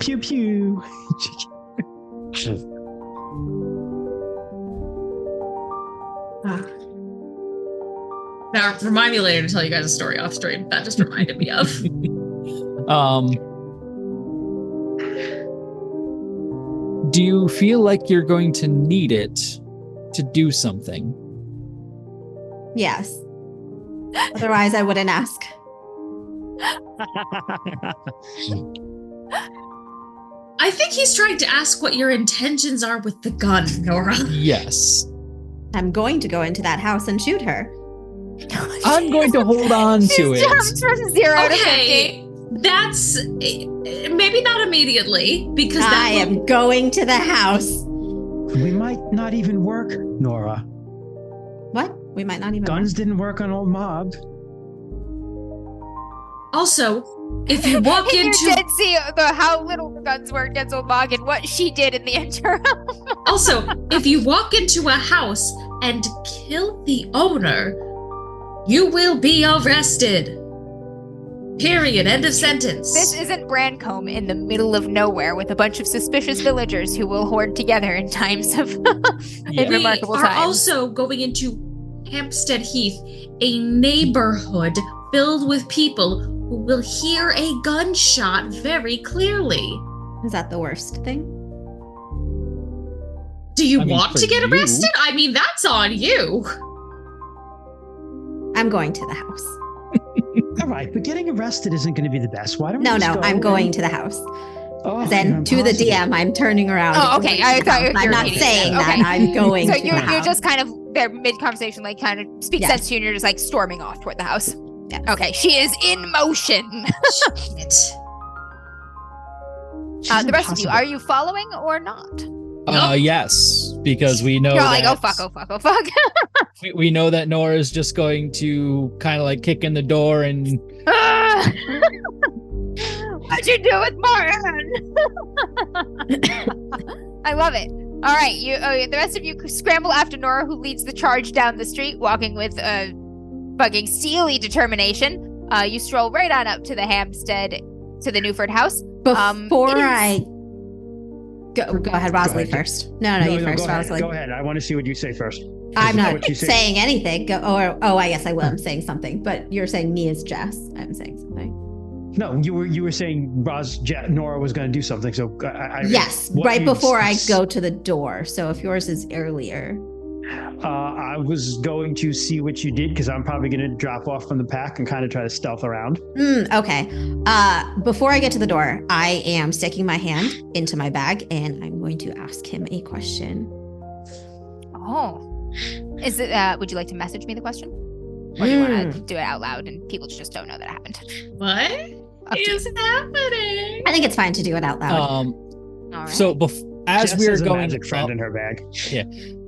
Pew pew. Now, remind me later to tell you guys a story off stream. That just reminded me of. Do you feel like you're going to need it to do something? Yes. Otherwise, I wouldn't ask. I think he's trying to ask what your intentions are with the gun, Nora. Yes. I'm going to go into that house and shoot her. I'm going to hold on to it. Jumps from 0 to 50. That's maybe not immediately because I am going to the house. We might not even work, Nora. What? We might not even. Guns didn't work on old Mob. Also, if you walk And into you did see how little the guns worked against old Mog and what she did in the interim. Also, if you walk into a house and kill the owner, you will be arrested. Period. End of sentence. This isn't Brancombe in the middle of nowhere with a bunch of suspicious villagers who will hoard together in times of in remarkable we are times. also going into Hampstead Heath, a neighborhood filled with people who will hear a gunshot very clearly. Is that the worst thing? Do you I mean, want for to get you. arrested? I mean, that's on you. I'm going to the house. All right, but getting arrested isn't going to be the best. Why don't we No, just no, go I'm going and- to the house. Oh, Then you're to the impossible. DM, I'm turning around. Oh, and okay. going to I the thought house. you were I'm not repeating saying that. that. Okay. I'm going So to the you're house. just kind of there mid-conversation, like kind of speak Yes. sense to you, and you're just like storming off toward the house. Yes. Okay, she is in motion. Shit. She's The rest of you, impossible. are you following or not? Yes, because we know You're that like, oh fuck, oh fuck, oh fuck. we know that Nora's just going to kind of like kick in the door and What'd you do with Martin? I love it. All right, the rest of you scramble after Nora, who leads the charge down the street, walking with fucking steely determination. You stroll right on up to the Hampstead, to the Newford house. Before it is- I go ahead, Rosalie ahead. first. No, you first, go ahead. Rosalie. Go ahead. I want to see what you say first. I'm not What you say. saying anything. I guess I will. I'm saying something, but you're saying me as Jess. I'm saying something. No, you were saying Nora was going to do something. So Yes, what right you- before I go to the door. So if yours is earlier. I was going to see what you did because I'm probably going to drop off from the pack and kind of try to stealth around. Okay. Before I get to the door, I am sticking my hand into my bag and I'm going to ask him a question. Oh, is it? Would you like to message me the question? Or do you want to do it out loud and people just don't know that it happened? What is happening? I think it's fine to do it out loud. All right. So as Jess we're has a going magic friend up, in her bag.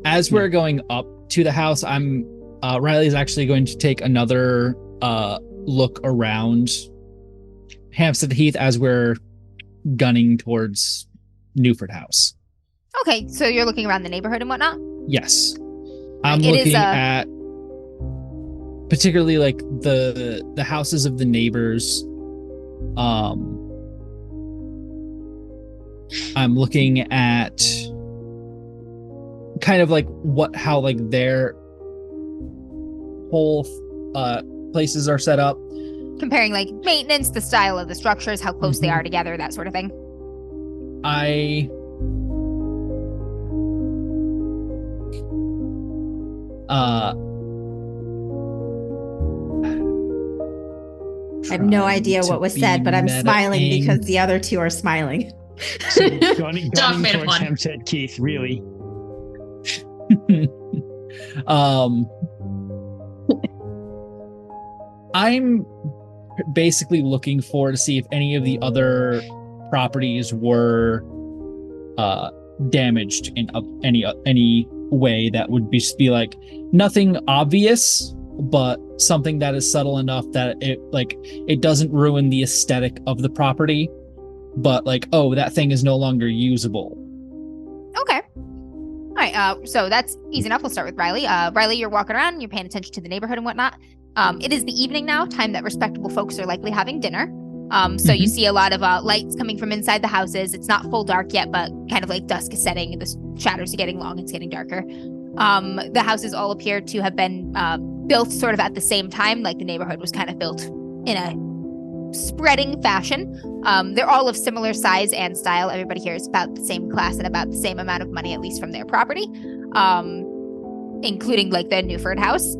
as we're going up to the house, Riley's actually going to take another look around Hampstead Heath as we're gunning towards Newford House. Okay, so you're looking around the neighborhood and whatnot? Yes. I'm It is, looking at particularly like the houses of the neighbors. I'm looking at kind of like how like their whole places are set up. Comparing like maintenance, the style of the structures, how close they are together, that sort of thing. I have no idea what was said, but I'm smiling because the other two are smiling. So gunning Doc made a towards pun. Hampstead Keith, really. I'm basically looking to see if any of the other properties were damaged in any way that would be like nothing obvious, but something that is subtle enough that it doesn't ruin the aesthetic of the property, but like, oh, that thing is no longer usable. Okay. All right, so that's easy enough. We'll start with Riley. Riley, you're walking around, you're paying attention to the neighborhood and whatnot. It is the evening now, time that respectable folks are likely having dinner. So you see a lot of lights coming from inside the houses. It's not full dark yet, but kind of like dusk is setting, the shadows are getting long, it's getting darker. The houses all appear to have been built sort of at the same time, like the neighborhood was kind of built in a spreading fashion. They're all of similar size and style. Everybody here is about the same class and about the same amount of money, at least from their property, including like the Newford house.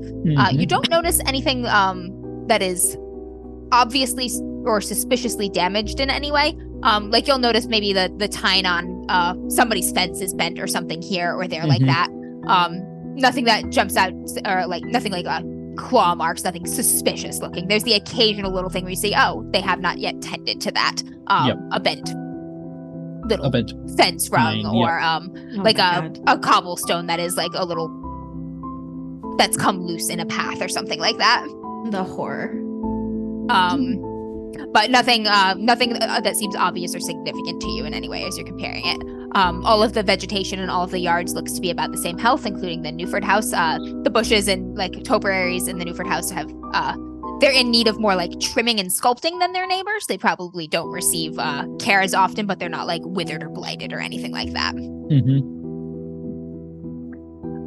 You don't notice anything that is obviously or suspiciously damaged in any way. Like you'll notice maybe the tine on somebody's fence is bent or something here or there like that. Nothing that jumps out, or like nothing like claw marks, nothing suspicious looking. There's the occasional little thing where you see, oh, they have not yet tended to that. A bent fence rung, or a cobblestone that is like a little that's come loose in a path or something like that. The horror. But nothing that seems obvious or significant to you in any way as you're comparing it. All of the vegetation in all of the yards looks to be about the same health, including the Newford house. The bushes and like topiaries in the Newford house have they're in need of more like trimming and sculpting than their neighbors. They probably don't receive care as often, but they're not like withered or blighted or anything like that.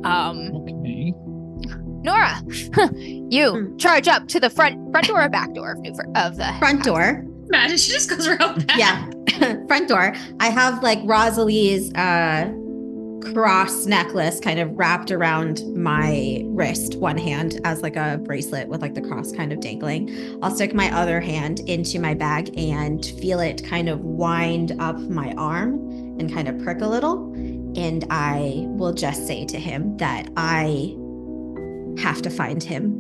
Okay. Nora, you charge up to the front door or back door of the front house? door. Imagine she just goes around back. Yeah, front door. I have like Rosalie's cross necklace kind of wrapped around my wrist, one hand as like a bracelet with like the cross kind of dangling. I'll stick my other hand into my bag and feel it kind of wind up my arm and kind of prick a little. And I will just say to him that I have to find him.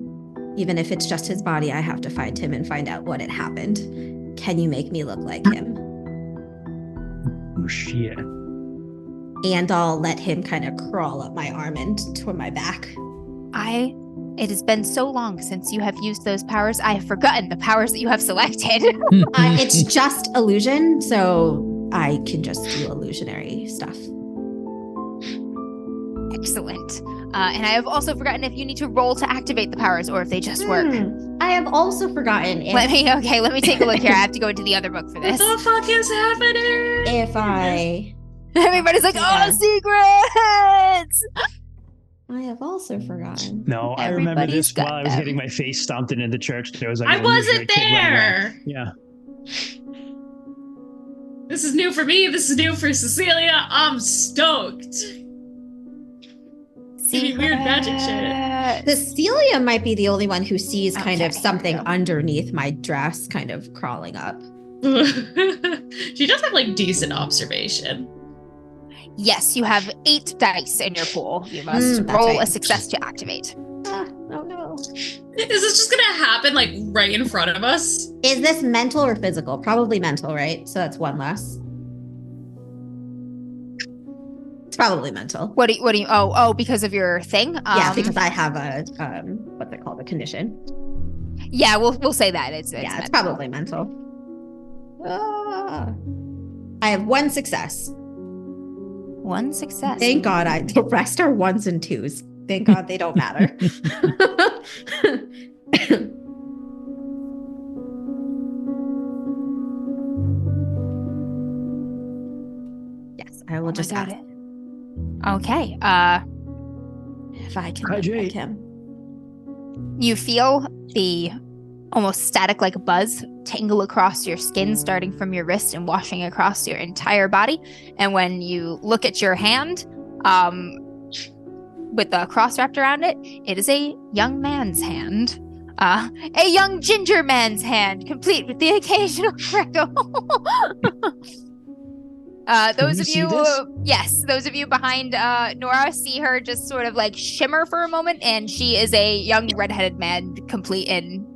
Even if it's just his body, I have to find him and find out what had happened. Can you make me look like him? Oh, shit. And I'll let him kind of crawl up my arm and toward my back. It has been so long since you have used those powers. I have forgotten the powers that you have selected. It's just illusion, so I can just do illusionary stuff. Excellent. And I have also forgotten if you need to roll to activate the powers or if they just work. I have also forgotten if... Let me take a look here. I have to go into the other book for this. What the fuck is happening? If I... Everybody's like, oh, secrets! I have also forgotten. No, I remember this while I was getting my face stomped into the church. There was like I wasn't there. Yeah. This is new for me. This is new for Cecilia. I'm stoked. Give me weird magic shit. Cecilia might be the only one who sees kind of something underneath my dress kind of crawling up. She does have like decent observation. Yes, you have 8 dice in your pool. You must roll a success to activate. Oh no. Is this just gonna happen like right in front of us? Is this mental or physical? Probably mental, right? So that's one less. It's probably mental. What do you, oh, because of your thing? Yeah, because I have a, what's it called? A condition. Yeah, we'll say that. It's It's probably mental. I have one success. One success. Thank God the rest are ones and twos. Thank God they don't matter. Yes, I will just add it. Okay. If I can make him. You feel the almost static like buzz tingle across your skin, starting from your wrist and washing across your entire body. And when you look at your hand, with the cross wrapped around it, it is a young man's hand. A young ginger man's hand, complete with the occasional freckle. Those of you, yes, those of you behind Nora see her just sort of like shimmer for a moment, and she is a young redheaded man, complete in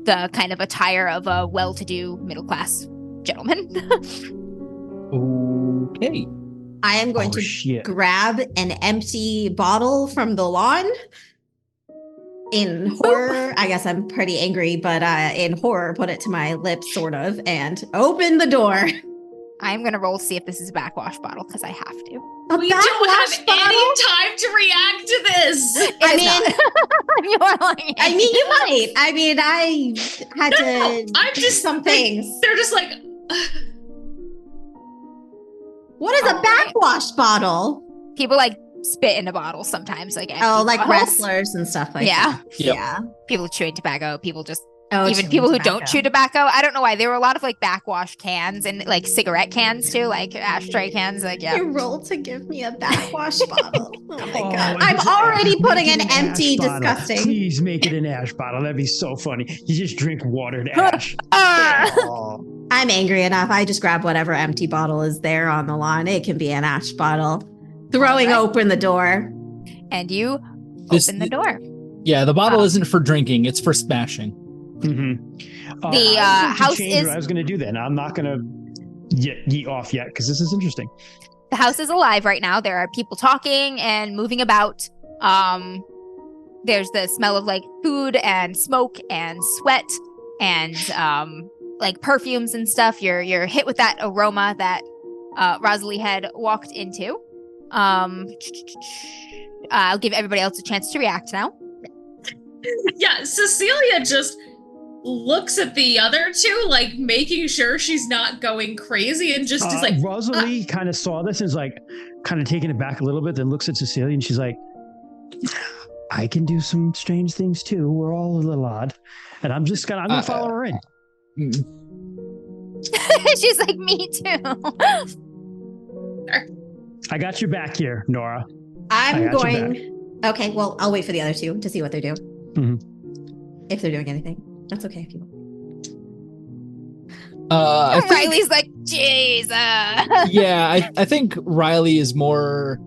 the kind of attire of a well-to-do middle-class gentleman. Okay. I am going to grab an empty bottle from the lawn. In horror, I guess I'm pretty angry, but in horror, put it to my lips, sort of, and open the door. I'm going to roll to see if this is a backwash bottle, because I have to. We don't have any time to react to this. You might. I mean, I had to do some things. They're just like... What is a backwash bottle? People like spit in a bottle sometimes, like like bottles. wrestlers and stuff like that. Yeah. People chewing tobacco. People just even people who don't chew tobacco. I don't know why. There were a lot of like backwash cans and like cigarette cans too, like ashtray cans. Like You rolled to give me a backwash bottle. Oh my God! I'm already putting an empty, disgusting. Please make it an ash bottle. That'd be so funny. You just drink watered ash. I'm angry enough. I just grab whatever empty bottle is there on the lawn. It can be an ash bottle. Throwing open the door. And you open the door. Yeah, the bottle isn't for drinking. It's for smashing. Mm-hmm. The house is... I was going to do that. And I'm not going to yeet off yet, because this is interesting. The house is alive right now. There are people talking and moving about. There's the smell of like food and smoke and sweat and like perfumes and stuff. You're hit with that aroma that Rosalie had walked into. I'll give everybody else a chance to react now. Yeah, Cecilia just looks at the other two, like making sure she's not going crazy, and just is like... Rosalie kind of saw this and is like kind of taken it back a little bit, then looks at Cecilia and she's like, I can do some strange things too. We're all a little odd. And I'm gonna follow her in. She's like, me too. I got your back here, Nora. I'm going... Okay, well, I'll wait for the other two to see what they're doing. Mm-hmm. If they're doing anything. That's okay if you want. Riley's like, Jesus. Yeah, I think Riley is more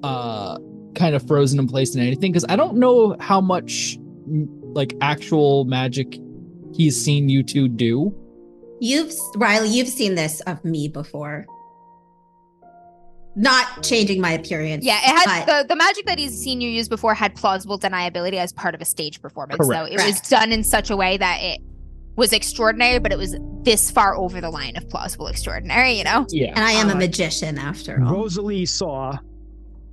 kind of frozen in place than anything, because I don't know how much like actual magic he's seen you two do. Riley, you've seen this of me before. Not changing my appearance. Yeah, it had the magic that he's seen you use before had plausible deniability as part of a stage performance. Correct. So it was done in such a way that it was extraordinary, but it was this far over the line of plausible extraordinary, you know? Yeah. And I am a magician after all. Rosalie saw,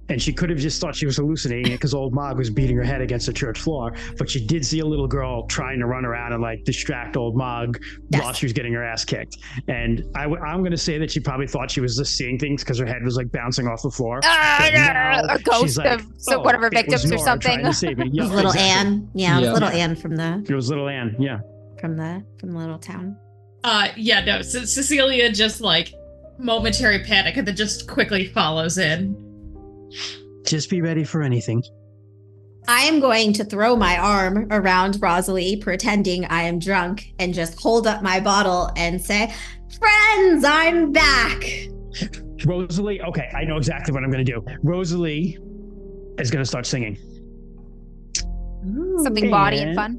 and she could have just thought she was hallucinating it because old Mog was beating her head against the church floor, but she did see a little girl trying to run around and like distract old Mog while she was getting her ass kicked. And I'm going to say that she probably thought she was just seeing things because her head was like bouncing off the floor. A ghost of one of her victims or something. It was little Anne. Yeah, it was little Anne from the... It was little Anne, yeah. From the little town. Cecilia just like momentary panic and then just quickly follows in. Just be ready for anything. I am going to throw my arm around Rosalie, pretending I am drunk, and just hold up my bottle and say, friends, I'm back. Rosalie, okay, I know exactly what I'm going to do. Rosalie is going to start singing. Something bawdy and And- fun.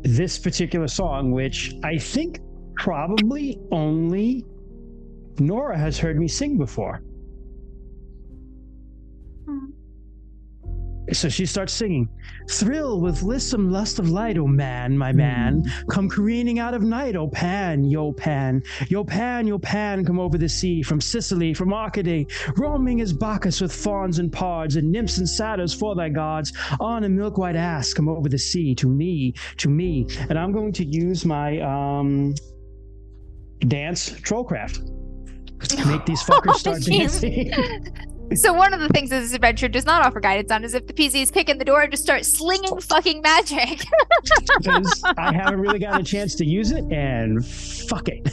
This particular song, which I think probably only Nora has heard me sing before. So she starts singing, "Thrill with lissom lust of light, O man, my man, come careening out of night, O Pan, yo Pan, yo Pan, yo Pan, come over the sea, from Sicily, from Arcady, roaming as Bacchus with fawns and pards, and nymphs and satyrs for thy gods, on a milk-white ass, come over the sea, to me, and I'm going to use my dance trollcraft to make these fuckers start dancing. So one of the things that this adventure does not offer guidance on is if the PCs kick in the door and just start slinging fucking magic. Because I haven't really gotten a chance to use it, and fuck it.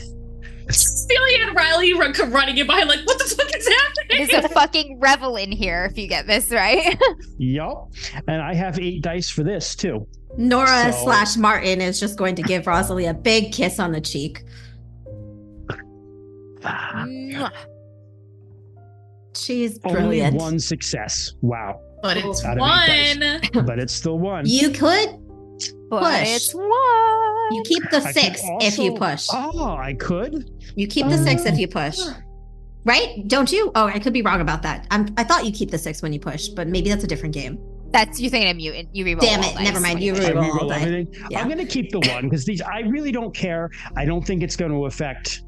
Celia and Riley come running in behind, like, what the fuck is happening? There's a fucking revel in here if you get this right. Yup. And I have 8 dice for this, too. Nora So- / Martin is just going to give Rosalie a big kiss on the cheek. Mwah. She's Only brilliant. 1 success. Wow. But it's Out of 8 dice. one. But it's still 1. You could. But Push. it's one. You keep the I could 6 if you also- push. Oh, I could? You keep the 6 if you push. Right? Don't you? Oh, I could be wrong about that. I thought you keep the 6 when you push, but maybe that's a different game. That's you're thinking of mutant. You reroll. Damn all it, dice never mind, when you push. I reroll all reroll die. everything. Yeah. I'm going to keep the 1 because these, I really don't care. I don't think it's going to affect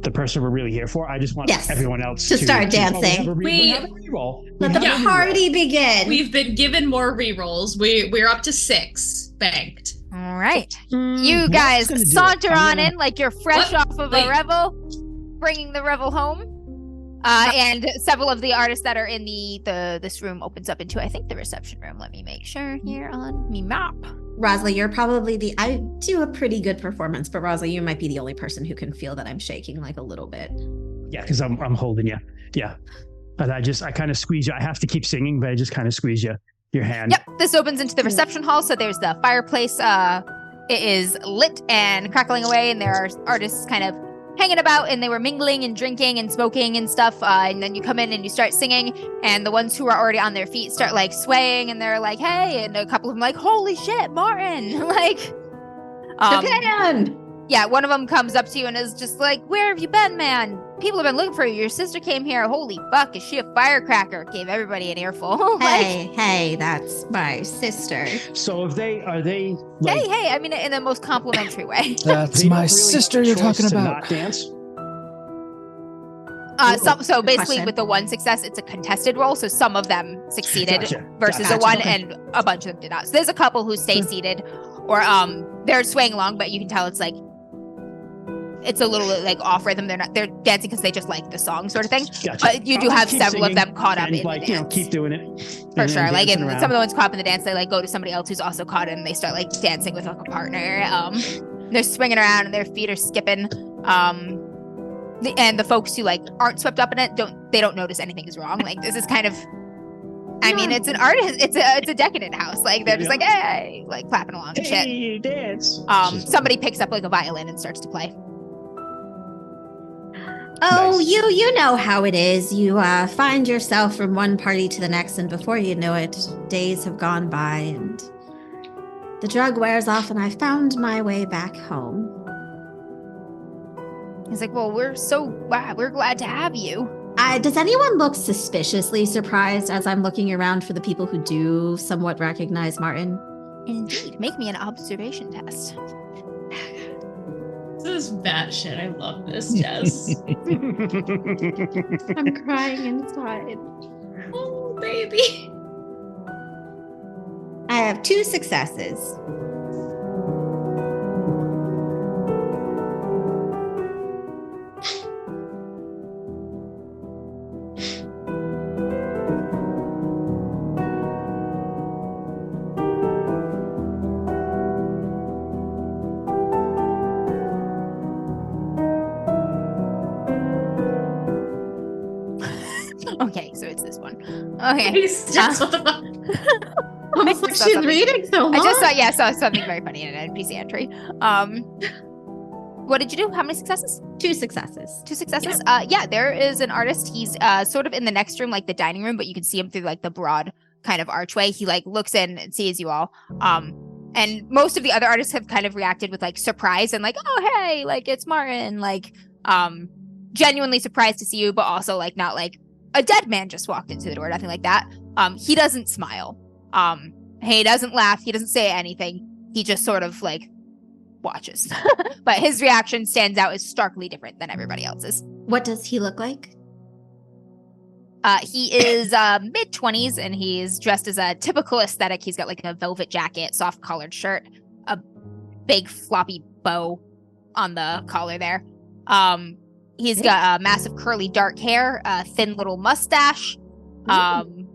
the person we're really here for. I just want Yes. everyone else To start we dancing. have a we have a reroll. We Let have the a reroll. party begin. We've been given more rerolls. We're up to 6 banked. All right. Mm, You what's guys gonna do it? saunter I'm on gonna- in like you're fresh What? off of Wait. a revel, bringing the revel home. And several of the artists that are in this room opens up into, I think, the reception room. Let me make sure here on me map. Rosalie, you're probably I do a pretty good performance, but Rosalie, you might be the only person who can feel that I'm shaking like a little bit. Yeah, because I'm holding you. Yeah. And I kind of squeeze you. I have to keep singing, but I just kind of squeeze your hand. Yep, this opens into the reception hall. So there's the fireplace. It is lit and crackling away, and there are artists kind of hanging about, and they were mingling and drinking and smoking and stuff. And then you come in and you start singing, and the ones who are already on their feet start like swaying, and they're like, "Hey!" And a couple of them like, "Holy shit, Martin!" like, Japan! yeah, one of them comes up to you and is just like, "Where have you been, man? People have been looking for you. Your sister came here. Holy fuck, is she a firecracker?" Gave everybody an earful. like, Hey, that's my sister. So are they like, hey, I mean it in the most complimentary way. That's they don't my really sister have you're choice talking to about. not dance? So basically question. with the 1 success, it's a contested roll. So some of them succeeded Gotcha. versus Gotcha. a 1, Okay. and a bunch of them did not. So there's a couple who stay seated, or they're swaying along, but you can tell it's like it's a little like off rhythm. They're dancing because they just like the song, sort of thing. Gotcha. But you do I'll have keep several of singing them caught up and in like, the dance. keep doing it. For and sure. Like, dancing and around. some of the ones caught up in the dance, they like go to somebody else who's also caught in, and they start like dancing with like a partner. They're swinging around and their feet are skipping. And the folks who like aren't swept up in it don't notice anything is wrong. Like, this is kind of, I mean, it's an artist, it's a decadent house. Like, they're just like, hey, like clapping along and shit. Hey, dance. Somebody picks up like a violin and starts to play. Oh, Nice. you know how it is. You find yourself from one party to the next, and before you know it, days have gone by, and the drug wears off, and I found my way back home. He's like, well, we're glad to have you. Does anyone look suspiciously surprised as I'm looking around for the people who do somewhat recognize Martin? Indeed. Make me an observation test. This is batshit. I love this, Jess. I'm crying inside. Oh, baby. I have 2 successes. Okay, so it's this one. Okay. Jess, what the fuck? Oh, just saw she's something. reading so I long. just saw something very funny in an NPC entry. What did you do? How many successes? 2 successes. 2 successes? Yeah, there is an artist. He's sort of in the next room, like the dining room, but you can see him through like the broad kind of archway. He like looks in and sees you all. And most of the other artists have kind of reacted with like surprise and like, oh hey, like it's Martin, like genuinely surprised to see you, but also like not like a dead man just walked into the door, nothing like that. He doesn't smile. He doesn't laugh, he doesn't say anything. He just sort of like watches. But his reaction stands out as starkly different than everybody else's. What does he look like? He is mid-20s, and he's dressed as a typical aesthetic. He's got like a velvet jacket, soft collared shirt, a big floppy bow on the collar there. He's got massive curly dark hair, a thin little mustache, and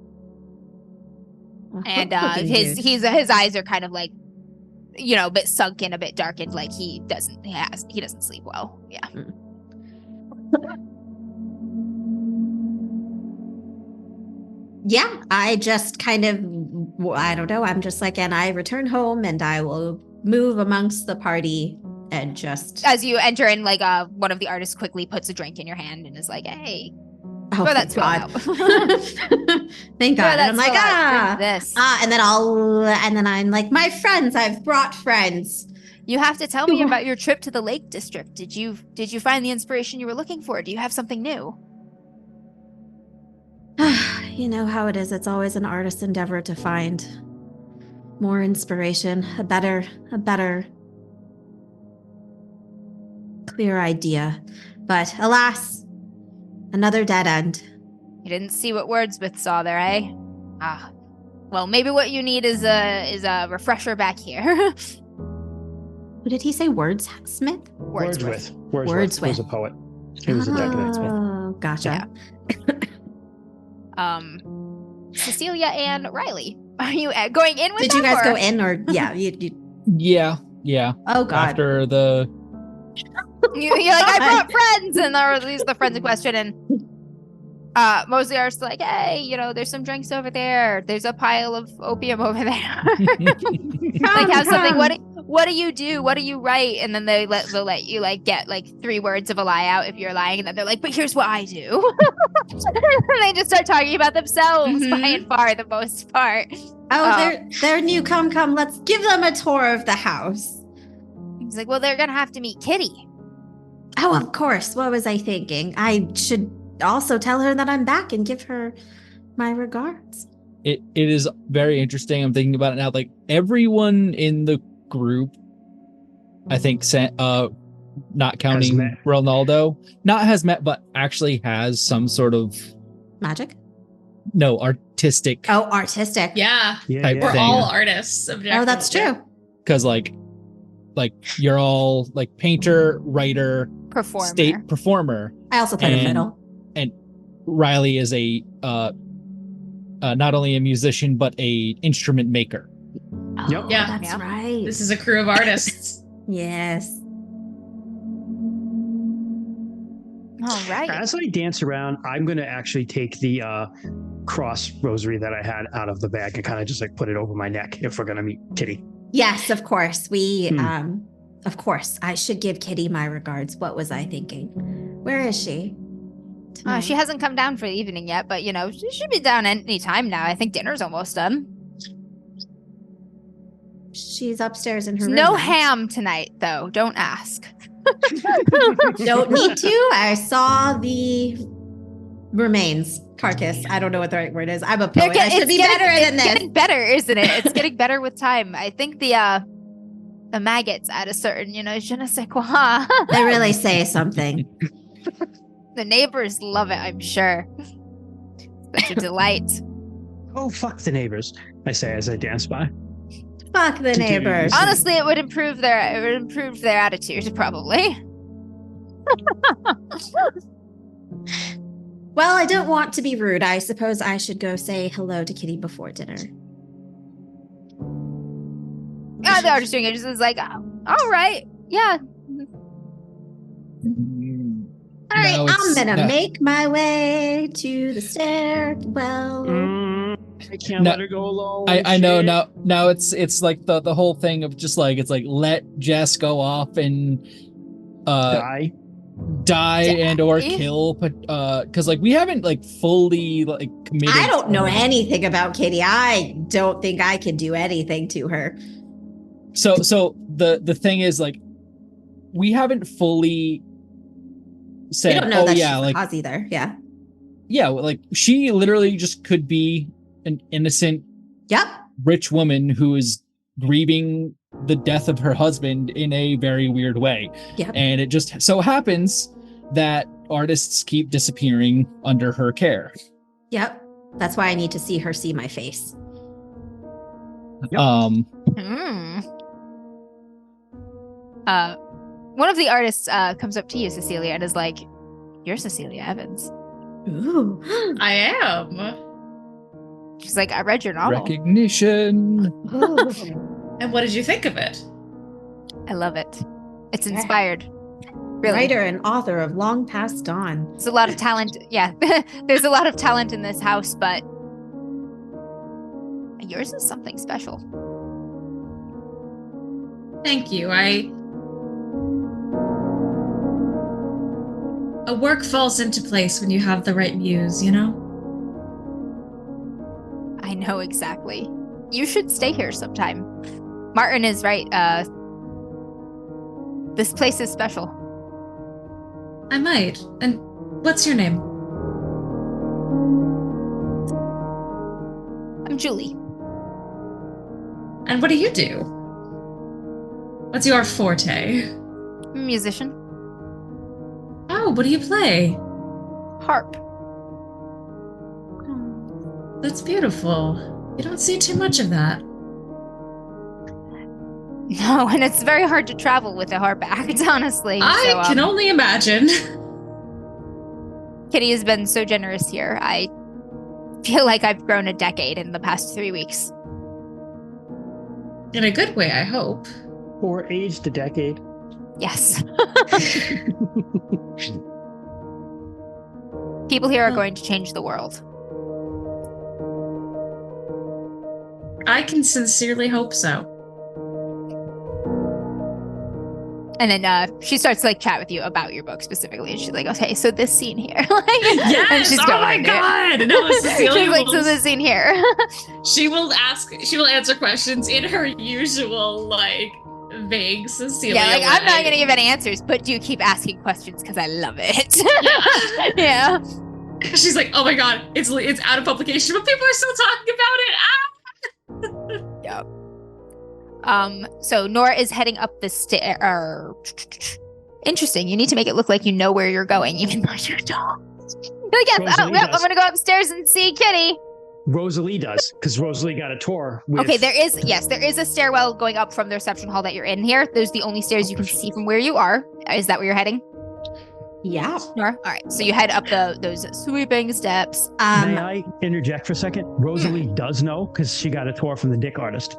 his eyes are kind of like, you know, a bit sunken, a bit darkened. Like he doesn't sleep well. Yeah. Yeah, I just kind of, I don't know. I'm just like, and I return home and I will move amongst the party and just. As you enter in, like one of the artists quickly puts a drink in your hand and is like, hey, throw that swill out. Thank God. And I'm like, this. And then I'm like, my friends, I've brought friends. You have to tell me about your trip to the Lake District. Did you find the inspiration you were looking for? Do you have something new? You know how it is. It's always an artist's endeavor to find more inspiration, a better, clear idea. But alas, another dead end. You didn't see what Wordsmith saw there, eh? Well, maybe what you need is a refresher back here. Who did he say? Wordsmith? Wordsworth Wordsworth was a poet. He was a decadent smith. Oh, gotcha. Yeah. Cecilia and Riley, are you going in with Did them, you guys or? go in or yeah? You... Yeah. Oh God. After the You're like, I brought friends, and these are the friends in question, and most of the artists are like, hey, you know, there's some drinks over there. There's a pile of opium over there. Like, have something. What do you do? What do you write? And then they'll let you like get like 3 words of a lie out if you're lying, and then they're like, but here's what I do. And they just start talking about themselves by and far the most part. Oh, they're new. Come, let's give them a tour of the house. He's like, well, they're gonna have to meet Kitty. Oh, of course. What was I thinking? I should also tell her that I'm back and give her my regards. it is very interesting. I'm thinking about it now. Like everyone in the group, I think, not counting Ronaldo, not has met, but actually has some sort of magic. No, artistic. Oh, artistic. Yeah. Type We're thing. all artists. Oh, that's true. Because like you're all like painter, writer, Performer. state performer. I also play the fiddle. And Riley is a not only a musician but a instrument maker. Oh, Yep. Yeah. That's right. This is a crew of artists. Yes. All right. As I dance around, I'm going to actually take the cross rosary that I had out of the bag and kind of just like put it over my neck if we're going to meet Kitty. Yes, of course. Of course, I should give Kitty my regards. What was I thinking? Where is she? She hasn't come down for the evening yet, but you know, she should be down any time now. I think dinner's almost done. She's upstairs in her room. No now. ham tonight, though. Don't ask. Don't need to. I saw the remains, carcass. I don't know what the right word is. I'm a poet. I should be better than this. It's getting better, isn't it? It's getting better with time. I think the maggots add a certain, je ne sais quoi. They really say something. The neighbors love it, I'm sure. Such a delight. Oh, fuck the neighbors, I say as I dance by. Fuck the neighbors. Honestly, it would improve their attitude, probably. Well, I don't want to be rude. I suppose I should go say hello to Kitty before dinner. The artist doing it just is like, all right, yeah. All right, I'm gonna make my way to the stairwell. I can't let her go alone. I know now it's like the whole thing of just like it's like let Jess go off and die. die and or kill, but because like we haven't like fully like committed. I don't know anything about Kitty. I don't think I can do anything to her. So the thing is, like, we haven't fully said, we don't know that yeah, she's like the cause either. Yeah, like she literally just could be an innocent rich woman who is grieving the death of her husband in a very weird way. And it just so happens that artists keep disappearing under her care. That's why I need to see her see my face. One of the artists comes up to you, Cecilia, and is like, "You're Cecilia Evans." Ooh, I am. She's like, "I read your novel." Recognition. And what did you think of it? I love it. It's inspired. Really. Writer and author of Long Past Dawn. There's a lot of talent. Yeah, there's a lot of talent in this house, but yours is something special. Thank you. A work falls into place when you have the right muse, you know? I know exactly. You should stay here sometime. Martin is right. This place is special. I might. And what's your name? I'm Julie. And what do you do? What's your forte? I'm a musician. Oh, what do you play? Harp. That's beautiful. You don't see too much of that. No, and it's very hard to travel with a harp act, honestly. I can only imagine. Kitty has been so generous here. I feel like I've grown a decade in the past 3 weeks. In a good way, I hope. Or aged a decade. Yes. People here are going to change the world. I can sincerely hope so. And then she starts to like chat with you about your book specifically, and she's like, "Okay, so this scene here." Yes! And she's oh my god! No, Cecilia she's like, "So this scene here." She will answer questions in her usual like vague Cecilia. Yeah, like way. I'm not gonna give any answers, but do keep asking questions because I love it. Yeah. She's like, "Oh my god, it's out of publication, but people are still talking about it." Yep. So Nora is heading up the stair. Interesting. You need to make it look like you know where you're going, even though you don't. Like, yes, I'm gonna go upstairs and see Kitty. Rosalie does, because Rosalie got a tour. Okay, there is a stairwell going up from the reception hall that you're in here. Those are the only stairs you can see from where you are. Is that where you're heading? Yeah. Nora? All right. So you head up those sweeping steps. May I interject for a second? Rosalie does know because she got a tour from the Dick artist.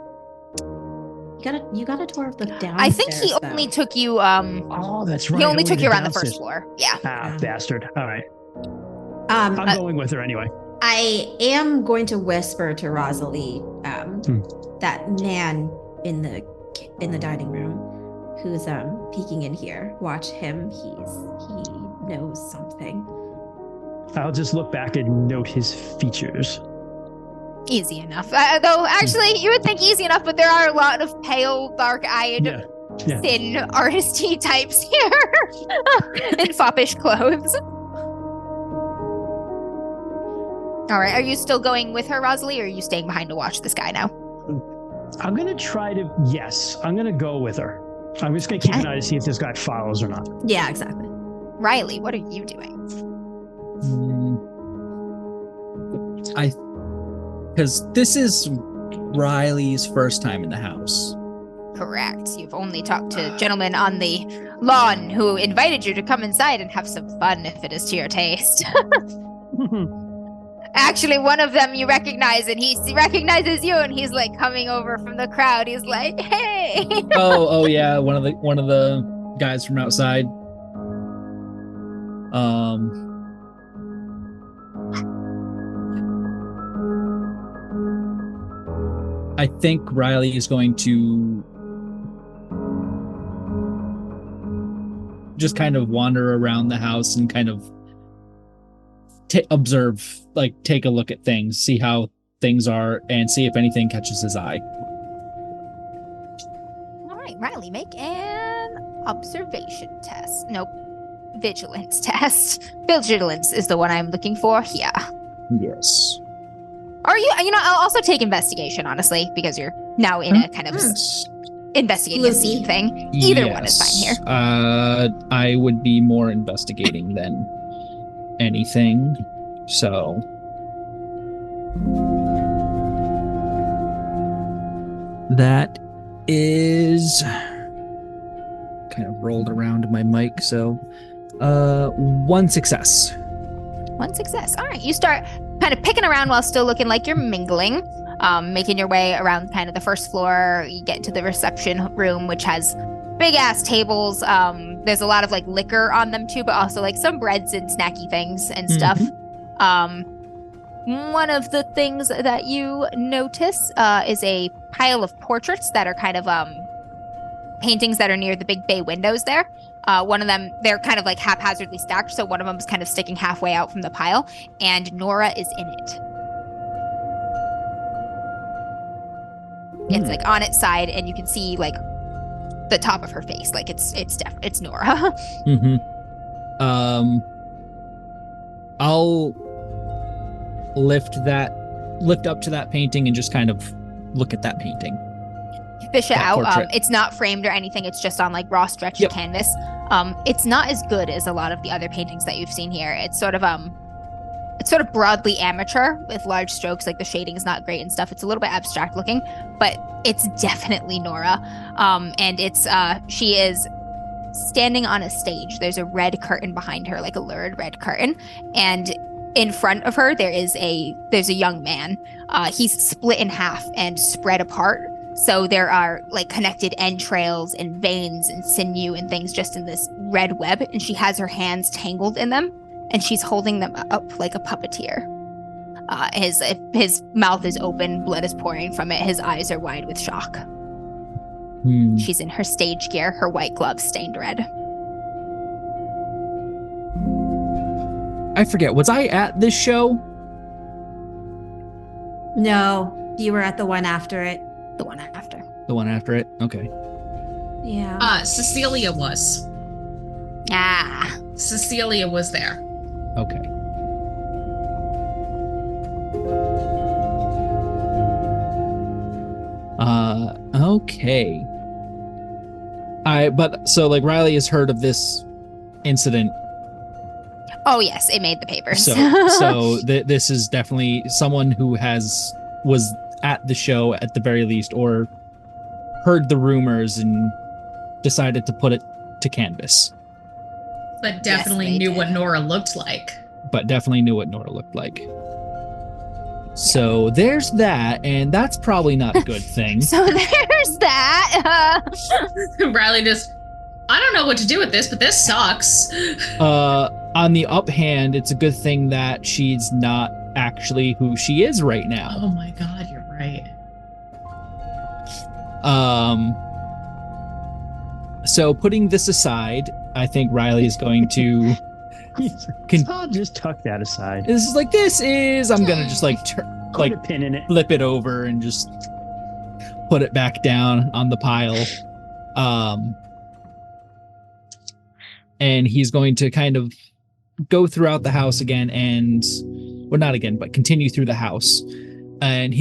You got a tour of the downstairs. I think he only took you. Oh, that's right. He only took you around the downstairs. first floor. Yeah. Ah, bastard. All right. I'm going with her anyway. I am going to whisper to Rosalie, that man in the dining room who's peeking in here. Watch him. He knows something. I'll just look back and note his features. Easy enough. Though, actually, you would think easy enough, but there are a lot of pale, dark-eyed, thin, artisty types here in foppish clothes. All right. Are you still going with her, Rosalie, or are you staying behind to watch this guy now? I'm going to try to... Yes, I'm going to go with her. I'm just going to keep an eye to see if this guy follows or not. Yeah, exactly. Riley, what are you doing? Because this is Riley's first time in the house. Correct. You've only talked to gentlemen on the lawn who invited you to come inside and have some fun if it is to your taste. Actually, one of them you recognize, and he recognizes you, and he's like coming over from the crowd. He's like, "Hey!" oh yeah, one of the guys from outside. I think Riley is going to just kind of wander around the house and kind of observe, like take a look at things, see how things are, and see if anything catches his eye. All right, Riley, make an observation test. Nope. Vigilance test. Vigilance is the one I'm looking for here. Yes. Or I'll also take investigation, honestly, because you're now in a kind of investigating a scene thing. Either one is fine here. I would be more investigating than anything. So that is kind of rolled around my mic. So 1 success. 1 success. All right. You start kind of picking around while still looking like you're mingling, making your way around kind of the first floor. You get to the reception room, which has big ass tables. There's a lot of like liquor on them too, but also like some breads and snacky things and stuff. One of the things that you notice is a pile of portraits that are kind of paintings that are near the big bay windows there. One of them, they're kind of like haphazardly stacked, so one of them is kind of sticking halfway out from the pile, and Nora is in it. It's like on its side, and you can see like the top of her face, like it's Nora. I'll lift up to that painting and just kind of look at that painting. Fish it out. Portrait. It's not framed or anything. It's just on like raw stretched canvas. It's not as good as a lot of the other paintings that you've seen here. It's sort of broadly amateur with large strokes. Like the shading is not great and stuff. It's a little bit abstract looking, but it's definitely Nora. And it's she is standing on a stage. There's a red curtain behind her, like a lurid red curtain, and in front of her there's a young man. He's split in half and spread apart. So there are like connected entrails and veins and sinew and things just in this red web, and she has her hands tangled in them, and she's holding them up like a puppeteer. His mouth is open, blood is pouring from it, his eyes are wide with shock. She's in her stage gear, her white gloves stained red. I forget, was I at this show? No, you were at the one after it. The one after. The one after it? Okay. Yeah. Cecilia was. Cecilia was there. Okay. Okay. So like Riley has heard of this incident. Oh yes, it made the papers. So this is definitely someone who was at the show at the very least, or heard the rumors and decided to put it to canvas. But definitely knew what Nora looked like. So there's that, and that's probably not a good thing. So there's that. Riley just, I don't know what to do with this, but this sucks. On the uphand, it's a good thing that she's not actually who she is right now. Oh my god, you're right. So putting this aside, I think Riley is going to I'll just tuck that aside. I'm gonna just like Put a pin in it. flip it over and just put it back down on the pile. And he's going to kind of go throughout the house again but continue through the house. And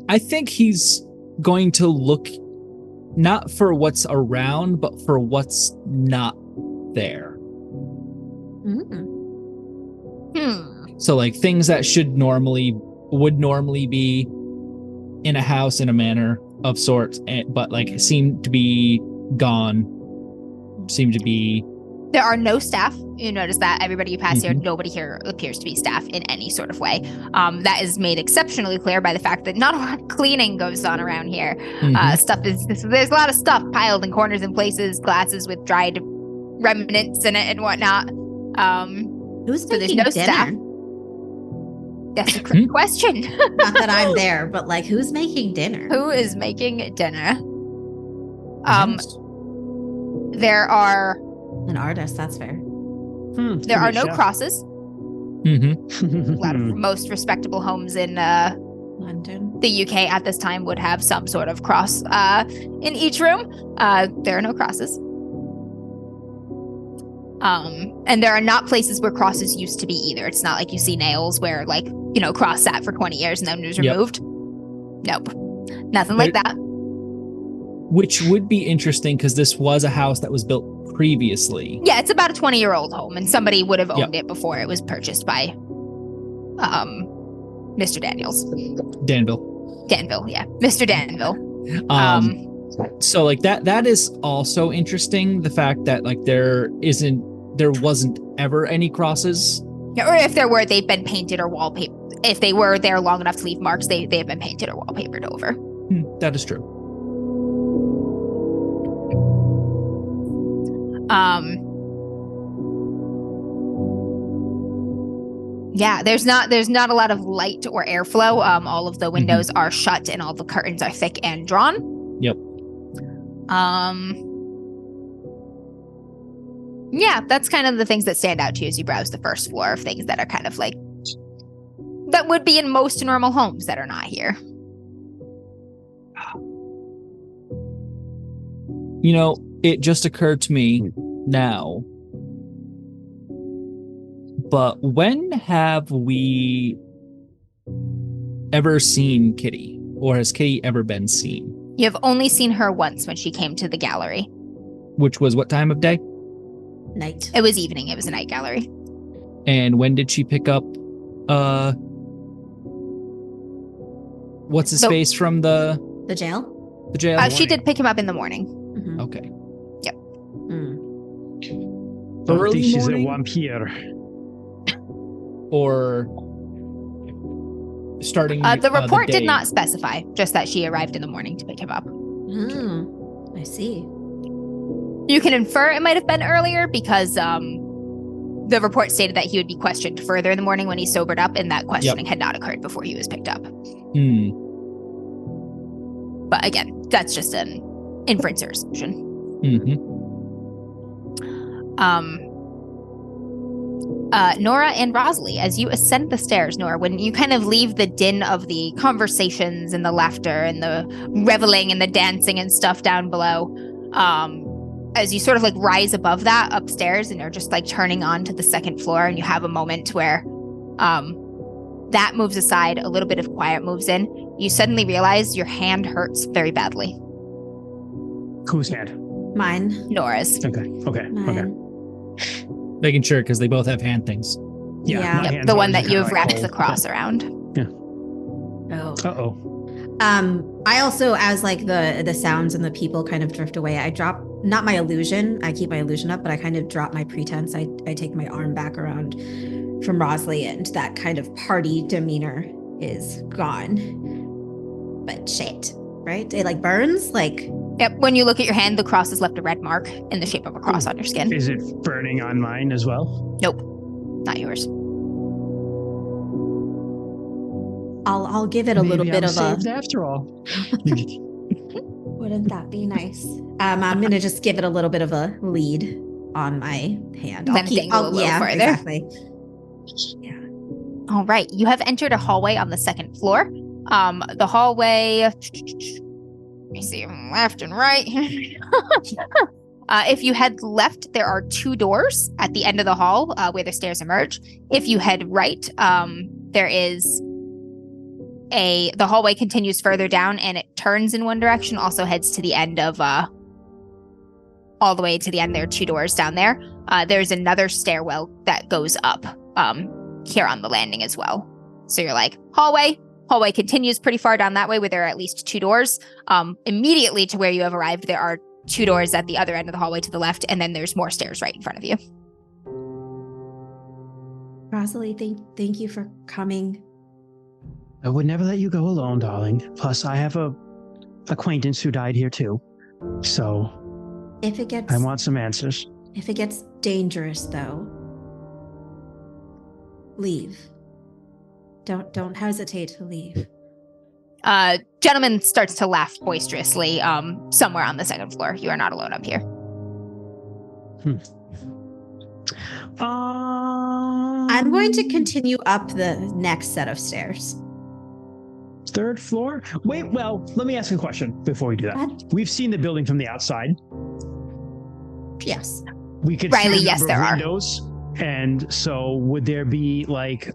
I think he's going to look not for what's around, but for what's not there. So like things that would normally be in a house in a manner of sorts, but like seem to be gone. There are no staff. You notice that everybody you pass here, nobody here appears to be staff in any sort of way. That is made exceptionally clear by the fact that not a lot of cleaning goes on around here. There's a lot of stuff piled in corners and places, glasses with dried remnants in it and whatnot. Who's so making there's no dinner? staff. That's a great question. Not that I'm there, but like, who's making dinner? Who is making dinner? There are An artist, that's fair. There are no crosses. Mm-hmm. A lot of most respectable homes in London. the UK at this time would have some sort of cross in each room. There are no crosses. And there are not places where crosses used to be either. It's not like you see nails where, like, you know, cross sat for 20 years and then it was removed. Nope. Nothing like that. Which would be interesting because this was a house that was built previously. Yeah, it's about a 20-year-old home, and somebody would have owned it before it was purchased by Mr. Danville, yeah. Mr. Danville. So like that is also interesting, the fact that like there wasn't ever any crosses. Yeah, or if there were, they've been painted or wallpaper. If they were there long enough to leave marks, they have been painted or wallpapered over. That is true. Yeah, there's not a lot of light or airflow. All of the windows are shut and all the curtains are thick and drawn. Yep. Yeah, that's kind of the things that stand out to you as you browse the first floor of things that are kind of like that would be in most normal homes that are not here. You know, it just occurred to me now, but when have we ever seen Kitty? Or has Kitty ever been seen? You have only seen her once when she came to the gallery. Which was what time of day? Night. It was evening. It was a night gallery. And when did she pick up what's his face from the jail? The jail? She did pick him up in the morning. Mm-hmm. Okay. Yep. Don't think she's a vampire. Or starting the report the did day. not specify, just that she arrived in the morning to pick him up. I see. You can infer it might have been earlier because the report stated that he would be questioned further in the morning when he sobered up, and that questioning had not occurred before he was picked up. But again, that's just an inference or assumption. Nora and Rosalie, as you ascend the stairs, Nora, when you kind of leave the din of the conversations and the laughter and the reveling and the dancing and stuff down below, as you sort of like rise above that upstairs and are just like turning on to the second floor, and you have a moment where that moves aside, a little bit of quiet moves in, you suddenly realize your hand hurts very badly. Whose hand? Mine. Nora's. Okay. Mine. Making sure, because they both have hand things. Yeah. my Yep, hand's the one always that you have kinda wrapped cold. the cross around. Oh. Uh-oh. I also, as like the sounds and the people kind of drift away, I drop, not my illusion, I keep my illusion up, but I kind of drop my pretense. I take my arm back around from Rosalie, and that kind of party demeanor is gone. But shit, right? It like burns, like... Yep, when you look at your hand, the cross has left a red mark in the shape of a cross on your skin. Is it burning on mine as well? Nope, not yours. I'll give it a little bit of saved after all. Wouldn't that be nice? I'm gonna just give it a little bit of a lead on my hand. Then dangle a little further. Exactly. Yeah. All right, you have entered a hallway on the second floor. The hallway. Let me see, left and right. If you head left, there are two doors at the end of the hall where the stairs emerge. If you head right, there is the hallway continues further down and it turns in one direction, also heads to the end of all the way to the end. There are two doors down there. There's another stairwell that goes up here on the landing as well. So you're like, hallway continues pretty far down that way where there are at least two doors. Immediately to where you have arrived, there are two doors at the other end of the hallway to the left, and then there's more stairs right in front of you. Rosalie, thank you for coming. I would never let you go alone, darling. Plus, I have a acquaintance who died here too. So, I want some answers. If it gets dangerous, though, leave. Don't hesitate to leave. Gentleman starts to laugh boisterously somewhere on the second floor. You are not alone up here. I'm going to continue up the next set of stairs. Third floor? Wait, well, let me ask you a question before we do that. What? We've seen the building from the outside. Yes. We could Riley, see a yes, number there of are. windows. And so would there be like,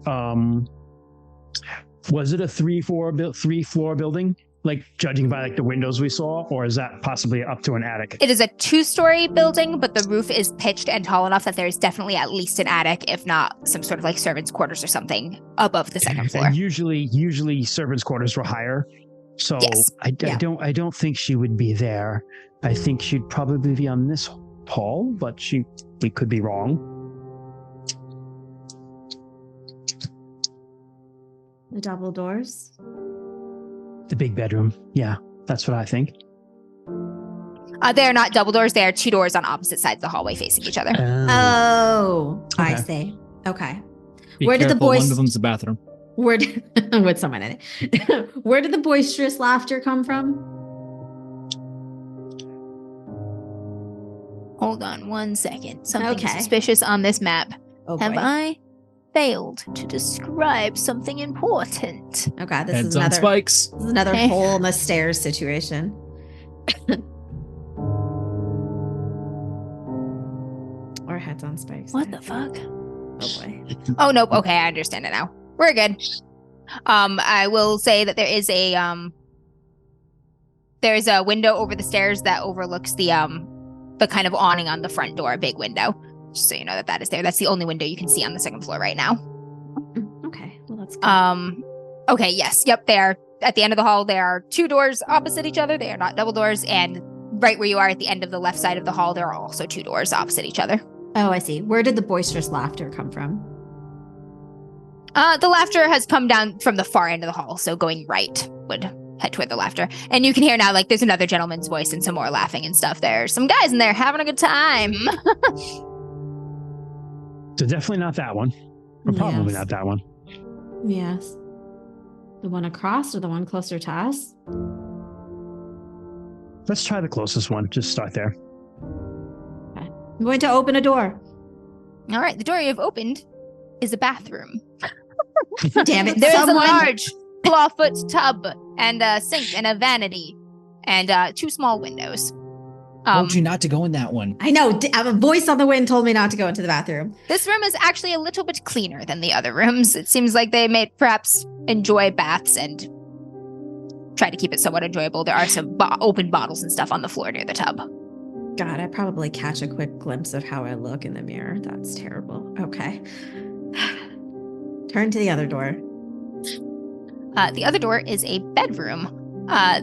was it a three-floor building? Like judging by like the windows we saw, or is that possibly up to an attic? It is a 2-story building, but the roof is pitched and tall enough that there is definitely at least an attic, if not some sort of like servants' quarters or something above the second floor. And usually servants' quarters were higher. So Yes. I don't think she would be there. I think she'd probably be on this hall, but we could be wrong. The double doors. The big bedroom. Yeah, that's what I think. They are not double doors. They are 2 doors on opposite sides of the hallway facing each other. Oh, I Okay. see. Okay. Be Where did the careful, boys- One of them's the bathroom. With someone in it. Where did the boisterous laughter come from? Hold on 1 second. Something Okay. suspicious on this map. Oh Have boy. I failed to describe something important? Okay, this Heads is on another spikes. this is another Okay. hole in the stairs situation. Or heads on spikes. What the fuck? Oh boy. Oh nope. Okay, I understand it now. We're good. I will say that there is a window over the stairs that overlooks the kind of awning on the front door, a big window. Just so you know that is there. That's the only window you can see on the second floor right now. Okay, well that's good. Okay, yes. Yep, they are at the end of the hall. There are 2 doors opposite each other. They are not double doors, and right where you are at the end of the left side of the hall, there are also 2 doors opposite each other. Oh, I see. Where did the boisterous laughter come from? The laughter has come down from the far end of the hall, so going right would head toward the laughter. And you can hear now, like, there's another gentleman's voice and some more laughing and stuff. There's some guys in there having a good time. So definitely not that one. Or probably Yes. not that one. Yes. The one across or the one closer to us? Let's try the closest one. Just start there. I'm going to open a door. All right, the door you've opened is a bathroom. Damn it. There is someone... a large clawfoot tub and a sink and a vanity and 2 small windows. Told you not to go in that one. I know. A voice on the wind told me not to go into the bathroom. This room is actually a little bit cleaner than the other rooms. It seems like they may perhaps enjoy baths and try to keep it somewhat enjoyable. There are some open bottles and stuff on the floor near the tub. God, I probably catch a quick glimpse of how I look in the mirror. That's terrible. Okay. Turn to the other door. The other door is a bedroom.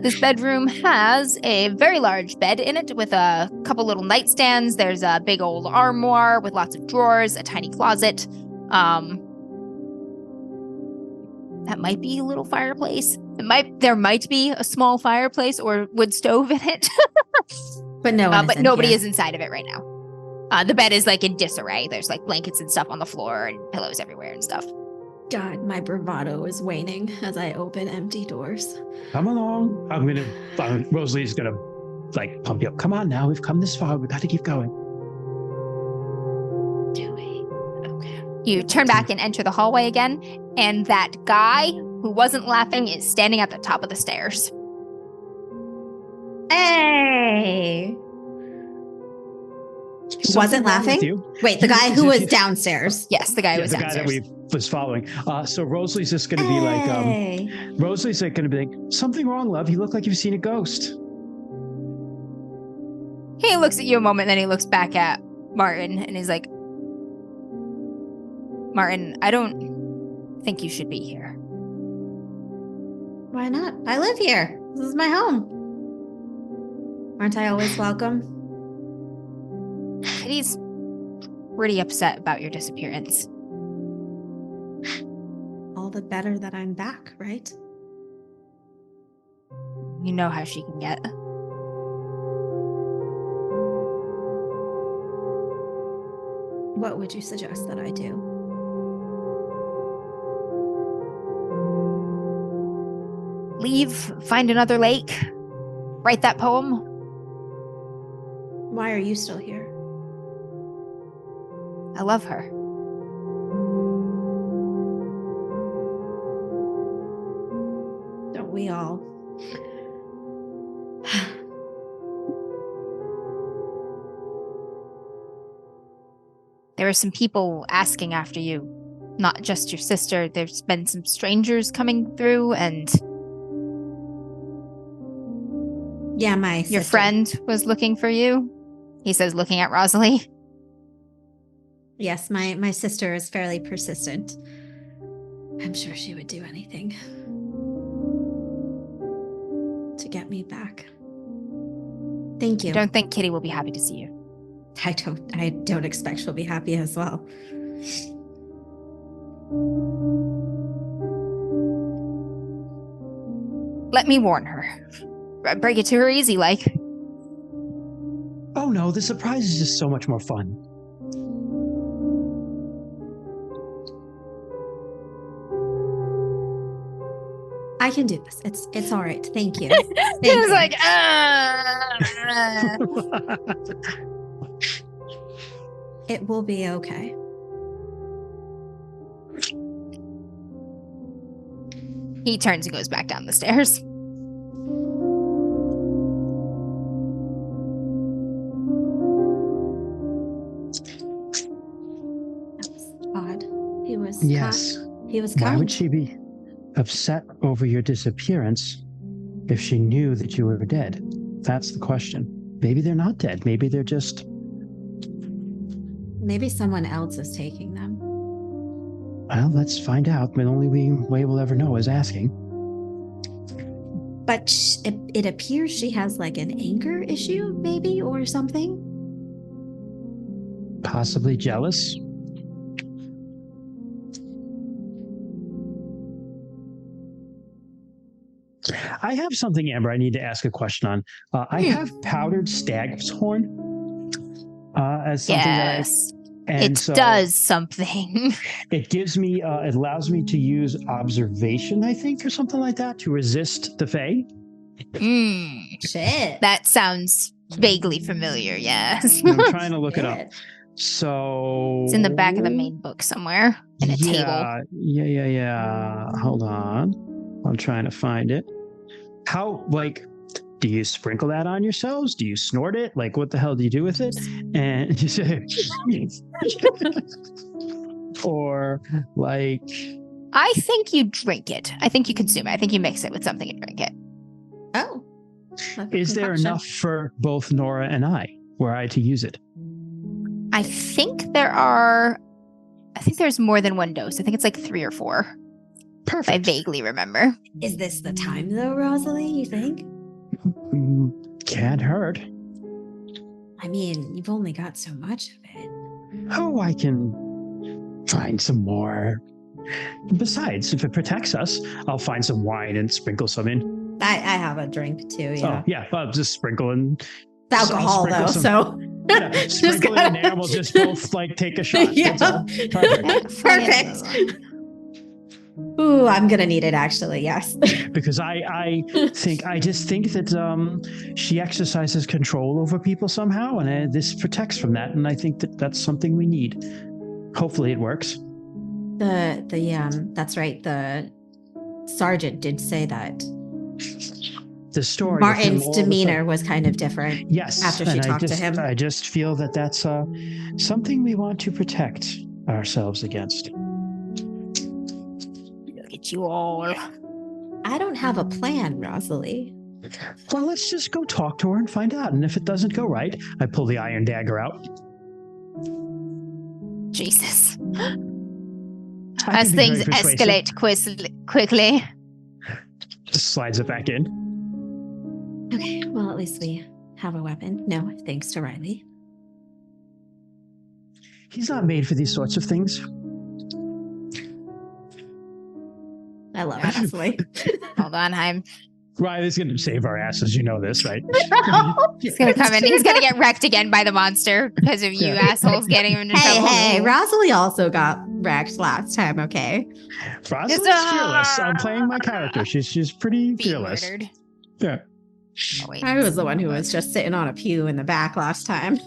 This bedroom has a very large bed in it with a couple little nightstands. There's a big old armoire with lots of drawers, a tiny closet. That might be a little fireplace. There might be a small fireplace or wood stove in it. But no one but in nobody here. is inside of it right now. The bed is like in disarray. There's like blankets and stuff on the floor and pillows everywhere and stuff. God, my bravado is waning as I open empty doors. Come along. Rosalie's gonna like pump you up. Come on now. We've come this far. We've got to keep going. Okay. You turn back and enter the hallway again, and that guy who wasn't laughing is standing at the top of the stairs. Hey! Wasn't laughing? Wait, the guy who was downstairs. Yes, the guy who Yeah, was the guy downstairs. that we was following. So Rosalie's just going to be like, Hey. Rosalie's going to be like, something wrong, love. You look like you've seen a ghost. He looks at you a moment, then he looks back at Martin, and he's like, Martin, I don't think you should be here. Why not? I live here. This is my home. Aren't I always welcome? Kitty's pretty upset about your disappearance. All the better that I'm back, right? You know how she can get. What would you suggest that I do? Leave, find another lake, write that poem. Why are you still here? I love her. Don't we all? There are some people asking after you. Not just your sister. There's been some strangers coming through, and Yeah, my your sister. friend was looking for you. He says, looking at Rosalie. Yes, my sister is fairly persistent. I'm sure she would do anything to get me back. Thank you. I don't think Kitty will be happy to see you. I don't expect she'll be happy as well. Let me warn her. Break it to her easy, like. Oh no, the surprise is just so much more fun. I can do this. It's all right. Thank you. He was like, It will be okay. He turns and goes back down the stairs. That was odd. He was Yes. He was Why kind. would she be upset over your disappearance if she knew that you were dead? That's the question. Maybe they're not dead. Maybe they're just... Maybe someone else is taking them. Well, let's find out. The only way we'll ever know is asking. But it appears she has like an anger issue, maybe, or something. Possibly jealous. I have something, Amber, I need to ask a question on. I have powdered stag's horn as something Yes. that and It does something. It gives me, it allows me to use observation, I think, or something like that, to resist the Fae. Shit. That sounds vaguely familiar, yes. I'm trying to look it up. So It's in the back of the main book somewhere in a table. Yeah. Hold on. I'm trying to find it. How, like, do you sprinkle that on yourselves? Do you snort it? Like, what the hell do you do with it? And you say, or like, I think you drink it. I think you consume it. I think you mix it with something and drink it. Oh. Like a is there concoction. enough for both Nora and I, were I to use it? I think there's more than one dose. I think it's like 3 or 4. Perfect. I vaguely remember. Is this the time though, Rosalie, you think? Can't hurt. I mean, you've only got so much of it. Oh, I can find some more. Besides, if it protects us, I'll find some wine and sprinkle some in. I have a drink too, yeah. Oh, yeah, I'll just sprinkle in. It's alcohol I'll though, sprinkle so Yeah, sprinkle it in there, and we'll just both like take a shot. Yeah. That's all. Perfect. Perfect. Ooh, I'm gonna need it actually, yes. Because I just think that she exercises control over people somehow, and this protects from that, and I think that that's something we need. Hopefully it works. That's right, the sergeant did say that The story. Martin's demeanor was kind of different. Yes. After she talked to him. I just feel that that's something we want to protect ourselves against. Look at you all. I don't have a plan, Rosalie. Well, let's just go talk to her and find out. And if it doesn't go right, I pull the iron dagger out. Jesus. I As can be things very persuasive. escalate quickly. Just slides it back in. Okay, well, at least we have a weapon. No, thanks to Riley. He's not made for these sorts of things. I love Rosalie. Hold on, I'm. Riley's going to save our asses. You know this, right? He's gonna come in. He's gonna get wrecked again by the monster because of you assholes getting him into trouble. Hey, Rosalie also got wrecked last time, okay? Rosalind's It's fearless. I'm playing my character. She's pretty Being fearless. murdered. Yeah. Oh, wait. I was the one who was just sitting on a pew in the back last time.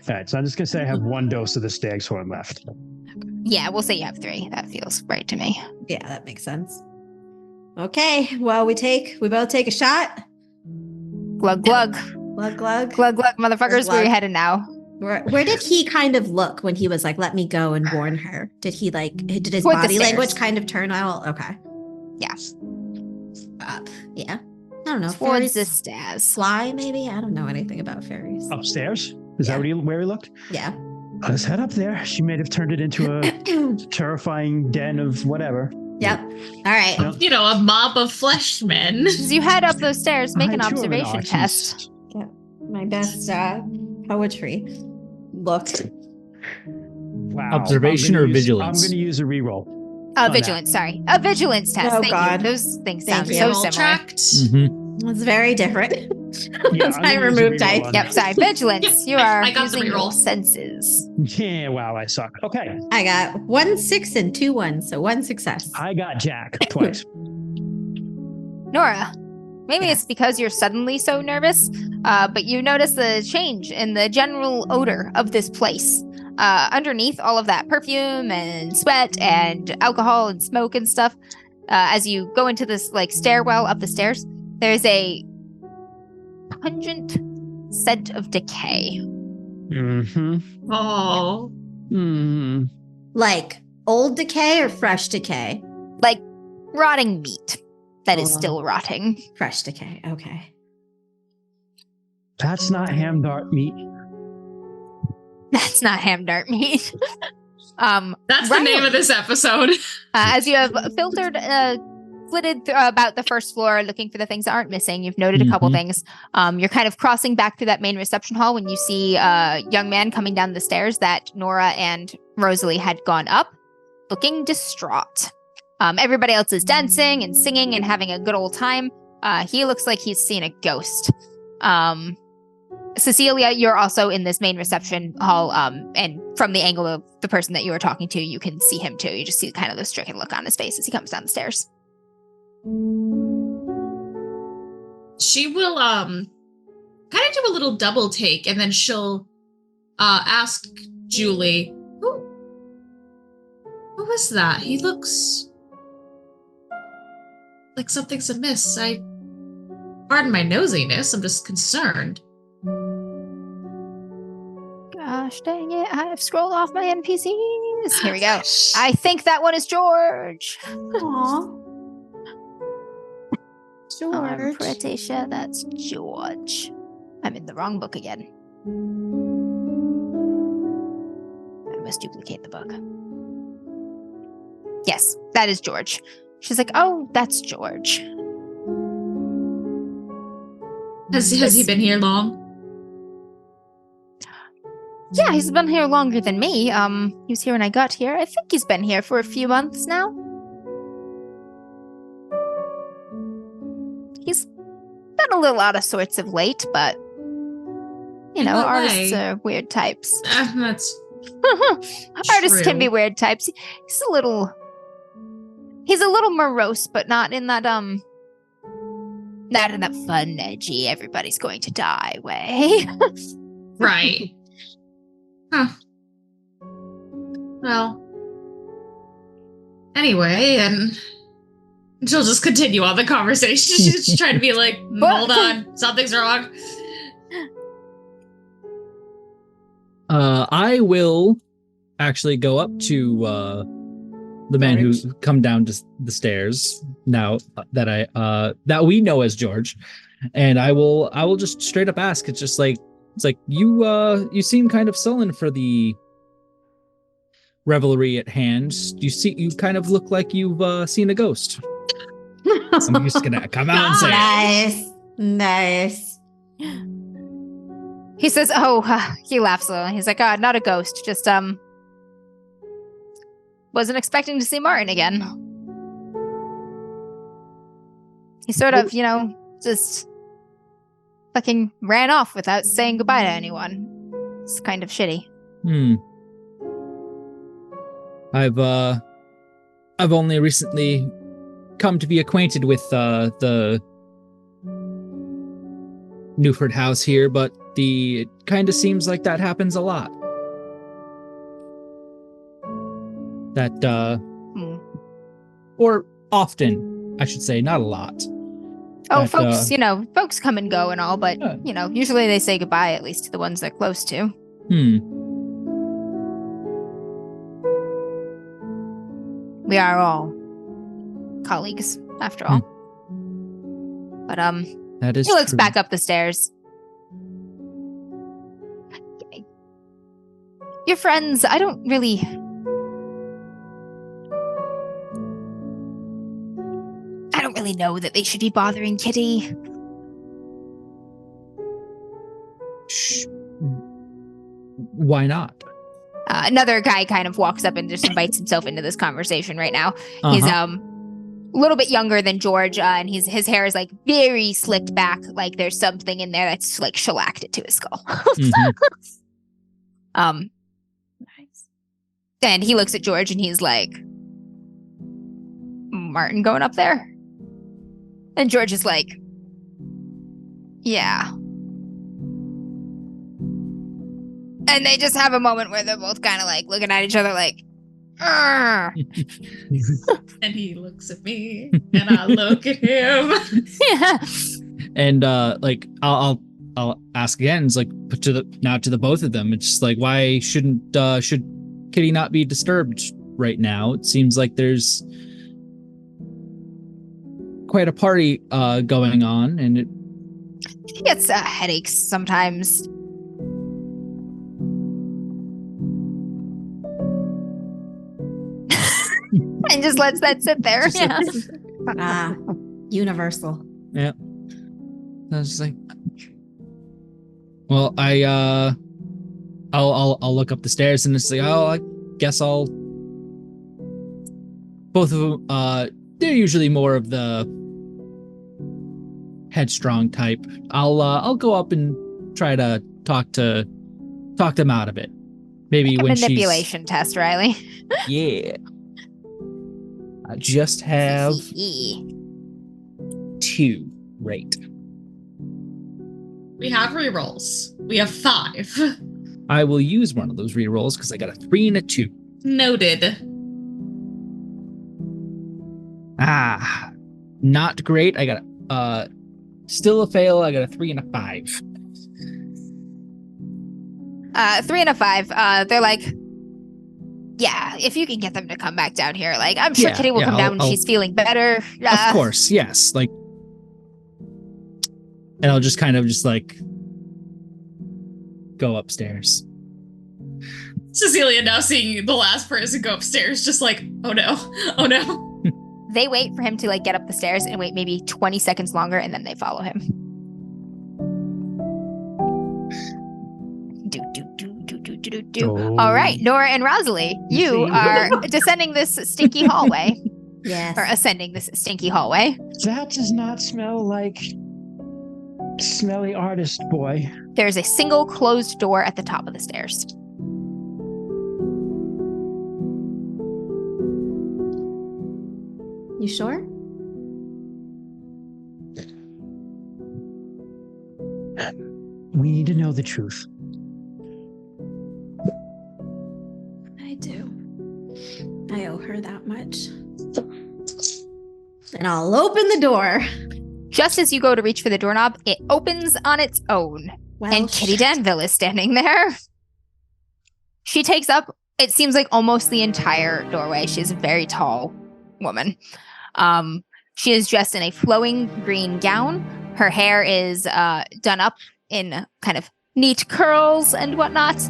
All right, so I'm just gonna say I have 1 dose of the stag's horn left. Yeah, we'll say you have 3. That feels right to me. Yeah, that makes sense. Okay, well, we both take a shot. Glug, glug. Glug, glug. Glug, glug, motherfuckers. Glug. Where are you headed now? Where did he kind of look when he was like, let me go and warn her? Did he did his Toward the body language stairs. kind of turn out? Okay. Yeah. Up. Yeah. I don't know. Towards Fairies the stairs. fly, maybe? I don't know anything about fairies. Upstairs? Is Yeah. that where he looked? Yeah. Let's head up there. She may have turned it into a terrifying den of whatever. Yep. All right. Yep. You know, a mob of flesh men. As you head up those stairs, make an I too am observation artist. test. My best poetry. Look. Wow. Observation or vigilance? I'm going to use a reroll. Oh, vigilance, sorry. A vigilance test. Oh, Thank God. you. Those things Thank sound you. so All similar. tracked. It's very different. Yeah, Once I'm I gonna use a remove reroll dice. on Yep, sorry. Vigilance. You are I got the using your reroll. senses. Yeah, wow, I suck. Okay, I got 1 6 and 2 1, so 1 success. I got Jack twice. Nora, maybe it's because you're suddenly so nervous, but you notice the change in the general odor of this place. Underneath all of that perfume and sweat and alcohol and smoke and stuff, as you go into this like stairwell up the stairs, there's a pungent scent of decay. Mm-hmm. Oh. Mm-hmm. Like old decay or fresh decay? Like rotting meat that is Oh. still rotting. Fresh decay. Okay. That's not ham dart meat. That's not ham dart meat. That's the name of this episode. As you have flitted about the first floor looking for the things that aren't missing, you've noted a couple Mhm. things. You're kind of crossing back through that main reception hall when you see a young man coming down the stairs that Nora and Rosalie had gone up, looking distraught. Everybody else is dancing and singing and having a good old time. He looks like he's seen a ghost. Cecilia, you're also in this main reception hall, and from the angle of the person that you were talking to, you can see him too. You just see kind of the stricken look on his face as he comes down the stairs. She will kind of do a little double take, and then she'll ask Julie, who was that? He looks like something's amiss. Pardon my nosiness, I'm just concerned. Gosh dang it, I've scrolled off my NPCs. Here we go. I think that one is George. Aw. I'm George. pretty sure that's George. I'm in the wrong book again. I must duplicate the book. Yes, that is George. She's like, oh, that's George. Has he been here long? Yeah, he's been here longer than me. He was here when I got here. I think he's been here for a few months now. He's been a little out of sorts of late, but you know, what artists way? are weird types. That's Artists can be true. weird types. He's a little morose, but not in that fun, edgy, everybody's going to die way. right. Huh. Well. Anyway, and she'll just continue on the conversation. She's just trying to be like, hold on, something's wrong. I will actually go up to the man who's come down the stairs now that we know as George, and I will just straight up ask. It's like you seem kind of sullen for the revelry at hand. You kind of look like you've seen a ghost. I'm just gonna come out and say it. Nice. He says, he laughs a little. He's like, not a ghost, just wasn't expecting to see Martin again. He sort of, just fucking ran off without saying goodbye to anyone. It's kind of shitty. I've only recently come to be acquainted with the Newford house here, but It kind of seems like that happens a lot. Or often, I should say, not a lot. Oh, folks, folks come and go and all, but, usually they say goodbye, at least to the ones they're close to. We are all colleagues, after all. But, that is he looks true. back up the stairs. Your friends, I don't really know that they should be bothering Kitty. Shh. Why not? Another guy kind of walks up and just invites himself into this conversation right now. He's a little bit younger than George, and his hair is like very slicked back, like there's something in there that's like shellacked it to his skull. Nice. And he looks at George and he's like, Martin going up there? And George is like, yeah. And they just have a moment where they're both kind of like looking at each other like, and he looks at me and I look at him. Yeah. And I'll ask again. It's like to the both of them. It's just like, why should Kitty not be disturbed right now? It seems like there's quite a party going on, and she gets headaches sometimes. And just lets that sit there. Yeah. Universal. Yeah. I was just like, well, I'll look up the stairs and it's like, I guess I'll. Both of them, they're usually more of the headstrong type. I'll go up and try to talk them out of it. Maybe when manipulation test, Riley. Yeah. I just have 2. Right. We have rerolls. We have 5. I will use one of those rerolls because I got a 3 and a 2. Noted. Not great. I got still a fail. I got a 3 and a 5. 3 and a 5. They're like, yeah, if you can get them to come back down here, like I'm sure Kitty will come down when she's feeling better. Of course, yes. Like, and I'll just kind of go upstairs. Cecilia, now seeing the last person go upstairs, just like, oh no. They wait for him to get up the stairs and wait maybe 20 seconds longer, and then they follow him. All right, Nora and Rosalie, you are descending this stinky hallway. Yes. Or ascending this stinky hallway. That does not smell like smelly artist boy. There's a single closed door at the top of the stairs. You sure? We need to know the truth. I do. I owe her that much. And I'll open the door. Just as you go to reach for the doorknob, it opens on its own. Well, and Kitty Danville is standing there. She takes up, it seems like almost the entire doorway. She's a very tall woman. She is dressed in a flowing green gown. Her hair is done up in kind of neat curls and whatnot.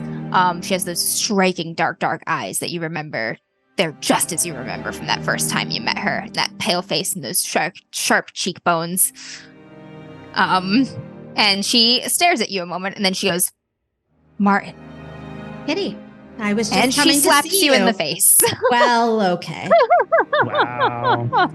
She has those striking dark eyes that you remember. They're just as you remember from that first time you met her. That pale face and those sharp cheekbones. And she stares at you a moment, and then she goes, Martin. Kitty, I was just and coming she to slaps see you in the face. Well, okay. Wow.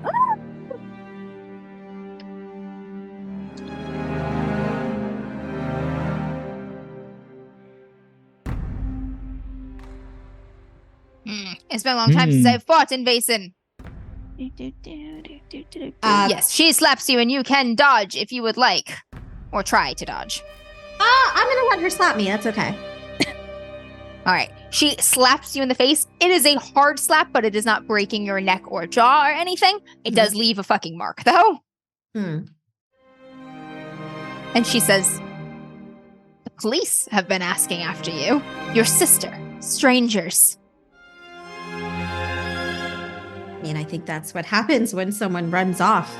It's been a long time since I've fought in Vaesen. Yes, she slaps you and you can dodge if you would like. Or try to dodge. I I'm gonna let her slap me. That's okay. All right. She slaps you in the face. It is a hard slap, but it is not breaking your neck or jaw or anything. It does leave a fucking mark, though. Hmm. And she says, the police have been asking after you. Your sister. Strangers. I mean, I think that's what happens when someone runs off.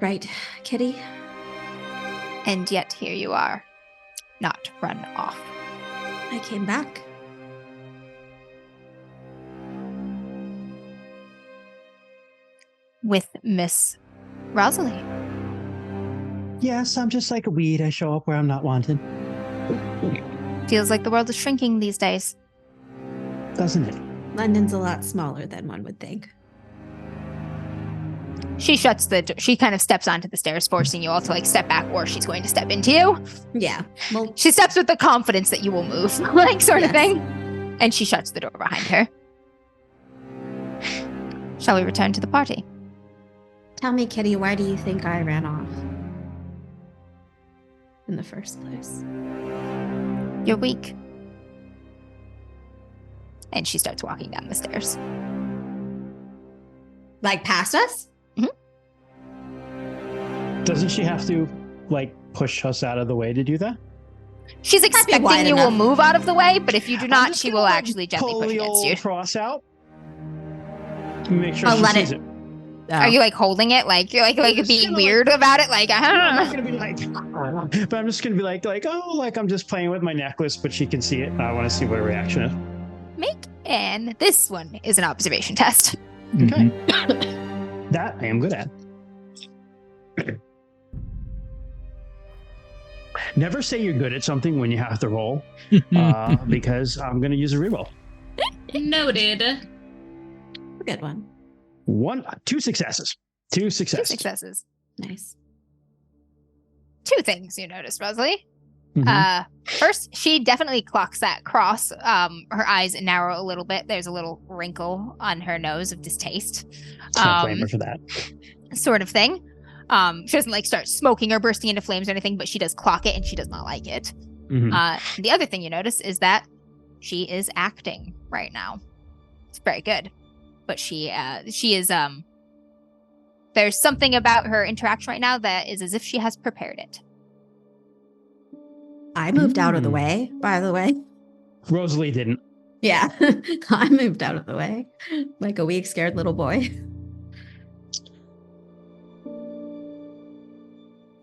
Right, Kitty? And yet here you are. Not run off. I came back. With Miss Rosalie. Yes, I'm just like a weed. I show up where I'm not wanted. Feels like the world is shrinking these days. Doesn't it? London's a lot smaller than one would think. She shuts the door. She kind of steps onto the stairs, forcing you all to like step back, or she's going to step into you. Yeah. Well, She steps with the confidence that you will move, like sort of Yes. thing. And she shuts the door behind her. Shall we return to the party? tell me, Kitty, why do you think I ran off? In the first place. You're weak. And she starts walking down the stairs. Like past us? Doesn't she have to, like, push us out of the way to do that? She's be expecting wide you will enough. move out of the way, but if you do I'm not, just she gonna, will like, actually gently pull push the against old you. cross out. Make sure I'll she let sees it- it. Are you like holding it? Like you're like just being gonna, weird about it? Like, I'm not I gonna be like, but I'm just gonna be like, oh, like I'm just playing with my necklace, but she can see it. I want to see what her reaction is. Make and this one is an observation test. Okay, that I am good at. Never say you're good at something when you have to roll, because I'm gonna use a reroll. Noted. Good one. Two successes. Two successes. Nice. Two things you notice, Rosalie. Mhm. First, she definitely clocks that cross. Her eyes narrow a little bit. There's a little wrinkle on her nose of distaste. Can't blame her for that. Sort of thing. She doesn't like start smoking or bursting into flames or anything, but she does clock it and she does not like it. Mhm. The other thing you notice is that she is acting right now. It's very good. But she is there's something about her interaction right now that is as if she has prepared it. I moved out of the way, by the way. Rosalie didn't. Yeah. I moved out of the way. Like a weak, scared little boy.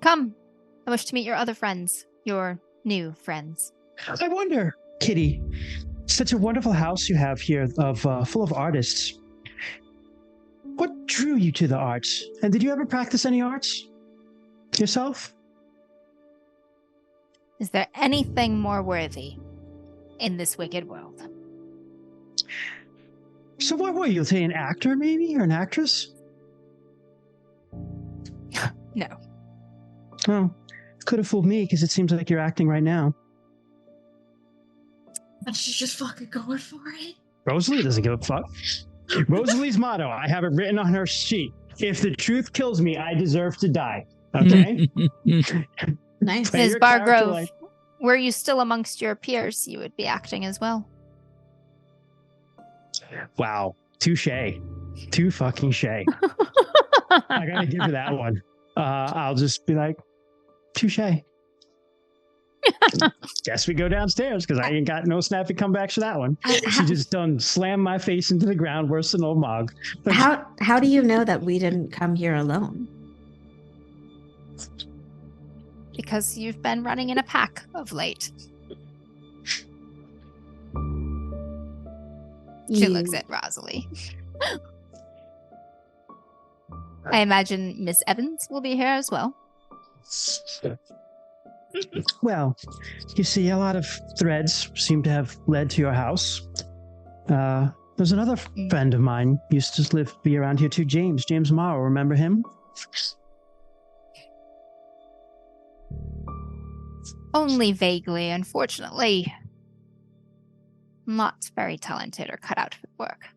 Come. I wish to meet your other friends, your new friends. I wonder, Kitty, such a wonderful house you have here of full of artists. What drew you to the arts? And did you ever practice any arts yourself? Is there anything more worthy in this wicked world? So what were you, say, an actor maybe, or an actress? No. Oh, could have fooled me because it seems like you're acting right now. But she's just fucking going for it. Rosalie doesn't give a fuck. Rosalie's motto, I have it written on her sheet. If the truth kills me, I deserve to die. Okay? Nice. Play Ms. your character Bargrove, like- were you still amongst your peers, you would be acting as well. Wow. Touche. Too fucking shay. I gotta give her that one. I'll just be like, touche. Guess we go downstairs because I ain't got no snappy comebacks for that one. She just done slammed my face into the ground worse than old Mog. How do you know that we didn't come here alone? Because you've been running in a pack of late. She looks at Rosalie. I imagine Miss Evans will be here as well. Well, you see, a lot of threads seem to have led to your house. There's another friend of mine used to be around here too, James Morrow. Remember him? Only vaguely, unfortunately. Not very talented or cut out for work.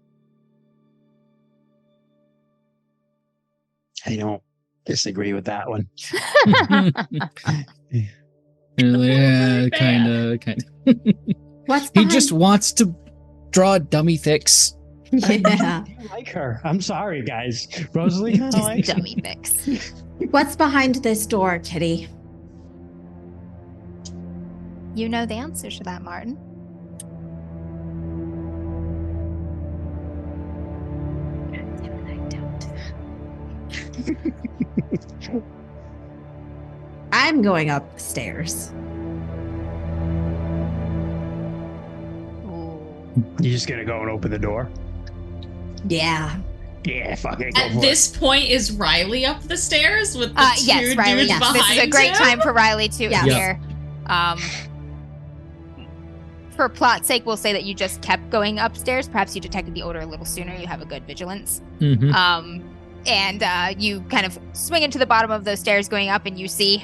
I don't Disagree with that one. Yeah, kind of. What's He behind? just wants to draw dummy fix. Yeah. I like her. I'm sorry, guys. Rosalie kind of Just likes dummy fix. What's behind this door, Kitty? You know the answers to that, Martin. I'm going up the stairs. Ooh. You just gonna go and open the door? Yeah. Yeah, fuck it. Go At for this point, is Riley up the stairs with the two Yes, Riley. dudes Yes. behind This is a great him? time for Riley to Yeah. appear. For plot's sake, we'll say that you just kept going upstairs. Perhaps you detected the odor a little sooner. You have a good vigilance. Mm-hmm. And you kind of swing into the bottom of those stairs going up, and you see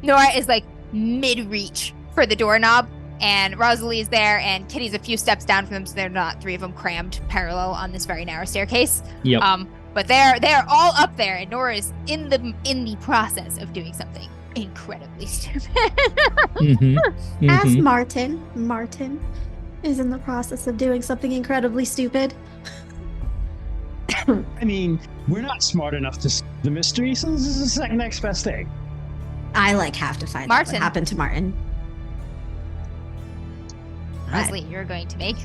Nora is like mid-reach for the doorknob, and Rosalie is there, and Kitty's a few steps down from them, so they're not three of them crammed parallel on this very narrow staircase. Yep. But they're all up there, and Nora is in the process of doing something incredibly stupid. As Martin is in the process of doing something incredibly stupid. I mean, we're not smart enough to solve the mystery, so this is the second next best thing. I have to find out Martin. what happened to Martin. Rosalie, you're going to make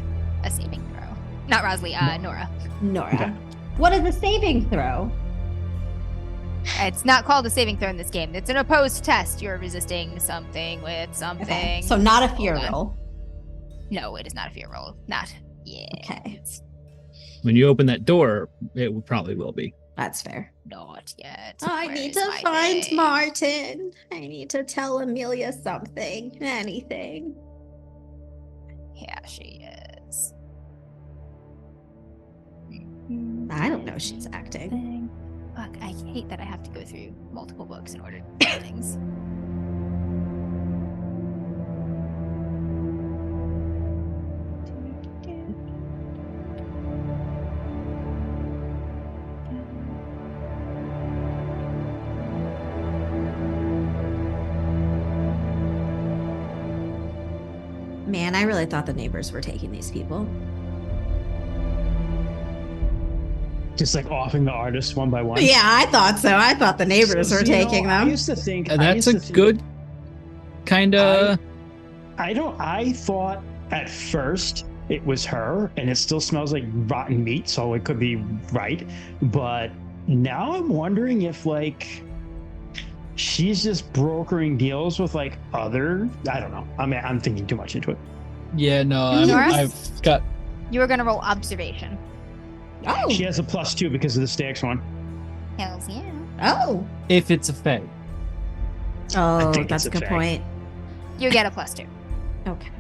a saving throw. Not Rosalie, Nora. Nora. Okay. What is a saving throw? It's not called a saving throw in this game. It's an opposed test. You're resisting something with something. Okay. So not a fear Hold on. roll. No, it is not a fear roll. Not yet. Okay. When you open that door, it probably will be. That's fair. Not yet. I Where need is to my find thing? Martin. I need to tell Amelia something. Anything. Yeah, she is. I don't know she's acting. Thing. Fuck, I hate that I have to go through multiple books in order to do things. Man, I really thought the neighbors were taking these people. Just like offing the artists one by one. Yeah, I thought so. I thought the neighbors were So, you know, taking I them. used to think That's a good kind of. I thought at first it was her, and it still smells like rotten meat, so it could be right. But now I'm wondering if like she's just brokering deals with like other. I don't know. I mean, I'm thinking too much into it. Yeah, no, Nora? I've got. You are going to roll observation. Oh. She has a +2 because of the stakes one. Hells yeah. Oh. If it's a fae. Oh, think that's it's a a good fake. point. You get a +2. Okay.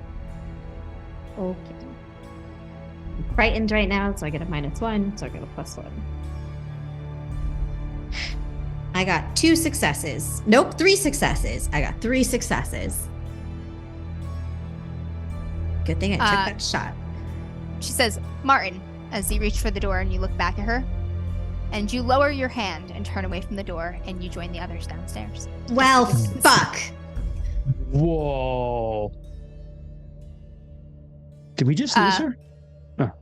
Okay. I'm frightened right now, so I get a -1, so I get a +1. I got 2 successes. Nope, 3 successes. I got 3 successes. Good thing I took that shot. She says, Martin, as you reach for the door and you look back at her, and you lower your hand and turn away from the door, and you join the others downstairs. Well, fuck. Whoa. Did we just lose her?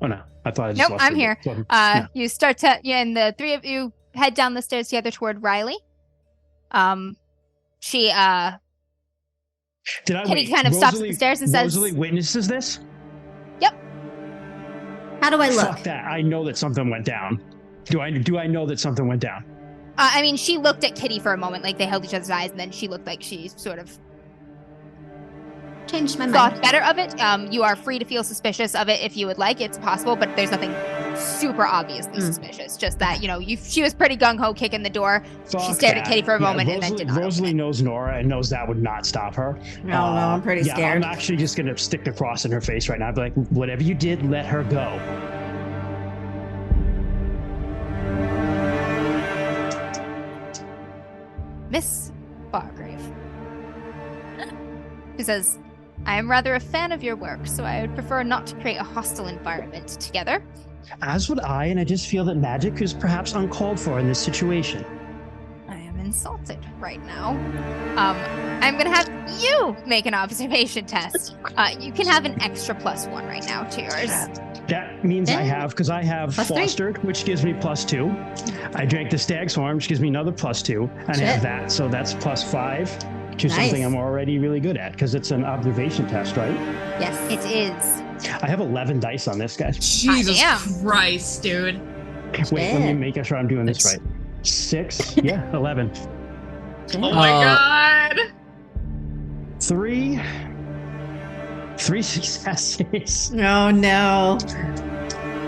Oh no. I thought I just Nope, lost I'm her. here. Yeah. You start to, and the three of you head down the stairs together toward Riley. She, Did I Kitty wait, kind of stops at the stairs and says- Rosalie witnesses this? How do I look? Fuck that. I know that something went down. Do I know that something went down? I mean, she looked at Kitty for a moment, like they held each other's eyes, and then she looked like she sort of Changed my thought mind. better of it. You are free to feel suspicious of it if you would like. It's possible, but there's nothing super obviously suspicious. Just that, she was pretty gung-ho kicking the door. Fuck She stared at that. Kitty for a Yeah, moment and then did not open Rosalie it. knows Nora and knows that would not stop her. I don't know. I'm pretty yeah, scared. I'm actually just gonna stick the cross in her face right now. I'd be like, whatever you did, let her go. Miss Bargrave. She says, I am rather a fan of your work, so I would prefer not to create a hostile environment together. As would I, and I just feel that magic is perhaps uncalled for in this situation. insulted right now. I'm gonna have you make an observation test. You can have an extra +1 right now to yours. That means I have +3. fostered, which gives me +2. I drank the stag's horn, which gives me another +2, and I have that, so that's +5 to something I'm already really good at because it's an observation test, right? Yes, It is. I have 11 dice on this, guys. Jesus damn. Christ, dude. Wait, let me make sure I'm doing this right. 6, yeah, 11. Oh my god. 3 successes. Oh no.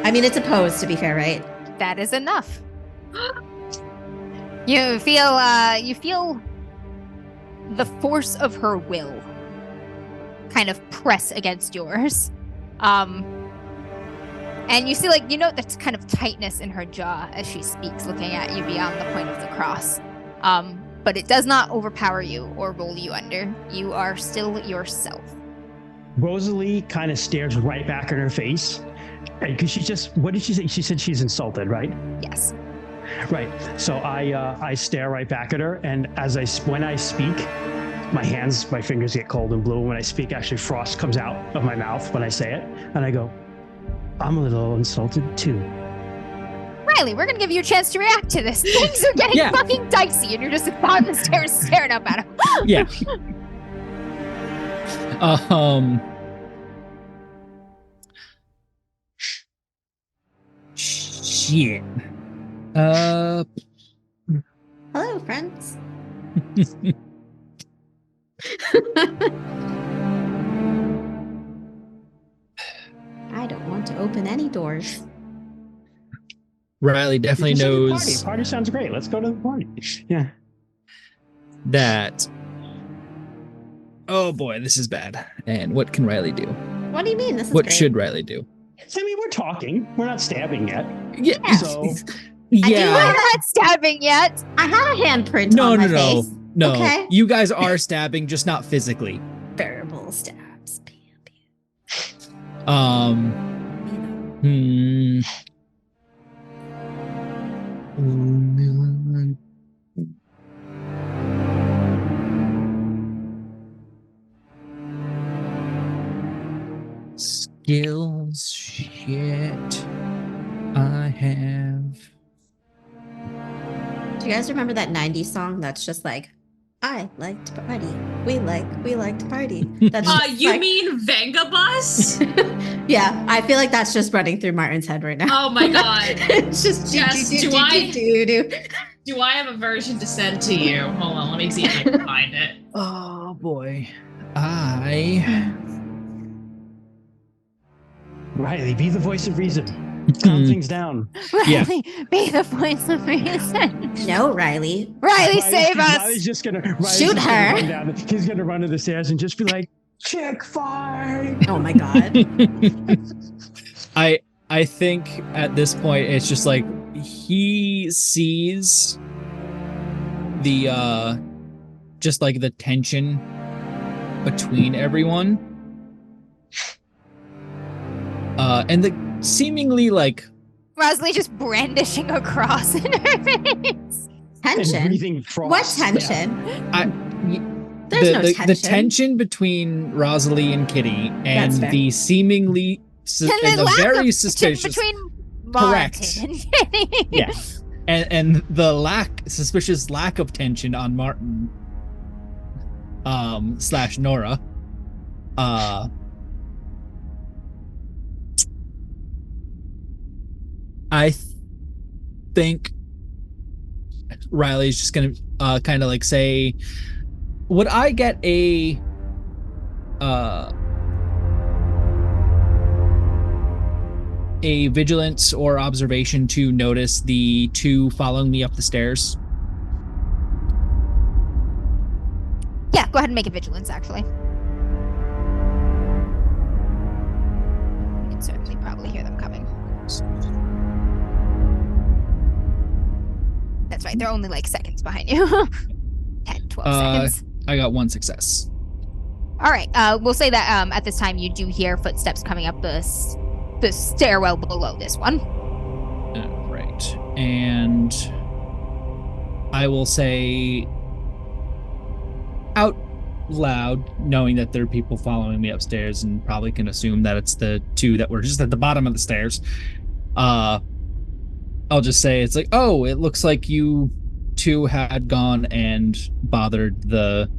I mean, it's opposed, to be fair, right? That is enough. You feel the force of her will kind of press against yours. And you see, you note that kind of tightness in her jaw as she speaks, looking at you beyond the point of the cross. But it does not overpower you or roll you under. You are still yourself. Rosalie kind of stares right back in her face. Because what did she say? She said she's insulted, right? Yes. Right. So I stare right back at her, and when I speak, my fingers get cold and blue. When I speak, actually frost comes out of my mouth when I say it, and I go, I'm a little insulted too. Riley, we're gonna give you a chance to react to this. Things are getting fucking dicey, and you're just at the bottom of the stairs staring up at him. Yeah. Shit. Hello, friends. I don't want to open any doors. Riley definitely knows Party sounds great. Let's go to the party. Yeah. that. Oh boy, this is bad. And what can Riley do? What do you mean? This is What great. should Riley do? I mean, we're talking. We're not stabbing yet. Yeah. So Yeah. We're not stabbing yet. I had a handprint No, on my no, face. no. Okay. You guys are stabbing, just not physically. Variable stabs. Skills, shit. I have. Do you guys remember that 90s song that's just like, I like to party. We like to party. That's just You like- mean Vengabus? Yeah, I feel like that's just running through Martin's head right now. Oh my god. It's just Jess, do. Do I have a version to send to you? Hold on, let me see if I can find it. Oh boy. I. Riley, be the voice of reason. Calm things down. Yeah. Riley, be the voice of reason. No, Riley. Riley, save us. Riley's just gonna Shoot her. He's gonna run to the stairs and just be like, "Chick fire!" Oh my god. I think at this point it's just like he sees the just like the tension between everyone. And the seemingly like Rosalie just brandishing a cross in her face. Tension. Breathing frost. What tension? There's no tension. the tension between Rosalie and Kitty and That's fair. the seemingly And and the lack of very tension suspicious between Correct. Martin and Kitty. yeah and the suspicious lack of tension on Martin / Nora I think Riley's just gonna kind of like say, would I get a vigilance or observation to notice the two following me up the stairs? Yeah, go ahead and make a vigilance, actually. You can certainly probably hear them coming. That's right, they're only like seconds behind you. 10, 12 seconds. I got 1 success. All right, we'll say that at this time you do hear footsteps coming up the stairwell below this one. Right. And I will say out loud, knowing that there are people following me upstairs and probably can assume that it's the two that were just at the bottom of the stairs. I'll just say it's like, oh, it looks like you two had gone and bothered the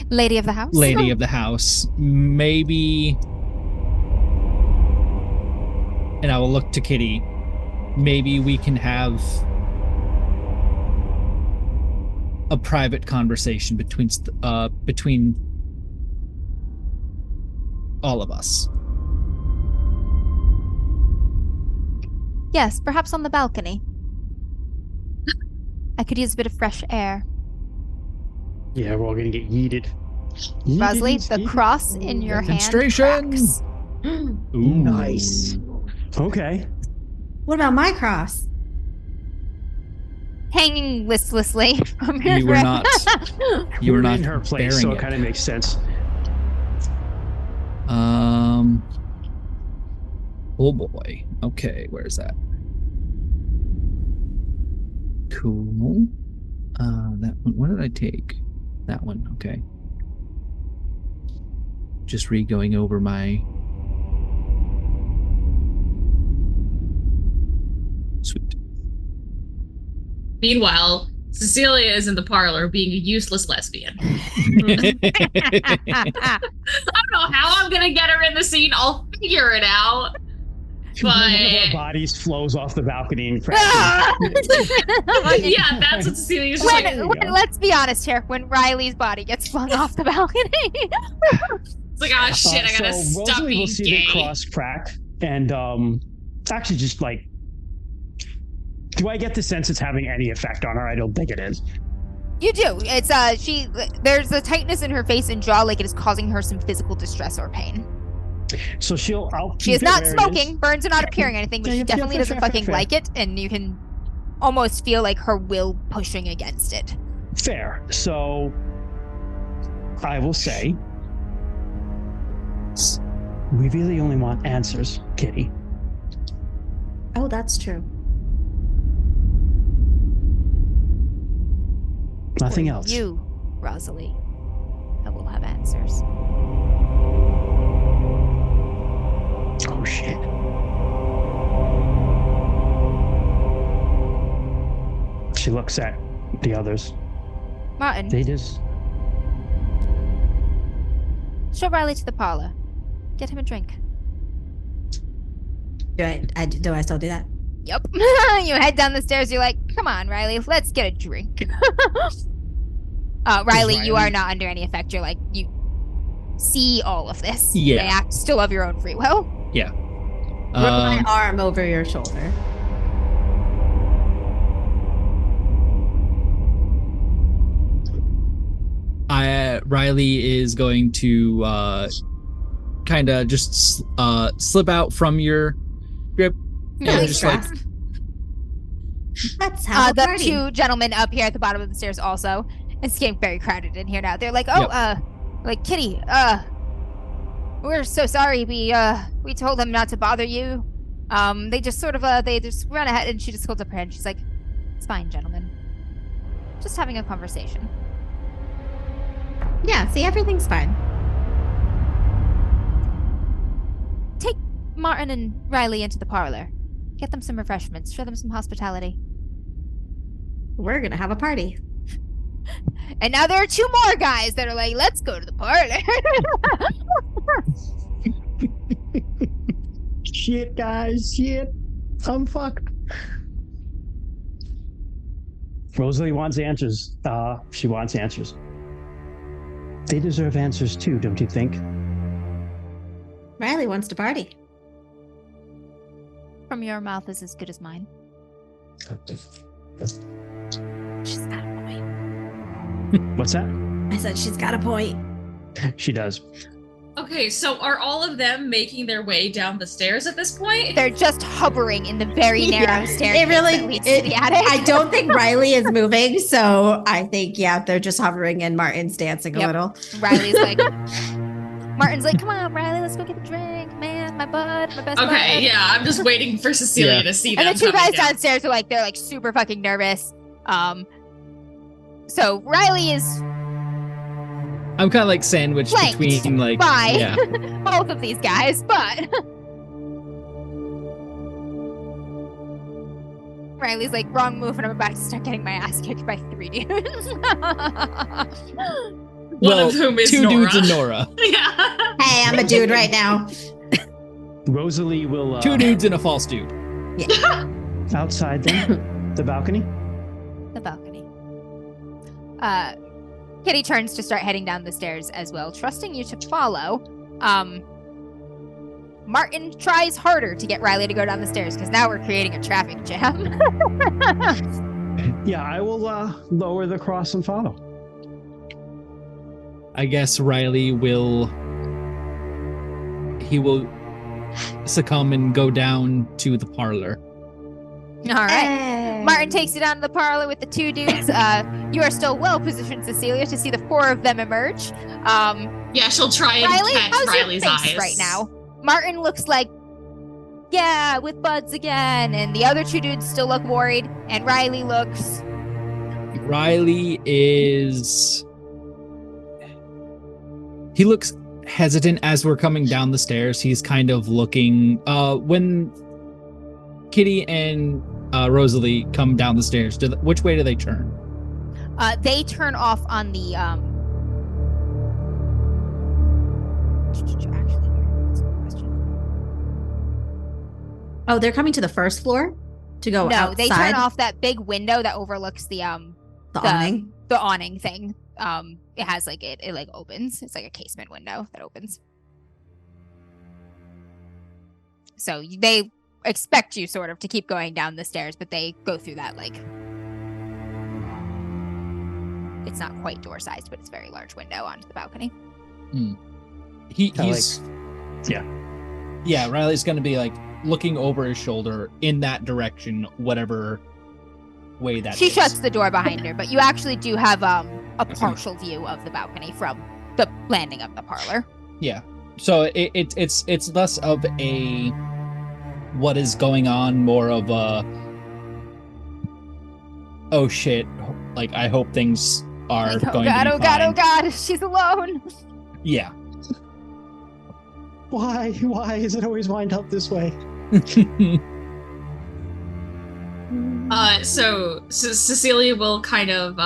Lady of the house? lady of the house. Maybe, and I will look to Kitty, maybe we can have a private conversation between all of us. Yes, perhaps on the balcony. I could use a bit of fresh air. Yeah, we're all gonna get yeeted. Rosalie, the cross in your hand Demonstration! cracks. Ooh. Nice. Okay. What about my cross? Hanging listlessly from your You were not. You were We're not in her place, bearing so it. it kind of makes sense. Oh boy. Okay, where's that? Cool. That one. What did I take? That one. Okay. Just re-going over my. Sweet. Meanwhile, Cecilia is in the parlor being a useless lesbian. I don't know how I'm gonna get her in the scene. I'll figure it out. One of But our bodies flows off the balcony and crashes. yeah, that's what Cecilia's just like. Let's be honest here. When Riley's body gets flung off the balcony. It's like, oh shit, I gotta so stop Rosalie being will see gay. the cross crack, and actually just like, do I get the sense it's having any effect on her? I don't think it is. You do. It's there's a tightness in her face and jaw, like it is causing her some physical distress or pain. So she is not smoking, burns are not appearing or anything, but she definitely doesn't fucking like it, and you can almost feel like her will pushing against it. Fair. So I will say, we really only want answers, Kitty. Oh, that's true. Nothing For else. You, Rosalie, I will have answers. Oh shit. She looks at the others. Martin, They just show Riley to the parlor. Get him a drink. Do I still do that? Yep. You head down the stairs. You're like, come on, Riley, let's get a drink. Riley, you are not under any effect. You're like, you see all of this. Yeah. They act still of your own free will. Yeah. Rub my arm over your shoulder. Riley is going to kind of just slip out from your grip and just like Let's have a The party. two gentlemen up here at the bottom of the stairs also. It's getting very crowded in here now. They're like, oh, like Kitty, we're so sorry. We told them not to bother you. They just sort of they just ran ahead, and she just holds up her hand. She's like, it's fine, gentlemen. Just having a conversation. Yeah, see, everything's fine. Take Martin and Riley into the parlor. Get them some refreshments. Show them some hospitality. We're gonna have a party. And now there are two more guys that are like, let's go to the parlor. shit, guys, shit. I'm fucked. Rosalie wants answers. She wants answers. They deserve answers too, don't you think? Riley wants to party. From your mouth is as good as mine. She's got a point. What's that? I said she's got a point. She does. Okay, so are all of them making their way down the stairs at this point? They're just hovering in the very narrow staircase It really that leads to the attic. I don't think Riley is moving, so I think they're just hovering and Martin's dancing a Yep. little. Riley's like, Martin's like, come on, Riley, let's go get a drink, man, my bud, my best bud. Okay, yeah, I'm just waiting for Cecilia to see them. And the two coming guys down. downstairs are like, they're like super fucking nervous. So Riley is I'm kind of like sandwiched flanked between like by yeah. both of these guys, but Riley's like, wrong move, and I'm about to start getting my ass kicked by 3 dudes. One of whom is 2 Nora. dudes and Nora. Yeah. Hey, I'm a dude right now. Rosalie will 2 dudes and a false dude. outside them, the balcony. The balcony. Kitty turns to start heading down the stairs as well, trusting you to follow. Martin tries harder to get Riley to go down the stairs because now we're creating a traffic jam. Yeah, I will lower the cross and follow. I guess Riley will succumb and go down to the parlor. All right. Martin takes you down to the parlor with the 2 dudes. You are still well positioned, Cecilia, to see the 4 of them emerge. Yeah, she'll try and Riley, catch how's Riley's your face eyes right now? Martin looks like, yeah, with buds again, and the other 2 dudes still look worried, and Riley looks... Riley is... He looks hesitant as we're coming down the stairs. He's kind of looking... when Kitty and Rosalie come down the stairs, which way do they turn? They turn off on the... Oh, they're coming to the first floor to go outside? No, they turn off that big window that overlooks the awning. The awning thing. It has like it like opens. It's like a casement window that opens. So they expect you sort of to keep going down the stairs, but they go through that like it's not quite door sized, but it's a very large window onto the balcony. He's yeah. Riley's gonna be like looking over his shoulder in that direction, whatever way that She is. shuts the door behind her, but you actually do have a partial view of the balcony from the landing of the parlor. Yeah. So it's less of a what is going on, more of a oh shit, like I hope things are Like, going to be oh god, fine. oh god, she's alone. Yeah. Why is it always wind up this way? So Cecilia will kind of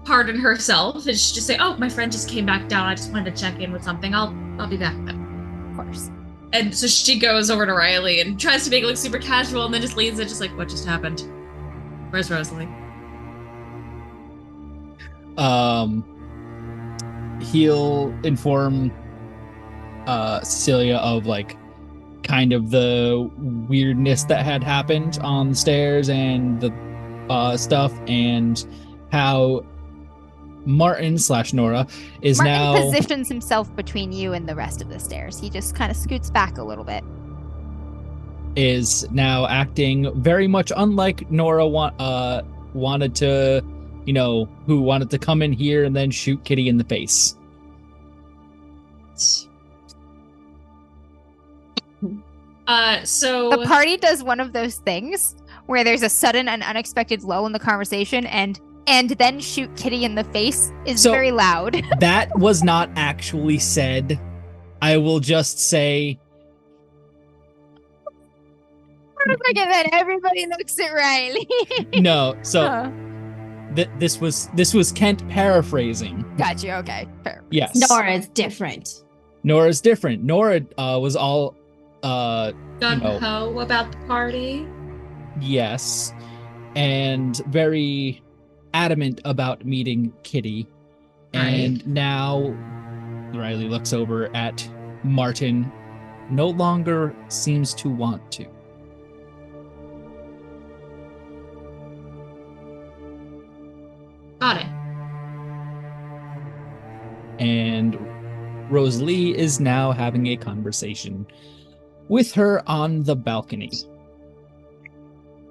pardon herself and she'll just say, "Oh, my friend just came back down. I just wanted to check in with something. I'll be back then." Of course. And so she goes over to Riley and tries to make it look super casual, and then just leans in, just like, "What just happened? Where's Rosalie?" He'll inform Cecilia of like kind of the weirdness that had happened on the stairs and the stuff, and how Martin/Nora is Martin now positions himself between you and the rest of the stairs. He just kind of scoots back a little bit. is now acting very much unlike Nora wanted to, who wanted to come in here and then shoot Kitty in the face. So The party does one of those things where there's a sudden and unexpected lull in the conversation, and then shoot Kitty in the face is So- very loud. That was not actually said. I will just say For a second, then everybody looks at Riley. no. So Huh. this was Kent paraphrasing. Got you. Okay. Fair. Yes. Nora's different. Nora's different. Nora was all gung-ho about the party. yes, and very adamant about meeting Kitty. And now Riley looks over at Martin, no longer seems to want to. Got it. And Rosalie is now having a conversation with her on the balcony.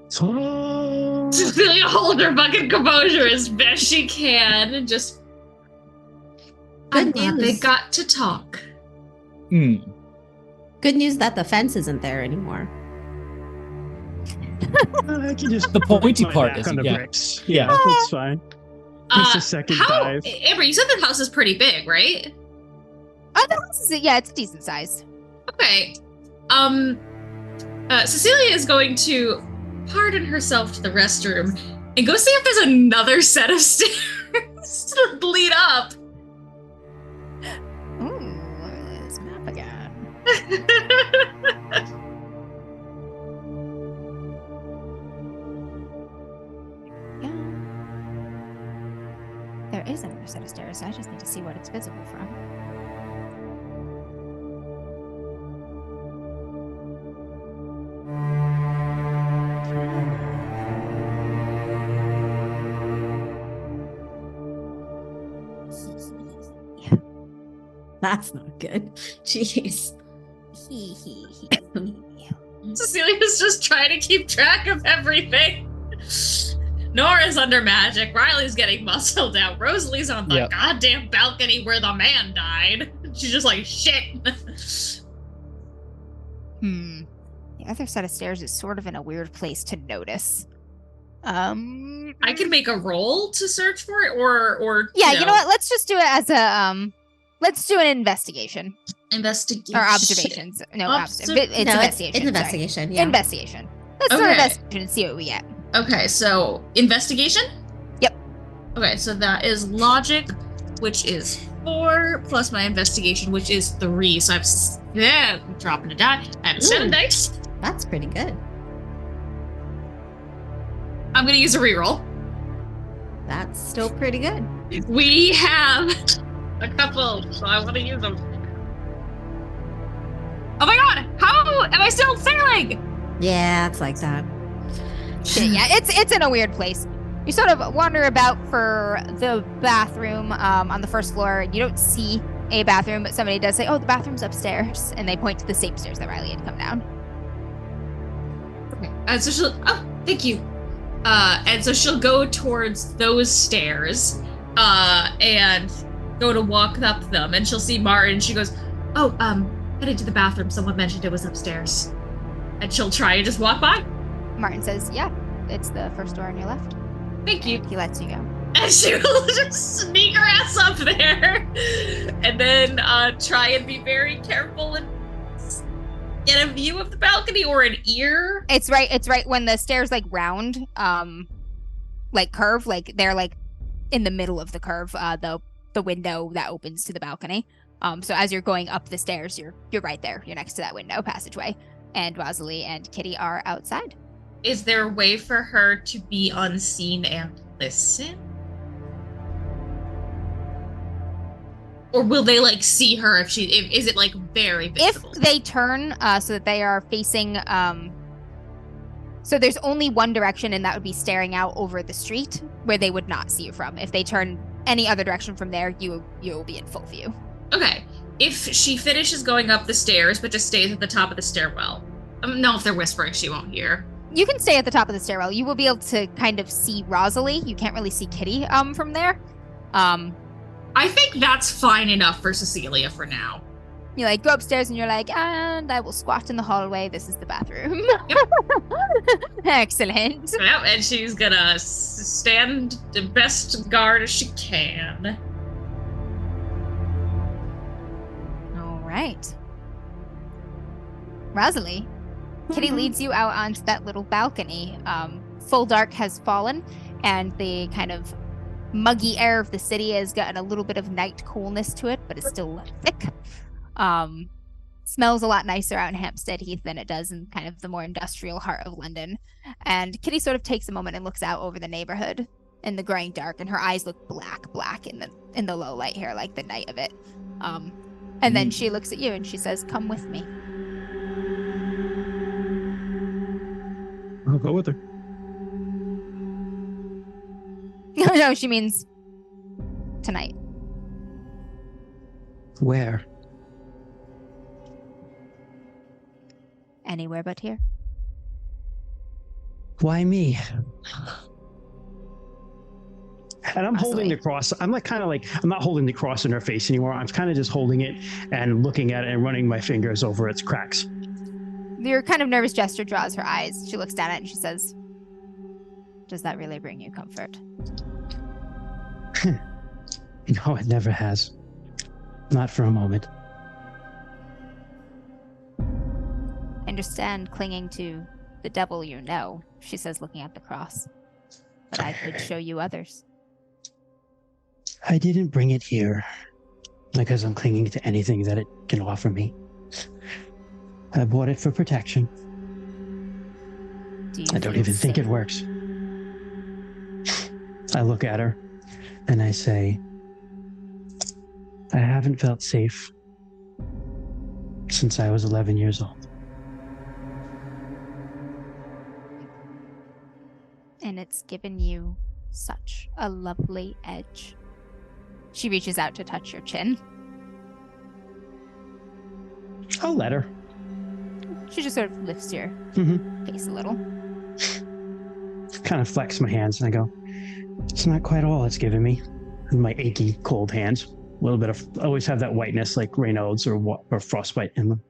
Cecilia holds her fucking composure as best she can and just. I'm Good glad news. they got to talk. Good news that the fence isn't there anymore. I can just The pointy put my part back is, on the yeah. bricks. Yeah. That's fine. Just a second dive. Amber, you said the house is pretty big, right? Oh, the house is, yeah, it's a decent size. Okay. Cecilia is going to pardon herself to the restroom and go see if there's another set of stairs to lead up. Ooh, this map again. Yeah. There is another set of stairs. I just need to see what it's visible from. That's not good. Jeez. Cecilia's just trying to keep track of everything. Nora's under magic. Riley's getting muscled out. Rosalie's on the goddamn balcony where the man died. She's just like, shit. The other set of stairs is sort of in a weird place to notice. I can make a roll to search for it, or yeah, you know what? Let's just do it as a let's do an investigation investigation or observations. No, it's investigation. It's investigation. Sorry. Yeah. Investigation. Let's do an investigation and see what we get. Okay, so investigation. Yep. Okay, so that is logic, which is 4 plus my investigation, which is 3. So I'm dropping a die. I have 7 dice. That's pretty good. I'm gonna use a reroll. That's still pretty good. We have a couple, so I want to use them. Oh my god! How am I still failing? Yeah, it's like that. Yeah, it's in a weird place. You sort of wander about for the bathroom on the first floor. You don't see a bathroom, but somebody does say, "Oh, the bathroom's upstairs," and they point to the same stairs that Riley had come down. Okay, so she'll. Oh, thank you. And so she'll go towards those stairs, and go to walk up them, and she'll see Martin. She goes, "Oh, headed to the bathroom. Someone mentioned it was upstairs," and she'll try and just walk by. Martin says, "Yeah, it's the first door on your left." Thank you. And he lets you go. And she will just sneak her ass up there, and then try and be very careful and get a view of the balcony or an ear. It's right when the stairs like round, like curve, like they're like in the middle of the curve, the window that opens to the balcony. So as you're going up the stairs, you're right there. You're next to that window passageway, and Rosalie and Kitty are outside. Is there a way for her to be unseen and listen? Or will they like see her if is it like very visible? If they turn so that they are facing so there's only one direction, and that would be staring out over the street where they would not see you from. If they turn any other direction from there, you will be in full view. Okay. If she finishes going up the stairs but just stays at the top of the stairwell. No, if they're whispering, she won't hear. You can stay at the top of the stairwell. You will be able to kind of see Rosalie. You can't really see Kitty from there. I think that's fine enough for Cecilia for now. You like go upstairs and you're like, and I will squat in the hallway. This is the bathroom. Yep. Excellent. Yep, and she's gonna stand the best guard as she can. All right. Rosalie, Kitty leads you out onto that little balcony. Full dark has fallen, and the kind of muggy air of the city has gotten a little bit of night coolness to it, but it's still thick. Smells a lot nicer out in Hampstead Heath than it does in kind of the more industrial heart of London. And Kitty sort of takes a moment and looks out over the neighborhood in the growing dark, and her eyes look black in the low light here, like the night of it. And then she looks at you and she says, "Come with me." I'll go with her. No, she means tonight. Where? Anywhere but here. Why me? And I'm holding the cross. I'm like kind of like I'm not holding the cross in her face anymore. I'm kind of just holding it and looking at it and running my fingers over its cracks. Your kind of nervous gesture draws her eyes. She looks down at it and she says, "Does that really bring you comfort?" No, it never has. Not for a moment. I understand clinging to the devil you know, she says, looking at the cross. But I could show you others. I didn't bring it here because I'm clinging to anything that it can offer me. I bought it for protection. I don't even think it works. I look at her and I say, I haven't felt safe since I was 11 years old. And it's given you such a lovely edge. She reaches out to touch your chin. I'll let her. She just sort of lifts your face a little. Kind of flex my hands and I go, it's not quite all it's given me. And my achy, cold hands. A little bit of, I always have that whiteness like Raynaud's or frostbite in them.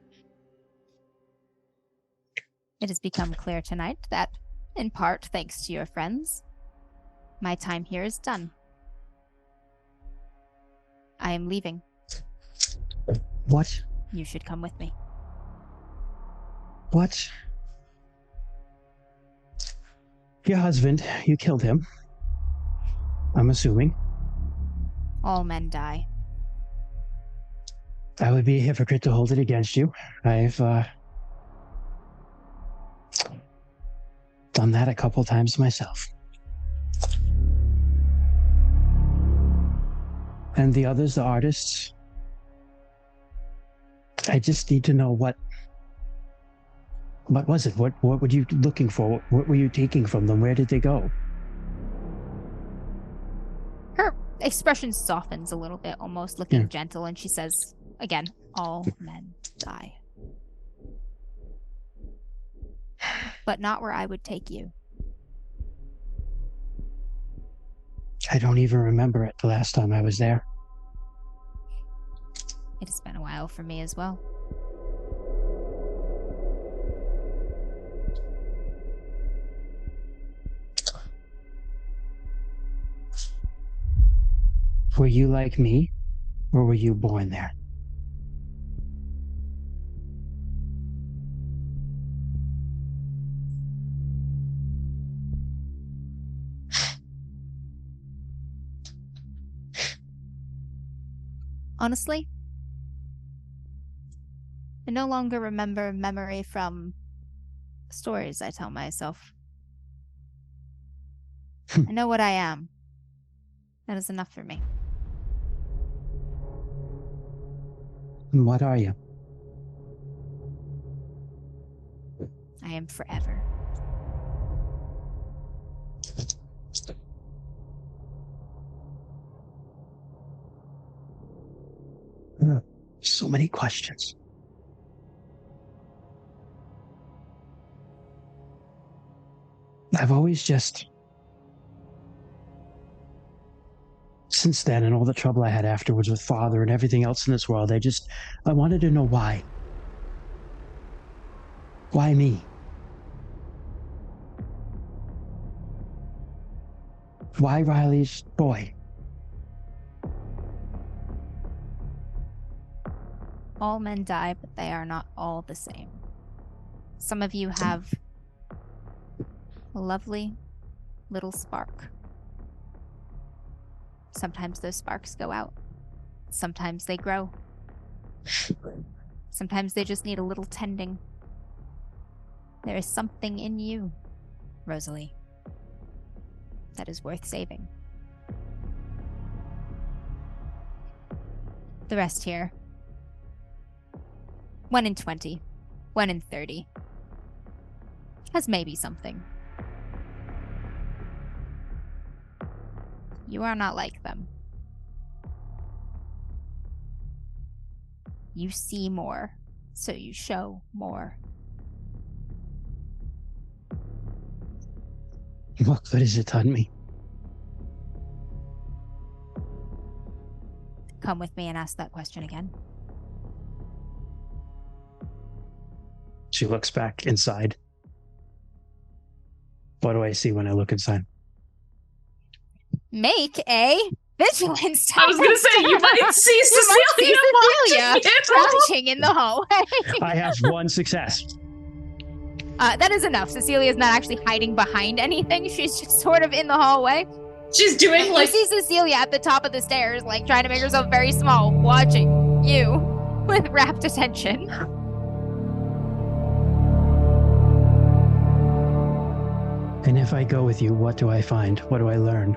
It has become clear tonight that, in part thanks to your friends, my time here is done. I am leaving. What? You should come with me. What? Your husband, you killed him. I'm assuming. All men die. I would be a hypocrite to hold it against you. I've done that a couple times myself. And the others, the artists, I just need to know what was it? What were you looking for? What were you taking from them? Where did they go? Her expression softens a little bit, almost looking gentle, and she says, again, all men die. But not where I would take you. I don't even remember it the last time I was there. It has been a while for me as well. Were you like me, or were you born there? Honestly, I no longer remember memory from stories I tell myself. I know what I am. That is enough for me. And what are you? I am forever. So many questions. I've always just, since then and all the trouble I had afterwards with father and everything else in this world, I wanted to know why. Why me? Why Riley's boy? All men die, but they are not all the same. Some of you have a lovely little spark. Sometimes those sparks go out. Sometimes they grow. Sometimes they just need a little tending. There is something in you, Rosalie, that is worth saving. The rest here, 1 in 20, 1 in 30, has maybe something. You are not like them. You see more, so you show more. What good has it done me? come with me and ask that question again? She looks back inside. What do I see when I look inside? Make a vigilance check. I was going to say, you might see Cecilia crouching in the hallway. I have 1 success. That is enough. Cecilia is not actually hiding behind anything. She's just sort of in the hallway. She's doing You see Cecilia at the top of the stairs, like trying to make herself very small, watching you with rapt attention. And if I go with you, what do I find? What do I learn?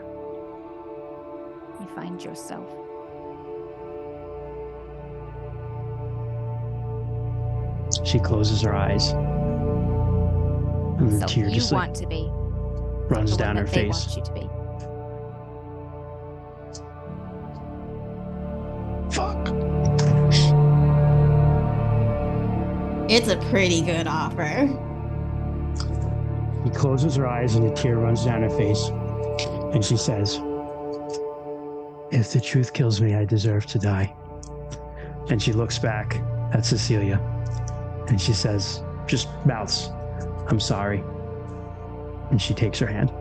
You find yourself. She closes her eyes. And the So tear you just want to be. runs The down one her that they face. want you to be. Fuck. It's a pretty good offer. He closes her eyes and a tear runs down her face. And she says, if the truth kills me, I deserve to die. And she looks back at Cecilia and she says, just mouths, I'm sorry. And she takes her hand.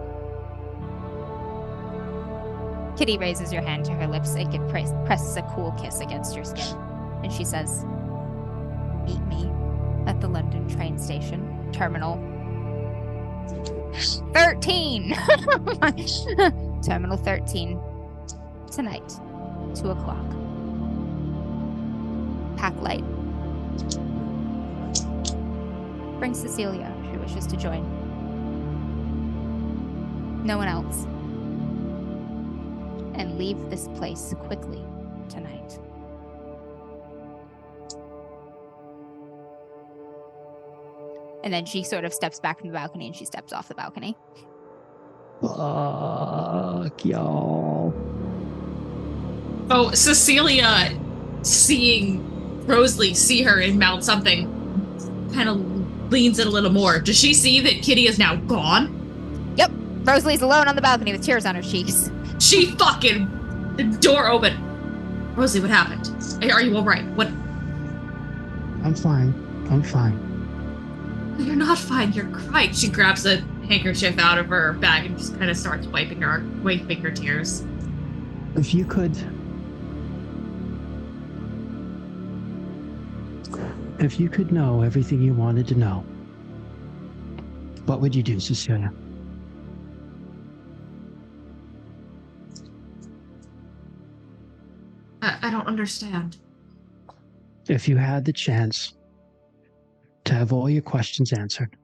Kitty raises your hand to her lips. It presses a cool kiss against your skin. And she says, meet me at the London train station, terminal 13. Terminal 13. Tonight, 2:00. Pack light. Bring Cecilia if she wishes to join. No one else. And leave this place quickly tonight. And then she sort of steps back from the balcony and she steps off the balcony. Fuck y'all. Oh, Cecilia, seeing Rosalie see her and mouth something, kind of leans in a little more. Does she see that Kitty is now gone? Yep. Rosalie's alone on the balcony with tears on her cheeks. She fucking... The door open. Rosalie, what happened? Are you all right? What? I'm fine. I'm fine. You're not fine. You're crying. She grabs a handkerchief out of her bag and just kind of starts wiping her tears. If you could... If you could know everything you wanted to know, what would you do, Cecilia? I don't understand. If you had the chance to have all your questions answered,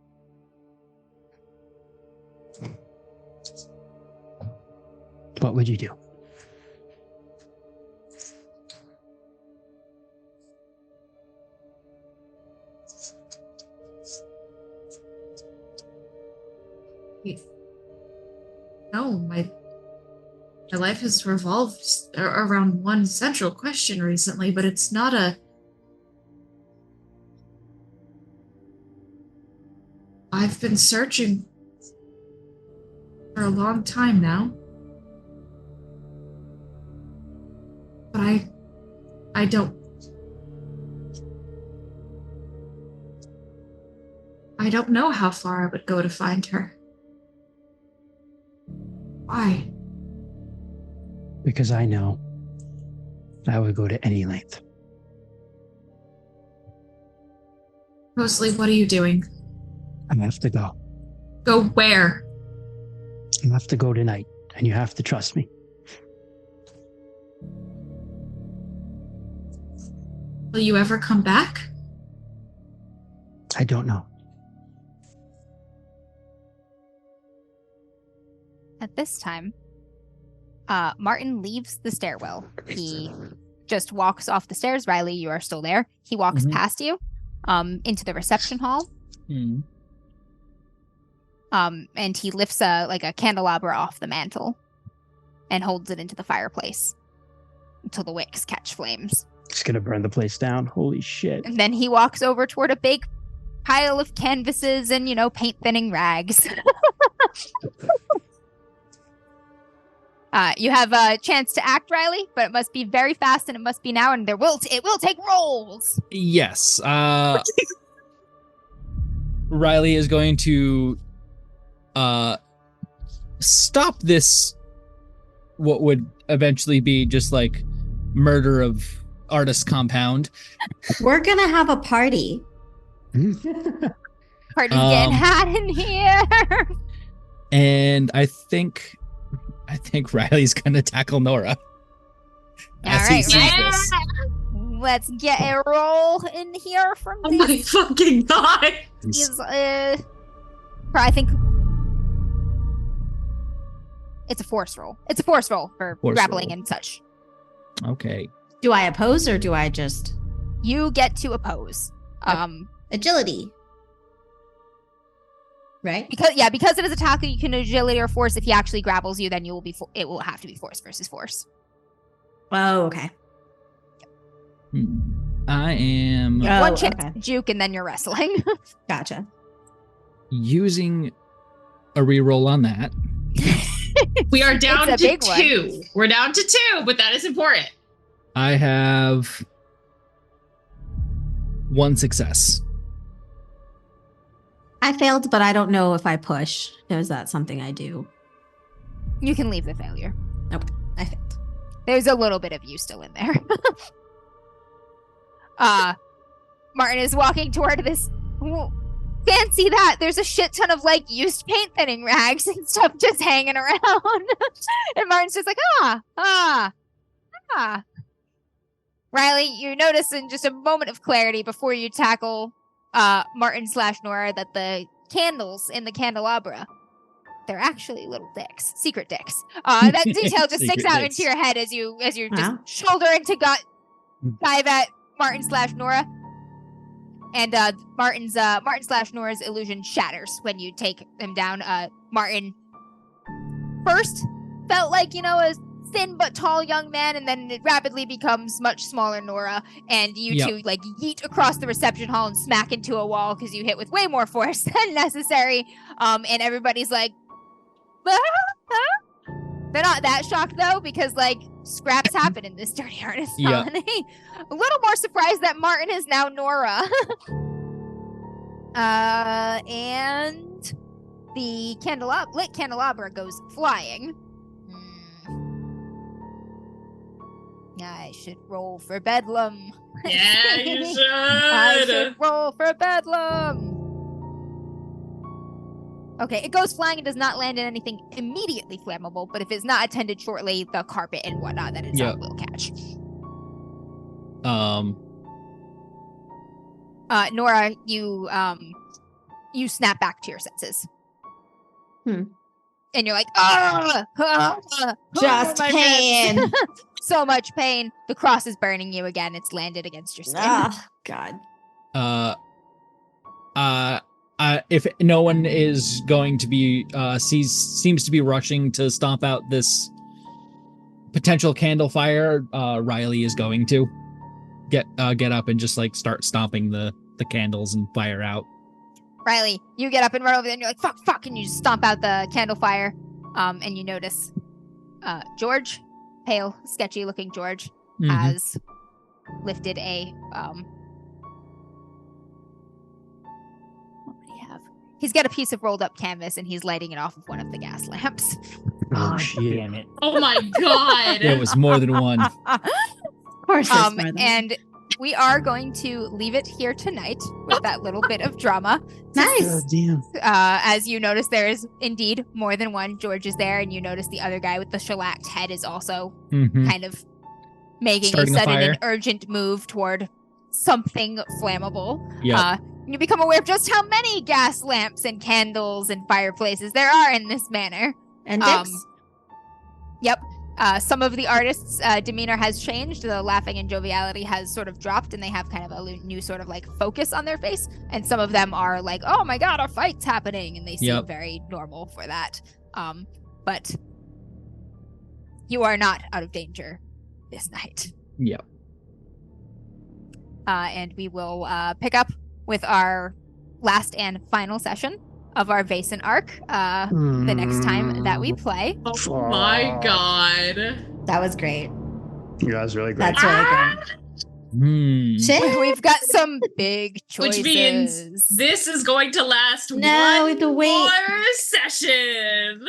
what would you do? No, my life has revolved around one central question recently, but it's not a... I've been searching for a long time now. But I don't know how far I would go to find her. Why? Because I know I would go to any length. Rosalie, what are you doing? I have to go. Go where? I have to go tonight, and you have to trust me. Will you ever come back? I don't know. At this time, Martin leaves the stairwell. He just walks off the stairs. Riley, you are still there. He walks past you into the reception hall. Mm-hmm. And he lifts a candelabra off the mantle and holds it into the fireplace until the wicks catch flames. It's gonna burn the place down. Holy shit. And then he walks over toward a big pile of canvases and, paint thinning rags. You have a chance to act, Riley, but it must be very fast and it must be now, and it will take rolls. Yes. Riley is going to stop this, what would eventually be just like murder of artist compound. We're gonna have a party. Party's getting hot in here. And I think Riley's gonna tackle Nora. All right, this. Let's get a roll in here from Oh my fucking god! these. I think it's a force roll. It's a force roll for grappling and such. Okay. Do I oppose or do I just You get to oppose. agility? Right? Because it is a tackle, you can agility or force. If he actually grapples you, then you will be. It will have to be force versus force. Oh, okay. I am One chance to juke, and then you're wrestling. Gotcha. using a reroll on that. We are down It's to a big 2. one. We're down to 2, but that is important. I have 1 success. I failed, but I don't know if I push. Is that something I do? You can leave the failure. Okay, I failed. There's a little bit of you still in there. Martin is walking toward this. Fancy that! There's a shit ton of like used paint thinning rags and stuff just hanging around. And Martin's just like, Riley, you notice in just a moment of clarity before you tackle Martin/Nora that the candles in the candelabra, they're actually little dicks, secret dicks. That detail just sticks out into your head as you're just shouldering to dive at Martin/Nora. And Martin/Nora's illusion shatters when you take him down. Martin first felt like, a thin but tall young man, and then it rapidly becomes much smaller Nora, and you two like yeet across the reception hall and smack into a wall because you hit with way more force than necessary. And everybody's like, they're not that shocked though, because like scraps happen in this dirty artist colony. A little more surprised that Martin is now Nora. And the lit candelabra goes flying. I should roll for Bedlam. Yeah, you should. I should roll for Bedlam. Okay, it goes flying and does not land in anything immediately flammable, but if it's not attended shortly, the carpet and whatnot that it's on will catch. Nora, you snap back to your senses. And you're like, just pain. So much pain. The cross is burning you again. It's landed against your skin. Oh, God. If no one is going to be seems to be rushing to stomp out this potential candle fire, Riley is going to get up and just like start stomping the candles and fire out. Riley, you get up and run over there and you're like, fuck, and you just stomp out the candle fire. And you notice George, pale, sketchy looking George, has lifted a what would he have? He's got a piece of rolled up canvas and he's lighting it off of one of the gas lamps. Oh, shit. Damn it. Oh my god. There was more than one. Of course there's more than and we are going to leave it here tonight with that little bit of drama. Nice. Oh, damn. As you notice, there is indeed more than one. George is there, and you notice the other guy with the shellacked head is also kind of making Starting a a sudden fire. and urgent move toward something flammable. Yep. You become aware of just how many gas lamps and candles and fireplaces there are in this manor. And dicks. Yep. Some of the artists' demeanor has changed. The laughing and joviality has sort of dropped, and they have kind of a new sort of like focus on their face. And some of them are like, "Oh my god, a fight's happening," and they seem very normal for that. But you are not out of danger this night. Yep. And we will pick up with our last and final session of our Vaesen arc the next time that we play. Oh my god. That was great. Yeah, that was really great. That's really great. Shit. We've got some big choices. Which means this is going to last No, we have one to wait. more session.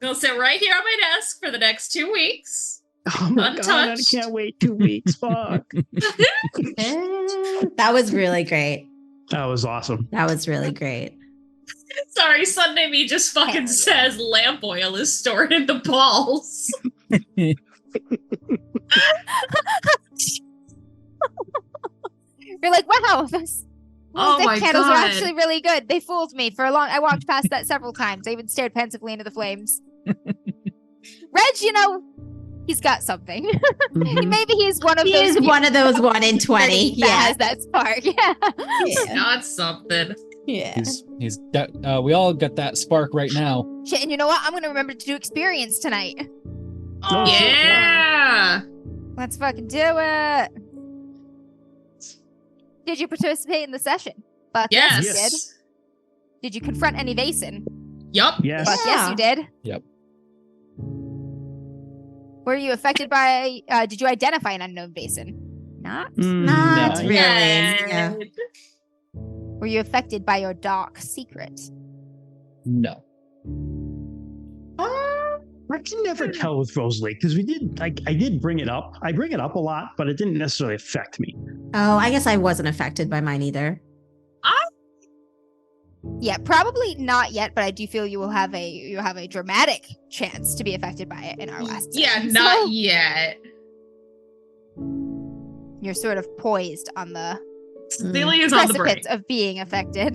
I'll sit right here on my desk for the next 2 weeks. Oh my god, I Untouched. can't wait 2 weeks. Fuck. That was really great. That was awesome. That was really great. Sorry, Sunday Me just fucking Hell yeah. says lamp oil is stored in the balls. You're like, wow, those Oh my candles are God. actually really good. They fooled me for a long. I walked past that several times. I even stared pensively into the flames. Reg, you know, he's got something. Mhm. Maybe he's one of He those. is one of those 1 in 20. that Yeah. has that spark. Yeah. Yeah. Not something. Yeah. He's got, we all got that spark right now. Shit, and you know what? I'm gonna remember to do experience tonight. Oh, shit. Yeah. Let's fucking do it. Did you participate in the session? Fuck yes, you did. Yes. Did you confront any Vaesen? Yup. Yes. Fuck yes, you did. Yep. Were you affected by? Did you identify an unknown Vaesen? Not. Not No. really. Yay. Yeah. Were you affected by your dark secret? No. I can never tell with Rosalie because we did. I did bring it up. I bring it up a lot, but it didn't necessarily affect me. Oh, I guess I wasn't affected by mine either. Yeah, probably not yet, but I do feel you have a dramatic chance to be affected by it in our last. Yeah, session. not So yet. you're sort of poised on the Celia's on the break. precipice of being affected.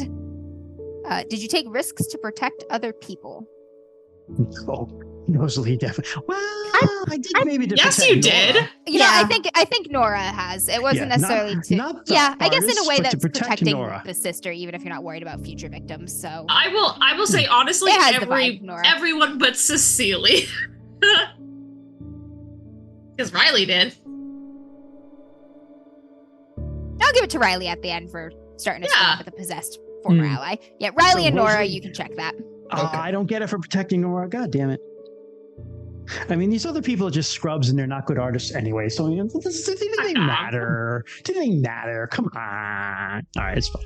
Did you take risks to protect other people? Oh, Rosalie definitely. Well, I did maybe. To Yes, protect you Nora. did. You know, Yeah. I think Nora has. It wasn't Yeah, necessarily not- to. not the Yeah, I guess in a artist, way but to that's protect protecting Nora. the sister, even if you're not worried about future victims. So I will say honestly, It has the vibe, Nora. everyone but Cecily. Because Riley did. I'll give it to Riley at the end for starting to Yeah. swap with a possessed former Hmm. ally. Yeah, Riley So and Nora, Rosalie- you can check that. Okay. I don't get it for protecting Nora. God damn it. I mean, these other people are just scrubs and they're not good artists anyway. So do they matter? Do they matter? Come on. All right, it's fine.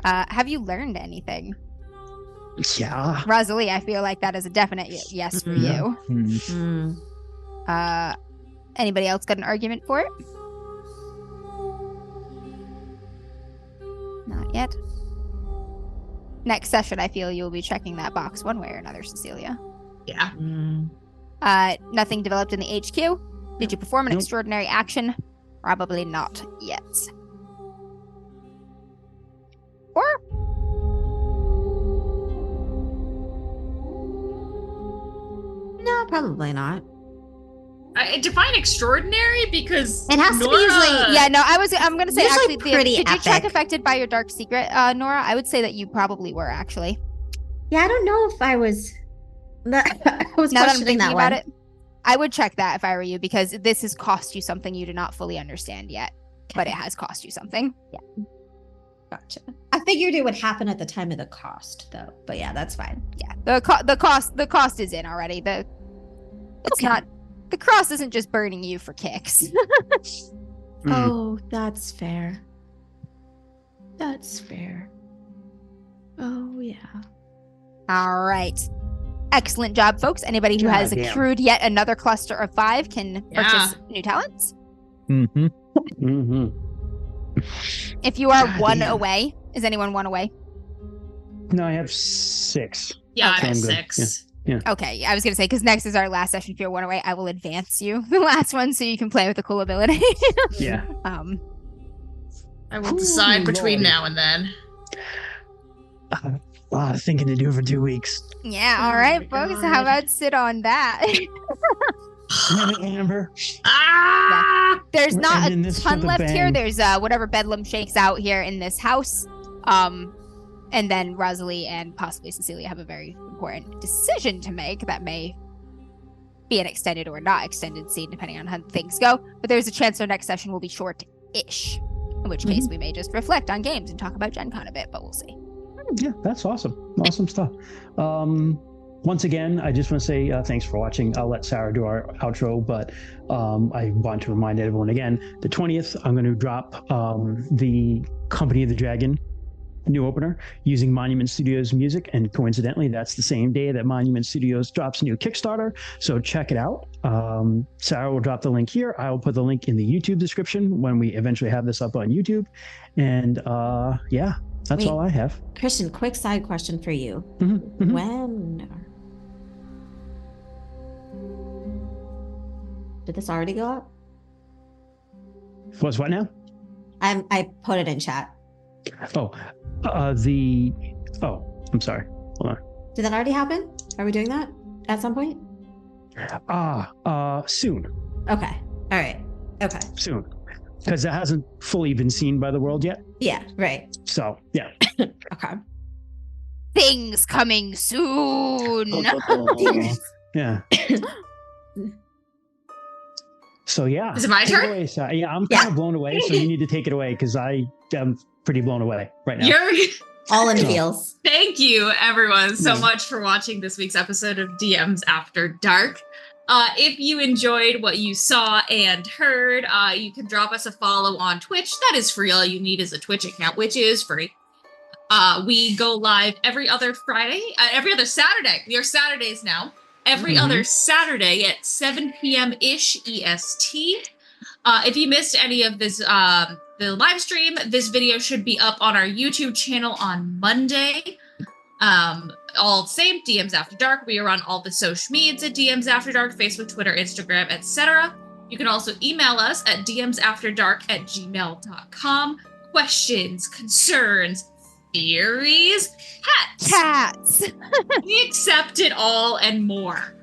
Have you learned anything? Yeah. Rosalie, I feel like that is a definite yes for Mhm. you. Mm. Anybody else got an argument for it? Not yet. Next session, I feel you'll be checking that box one way or another, Cecilia. Yeah. Mm. Nothing developed in the HQ. Did you perform an Nope. extraordinary action? Probably not yet. Or No, probably not. Define extraordinary because It has to be Nora- usually- yeah, no, I'm gonna say Usually actually, pretty did you check epic. affected by your dark secret, Nora? I would say that you probably were actually. Yeah, I don't know if I was. I was Now that I'm questioning thinking that about one. it, I would check that if I were you because this has cost you something you do not fully understand yet, but it has cost you something. Gotcha. I figured it would happen at the time of the cost, though. But yeah, that's fine. Yeah, the cost is in already. It's Okay. not. The cross isn't just burning you for kicks. Oh, that's fair. That's fair. Oh yeah. All right. Excellent job, folks. Anybody who has God damn. accrued yet another cluster of 5 can purchase new talents. Mm-hmm. Mm-hmm. If you are God one damn. away, is anyone one away? No, I have 6. Yeah, Okay. I'm I'm good. 6. Okay, I was going to say, because next is our last session. If you're one away, I will advance you the last one so you can play with the cool ability. Yeah. I will decide between Lord. now and then. A lot of thinking to do for 2 weeks. Yeah, all Oh right, my folks. God. How about sit on that? Damn it, Amber. Ah! There's We're not ending a this ton with a left here. bang. There's whatever Bedlam shakes out here in this house. And then Rosalie and possibly Cecilia have a very important decision to make that may be an extended or not extended scene, depending on how things go. But there's a chance our next session will be short-ish, in which case we may just reflect on games and talk about Gen Con a bit, but we'll see. Yeah, that's awesome. Awesome stuff. Once again, I just want to say thanks for watching. I'll let Sarah do our outro, but I want to remind everyone again, the 20th, I'm going to drop the Company of the Dragon new opener using Monument Studios music, and coincidentally that's the same day that Monument Studios drops a new Kickstarter, so check it out. Sarah will drop the link here. I will put the link in the YouTube description when we eventually have this up on YouTube, and yeah, that's all I have. Christian, quick side question for you. When did this already go up? What's what now? I put it in chat. I'm sorry. Hold on. Did that already happen? Are we doing that at some point? Soon. Okay. All right. Okay. Soon. Because it hasn't fully been seen by the world yet. Yeah, right. So, yeah. Okay. Things coming soon. Yeah. So, yeah. Is it my turn? Away, yeah, I'm kind of blown away, so you need to take it away because I am pretty blown away right now. You're all in feels. Thank you, everyone, so much for watching this week's episode of DMs After Dark. If you enjoyed what you saw and heard, you can drop us a follow on Twitch. That is free. All you need is a Twitch account, which is free. We go live every other Saturday. We are Saturdays now. Every other Saturday at 7 p.m.-ish EST. If you missed any of this, the live stream, this video should be up on our YouTube channel on Monday. All the same, DMs After Dark. We are on all the social medias at DMs After Dark, Facebook, Twitter, Instagram, etc. You can also email us at dmsafterdark@gmail.com. Questions, concerns, theories, Cats. We accept it all and more.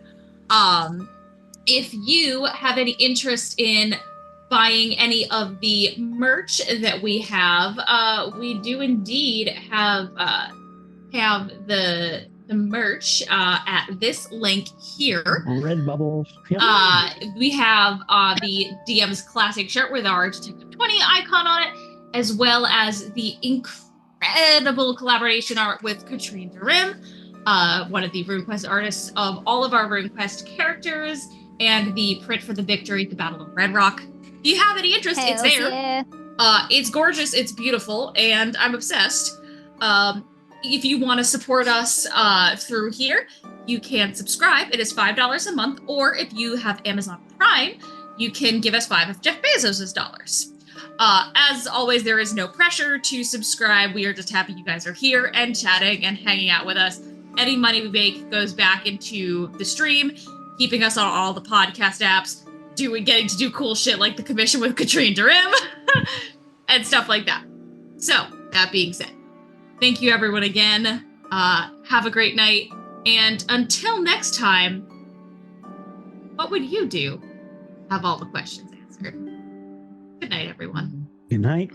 If you have any interest in buying any of the merch that we have, we do indeed have the merch at this link here. Redbubble. Yep. We have the DM's classic shirt with our Detective 20 icon on it, as well as the incredible collaboration art with Katrine Durim, one of the RuneQuest artists of all of our RuneQuest characters, and the print for the victory at the Battle of Red Rock. If you have any interest, it's there. Yeah. It's gorgeous, it's beautiful, and I'm obsessed. If you want to support us through here, you can subscribe. It is $5 a month, or if you have Amazon Prime, you can give us 5 of Jeff Bezos' dollars. As always, there is no pressure to subscribe. We are just happy you guys are here and chatting and hanging out with us. Any money we make goes back into the stream, keeping us on all the podcast apps, getting to do cool shit like the commission with Katrine Durim and stuff like that. So, that being said, thank you everyone again. Have a great night. And until next time, what would you do? Have all the questions answered. Good night, everyone. Good night.